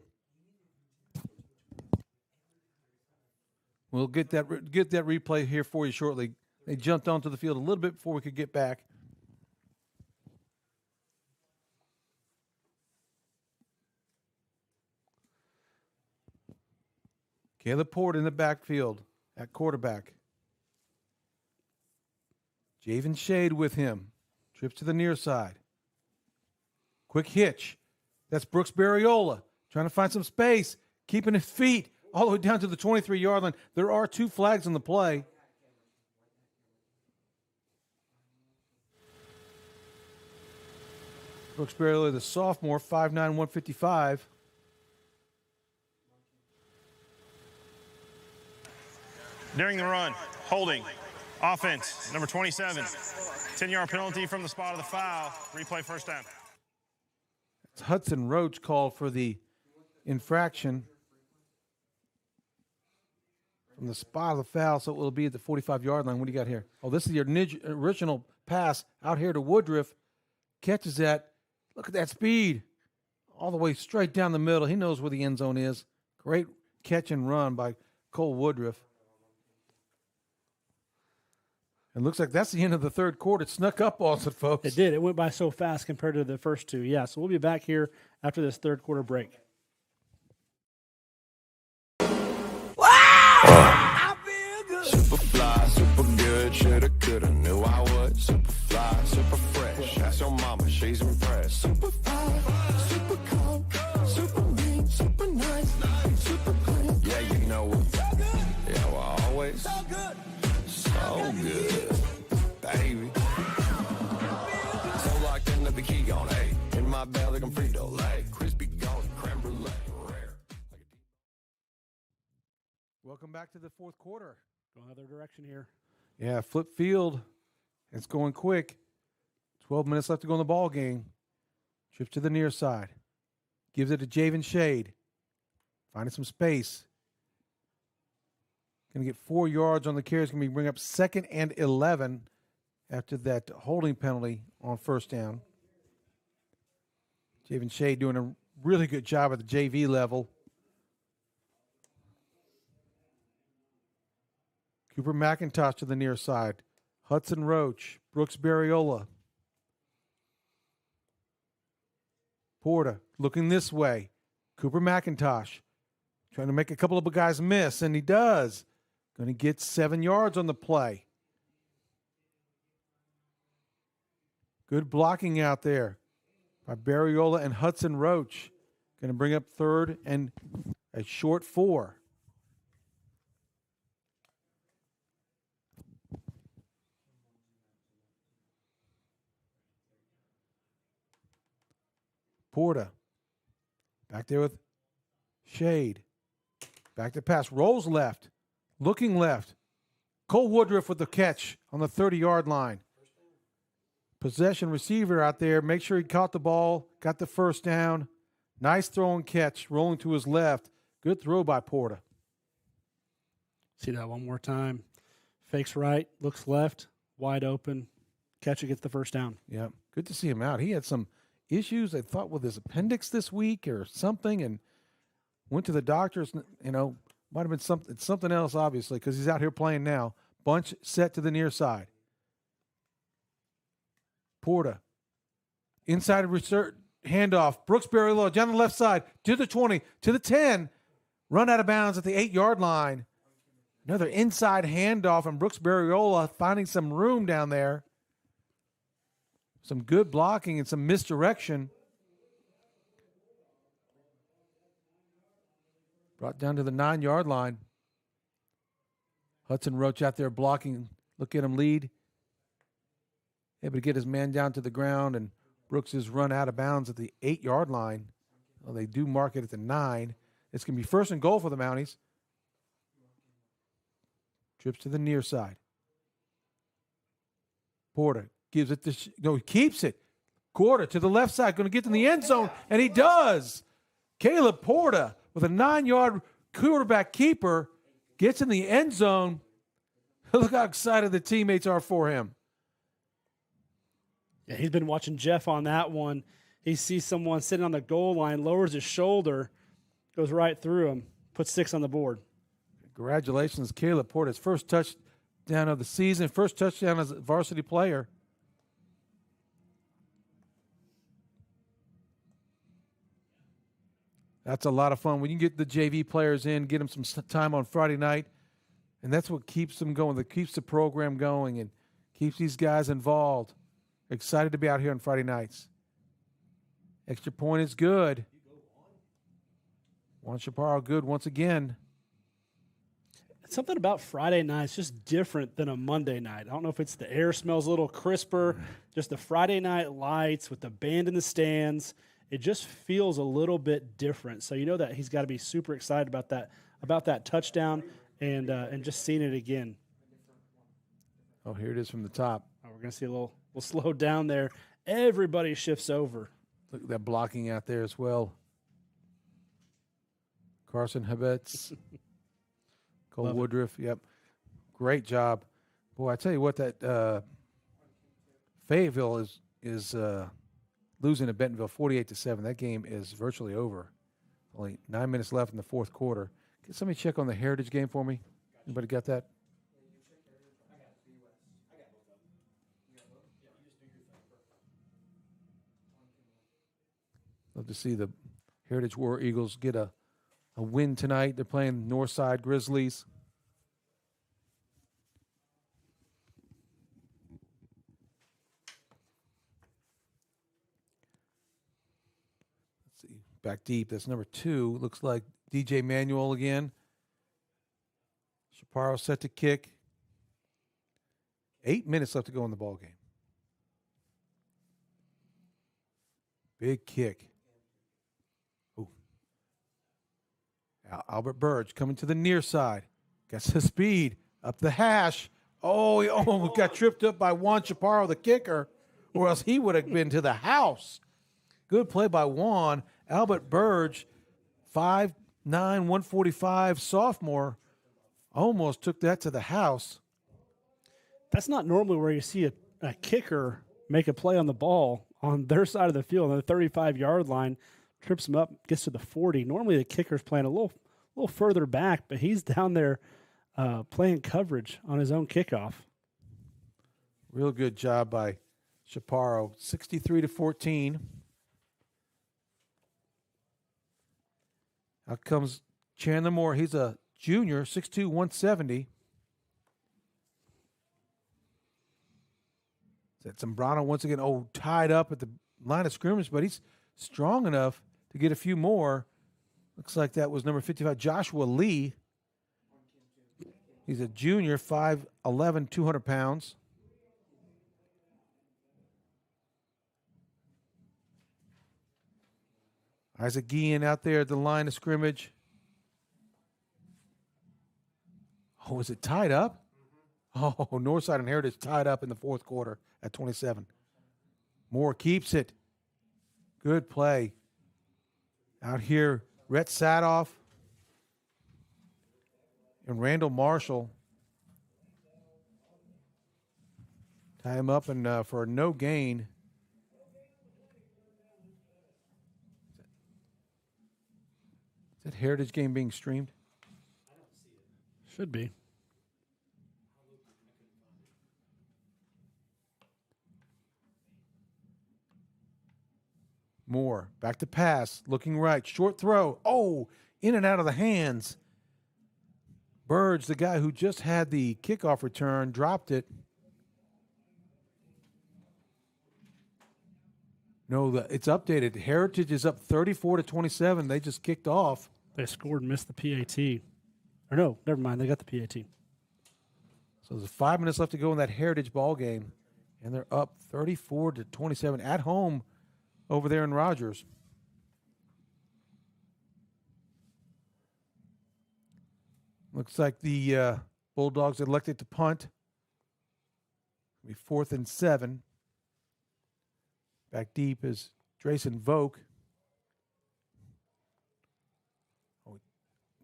We'll get that replay here for you shortly. They jumped onto the field a little bit before we could get back. Caleb Porter in the backfield at quarterback. Javen Shade with him. Trips to the near side. Quick hitch. That's Brooks Barriola trying to find some space, keeping his feet all the way down to the 23-yard line. There are 2 flags on the play. Brooks Barriola, the sophomore, 5'9", 155. During the run, holding, offense, number 27. 10-yard penalty from the spot of the foul. Replay first down. It's Hudson Roach called for the infraction from the spot of the foul, so it will be at the 45-yard line. What do you got here? Oh, this is the original pass out here to Woodruff. Catches that. Look at that speed. All the way straight down the middle. He knows where the end zone is. Great catch and run by Cole Woodruff. It looks like that's the end of the third quarter. It snuck up on us, folks. It did. It went by so fast compared to the first two. Yeah, so we'll be back here after this third quarter break. Super fly, super good, shoulda, coulda, knew I would. Super fly, super fresh. Ask your mama, she's impressed. Super fly, super calm, super mean, super nice, super clean. Yeah, you know what? Yeah, well, always so good, baby. So locked into the key on A. In my belly, I'm Frito-Lay, crispy golden creme brulee, rare. Welcome back to the fourth quarter. Go another direction here. Yeah, flip field. It's going quick. 12 minutes left to go in the ball game. Trips to the near side. Gives it to Javen Shade. Finding some space. Going to get 4 yards on the carry. It's going to bring up 2nd and 11 after that holding penalty on first down. Javen Shade doing a really good job at the JV level. Cooper McIntosh to the near side. Hudson Roach. Brooks Barriola. Porta looking this way. Cooper McIntosh trying to make a couple of guys miss, and he does. Going to get 7 yards on the play. Good blocking out there by Barriola and Hudson Roach. Going to bring up 3rd and a short 4. Porta back there with Shade. Back to pass. Rolls left. Looking left. Cole Woodruff with the catch on the 30-yard line. Possession receiver out there. Make sure he caught the ball. Got the first down. Nice throw and catch. Rolling to his left. Good throw by Porta. See that one more time. Fakes right. Looks left. Wide open. Catch it, gets the first down. Yeah. Good to see him out. He had some issues, I thought, with his appendix this week or something, and went to the doctors. You know, might have been something else, obviously, because he's out here playing now. Bunch set to the near side. Porta inside handoff. Brooks Berriolo down the left side to the 20, to the 10. Run out of bounds at the 8-yard line. Another inside handoff, and Brooks Berriola finding some room down there. Some good blocking and some misdirection. Brought down to the 9-yard line. Hudson Roach out there blocking. Look at him lead. Able to get his man down to the ground, and Brooks is run out of bounds at the 8-yard line. Well, they do mark it at the 9. It's going to be first and goal for the Mounties. Trips to the near side. Porter gives it to, he keeps it. Porter to the left side, going to get in the end zone, and he does. Caleb Porter with a 9-yard quarterback keeper gets in the end zone. Look how excited the teammates are for him. Yeah, he's been watching Jeff on that one. He sees someone sitting on the goal line, lowers his shoulder, goes right through him, puts 6 on the board. Congratulations, Caleb Porter's first touchdown of the season, first touchdown as a varsity player. That's a lot of fun. When you get the JV players in, get them some time on Friday night, and that's what keeps them going, that keeps the program going and keeps these guys involved. Excited to be out here on Friday nights. Extra point is good. Juan Chaparro good once again. Something about Friday nights just different than a Monday night. I don't know if it's the air smells a little crisper, just the Friday night lights with the band in the stands. It just feels a little bit different. So you know that he's got to be super excited about that touchdown and just seeing it again. Oh, here it is from the top. Oh, we're going to see we'll slow down there. Everybody shifts over. Look at that blocking out there as well. Carson Habetz. Cole Woodruff, yep. Great job. Boy, I tell you what, that Fayetteville is losing to Bentonville 48-7. That game is virtually over. Only 9 minutes left in the fourth quarter. Can somebody check on the Heritage game for me? Anybody got that? Love to see the Heritage War Eagles get a win tonight. They're playing Northside Grizzlies. Let's see. Back deep. That's number 2. Looks like DJ Manuel again. Chaparro set to kick. 8 minutes left to go in the ball game. Big kick. Albert Burge coming to the near side. Gets his speed up the hash. Oh, he almost got tripped up by Juan Chaparro, the kicker, or else he would have been to the house. Good play by Juan. Albert Burge, 5'9", 145 sophomore, almost took that to the house. That's not normally where you see a kicker make a play on the ball on their side of the field on the 35-yard line. Trips him up, gets to the 40. Normally the kicker's playing a little further back, but he's down there playing coverage on his own kickoff. Real good job by Chaparro. 63-14. Out comes Chandler Moore. He's a junior, 6'2", 170. Zambrano once again, tied up at the line of scrimmage, but he's strong enough to get a few more. Looks like that was number 55, Joshua Lee. He's a junior, 5'11", 200 pounds. Isaac Guillen out there at the line of scrimmage. Oh, is it tied up? Oh, Northside and Heritage tied up in the fourth quarter at 27. Moore keeps it. Good play. Out here, Rhett Sadoff and Randall Marshall tie him up and for a no gain. Is that Heritage game being streamed? Should be. Moore back to pass, looking right, short throw. Oh, in and out of the hands. Burge, the guy who just had the kickoff return, dropped it. No, it's updated. Heritage is up 34-27. They just kicked off. They scored and missed the PAT. Or no, never mind. They got the PAT. So there's 5 minutes left to go in that Heritage ball game, and they're up 34-27 at home over there in Rogers. Looks like the Bulldogs elected to punt. It'll be 4th and 7. Back deep is Drayson Vogt. Oh,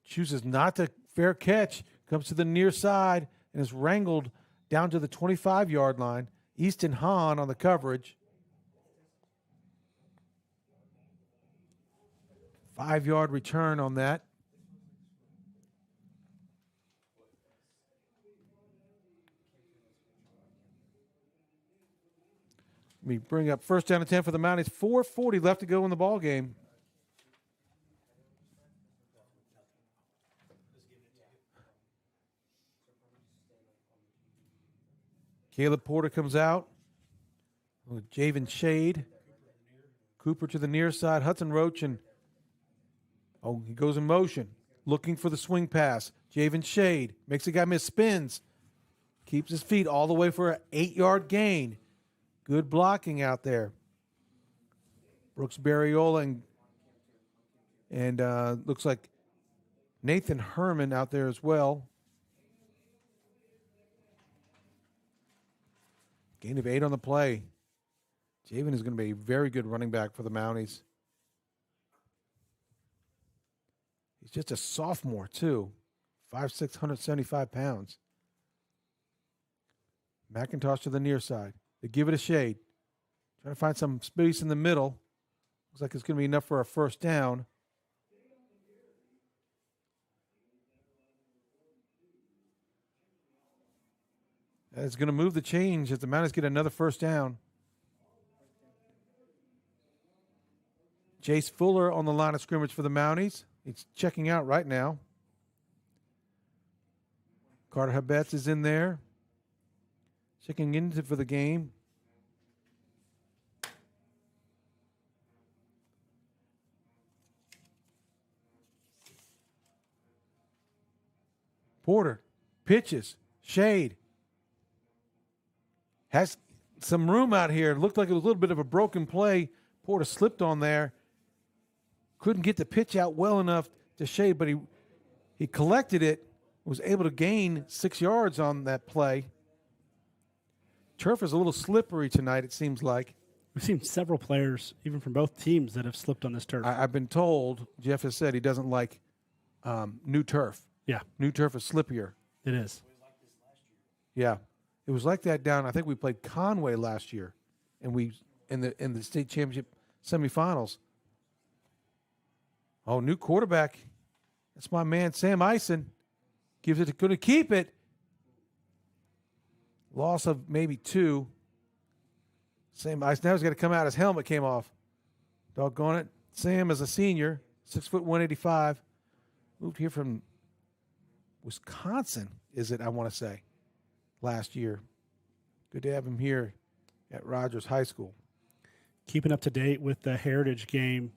chooses not to fair catch. Comes to the near side and is wrangled down to the 25-yard line. Easton Hahn on the coverage. 5-yard return on that. We bring up 1st down and 10 for the Mounties. 4:40 left to go in the ball game. Caleb Porter comes out with Javen Shade. Cooper to the near side. Hudson Roach, and he goes in motion, looking for the swing pass. Javen Shade makes a guy miss, spins, keeps his feet all the way for an 8-yard gain. Good blocking out there. Brooks Barriola and looks like Nathan Herman out there as well. Gain of 8 on the play. Javen is going to be a very good running back for the Mounties. He's just a sophomore, too. 5'6", 175 pounds. McIntosh to the near side. They give it a shade. Trying to find some space in the middle. Looks like it's going to be enough for a 1st down. It's going to move the change as the Mounties get another 1st down. Jace Fuller on the line of scrimmage for the Mounties. He's checking out right now. Carter Habetz is in there. Checking in for the game. Porter pitches, shade. Has some room out here. It looked like it was a little bit of a broken play. Porter slipped on there. Couldn't get the pitch out well enough to shade, but he collected it, was able to gain 6 yards on that play. Turf is a little slippery tonight, it seems like. We've seen several players, even from both teams, that have slipped on this turf. I've been told, Jeff has said he doesn't like new turf. Yeah. New turf is slippier. It is. Yeah. It was like that down, I think we played Conway last year, and we in the state championship semifinals. Oh, new quarterback. That's my man, Sam Eisen. Gives it, going to keep it. Loss of maybe 2. Sam Eisen, now he's got to come out. His helmet came off. Doggone it. Sam is a senior, 6 foot 185. Moved here from Wisconsin, is it, I want to say, last year. Good to have him here at Rogers High School. Keeping up to date with the Heritage game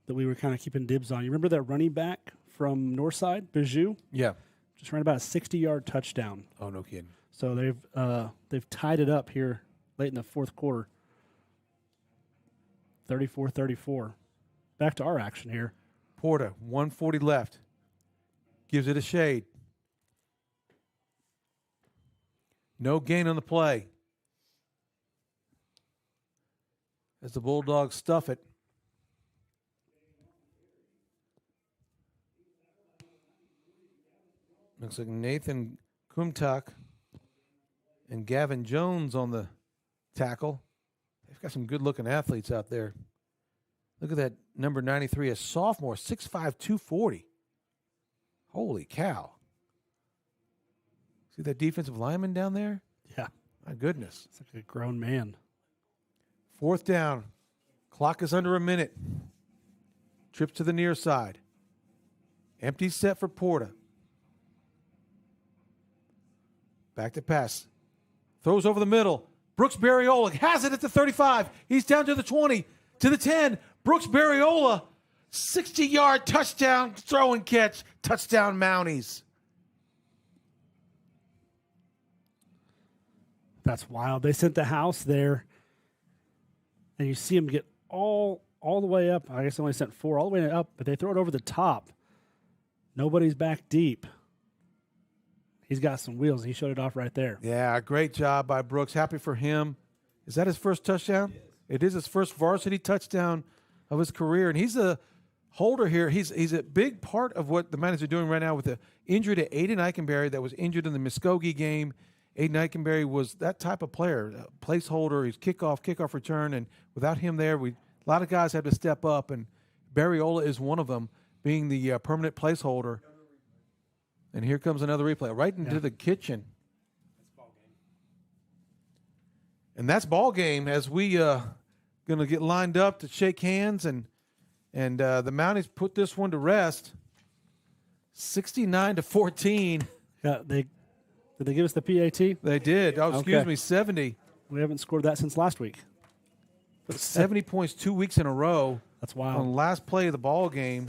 that we were kind of keeping dibs on. You remember that running back from Northside, Bijou? Yeah. Just ran about a 60-yard touchdown. Oh, no kidding. So they've tied it up here late in the 4th quarter. 34-34. Back to our action here. Porter, 140 left. Gives it a shade. No gain on the play. As the Bulldogs stuff it. Looks like Nathan Kumtak and Gavin Jones on the tackle. They've got some good-looking athletes out there. Look at that number 93, a sophomore, 6'5", 240. Holy cow. See that defensive lineman down there? Yeah. My goodness. It's like a grown man. 4th down. Clock is under a minute. Trips to the near side. Empty set for Porta. Back to pass. Throws over the middle. Brooks Barriola has it at the 35. He's down to the 20, to the 10. Brooks Barriola, 60-yard touchdown throw and catch. Touchdown Mounties. That's wild. They sent the house there, and you see him get all the way up. I guess they only sent 4 all the way up, but they throw it over the top. Nobody's back deep. He's got some wheels. He showed it off right there. Yeah, great job by Brooks. Happy for him. Is that his first touchdown? It is his first varsity touchdown of his career, and he's a holder here. He's a big part of what the Mounties are doing right now with the injury to Aiden Eichenberry that was injured in the Muskogee game. Aiden Eichenberry was that type of player, a placeholder. He's kickoff return, and without him there, a lot of guys had to step up, and Barriola is one of them, being the permanent placeholder. And here comes another replay, right into the kitchen. And that's ball game as we going to get lined up to shake hands, and the Mounties put this one to rest. 69-14. Yeah, did they give us the PAT? They did. Oh, excuse me, 70. We haven't scored that since last week. 70 points 2 weeks in a row. That's wild. On the last play of the ball game,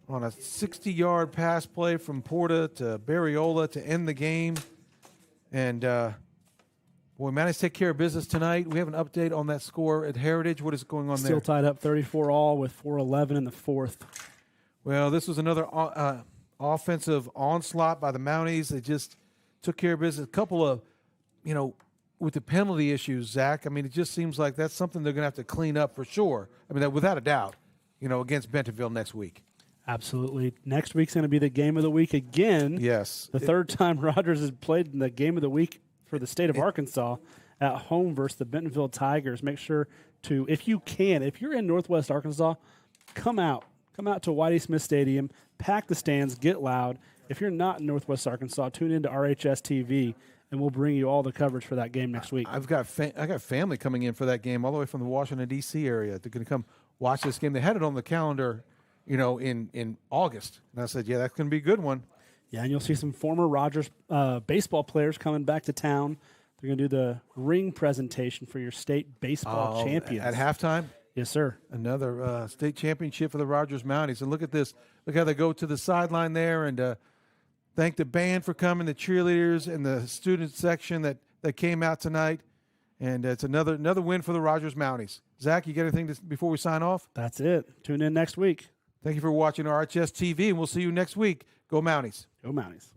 on a 60-yard pass play from Porta to Barriola to end the game. And, boy, Mounties take care of business tonight. We have an update on that score at Heritage. What is going on there? Still tied up 34-all with 4:11 in the fourth. Well, this was another offensive onslaught by the Mounties. They just took care of business. A couple of, with the penalty issues, Zach, I mean, it just seems like that's something they're going to have to clean up for sure. I mean, without a doubt, against Bentonville next week. Absolutely. Next week's going to be the game of the week again. Yes. The third time Rogers has played in the game of the week for the state of Arkansas at home versus the Bentonville Tigers. Make sure to, if you can, if you're in Northwest Arkansas, come out. Come out to Whitey Smith Stadium, pack the stands, get loud. If you're not in Northwest Arkansas, tune into RHS TV, and we'll bring you all the coverage for that game next week. I got family coming in for that game all the way from the Washington, D.C. area. They're going to come watch this game. They had it on the calendar, in August. And I said, yeah, that's going to be a good one. Yeah, and you'll see some former Rogers baseball players coming back to town. They're going to do the ring presentation for your state baseball champions. At halftime? Yes, sir. Another state championship for the Rogers Mounties. And look at this. Look how they go to the sideline there and thank the band for coming, the cheerleaders and the student section that came out tonight. And it's another win for the Rogers Mounties. Zach, you got anything before we sign off? That's it. Tune in next week. Thank you for watching RHS TV, and we'll see you next week. Go Mounties. Go Mounties.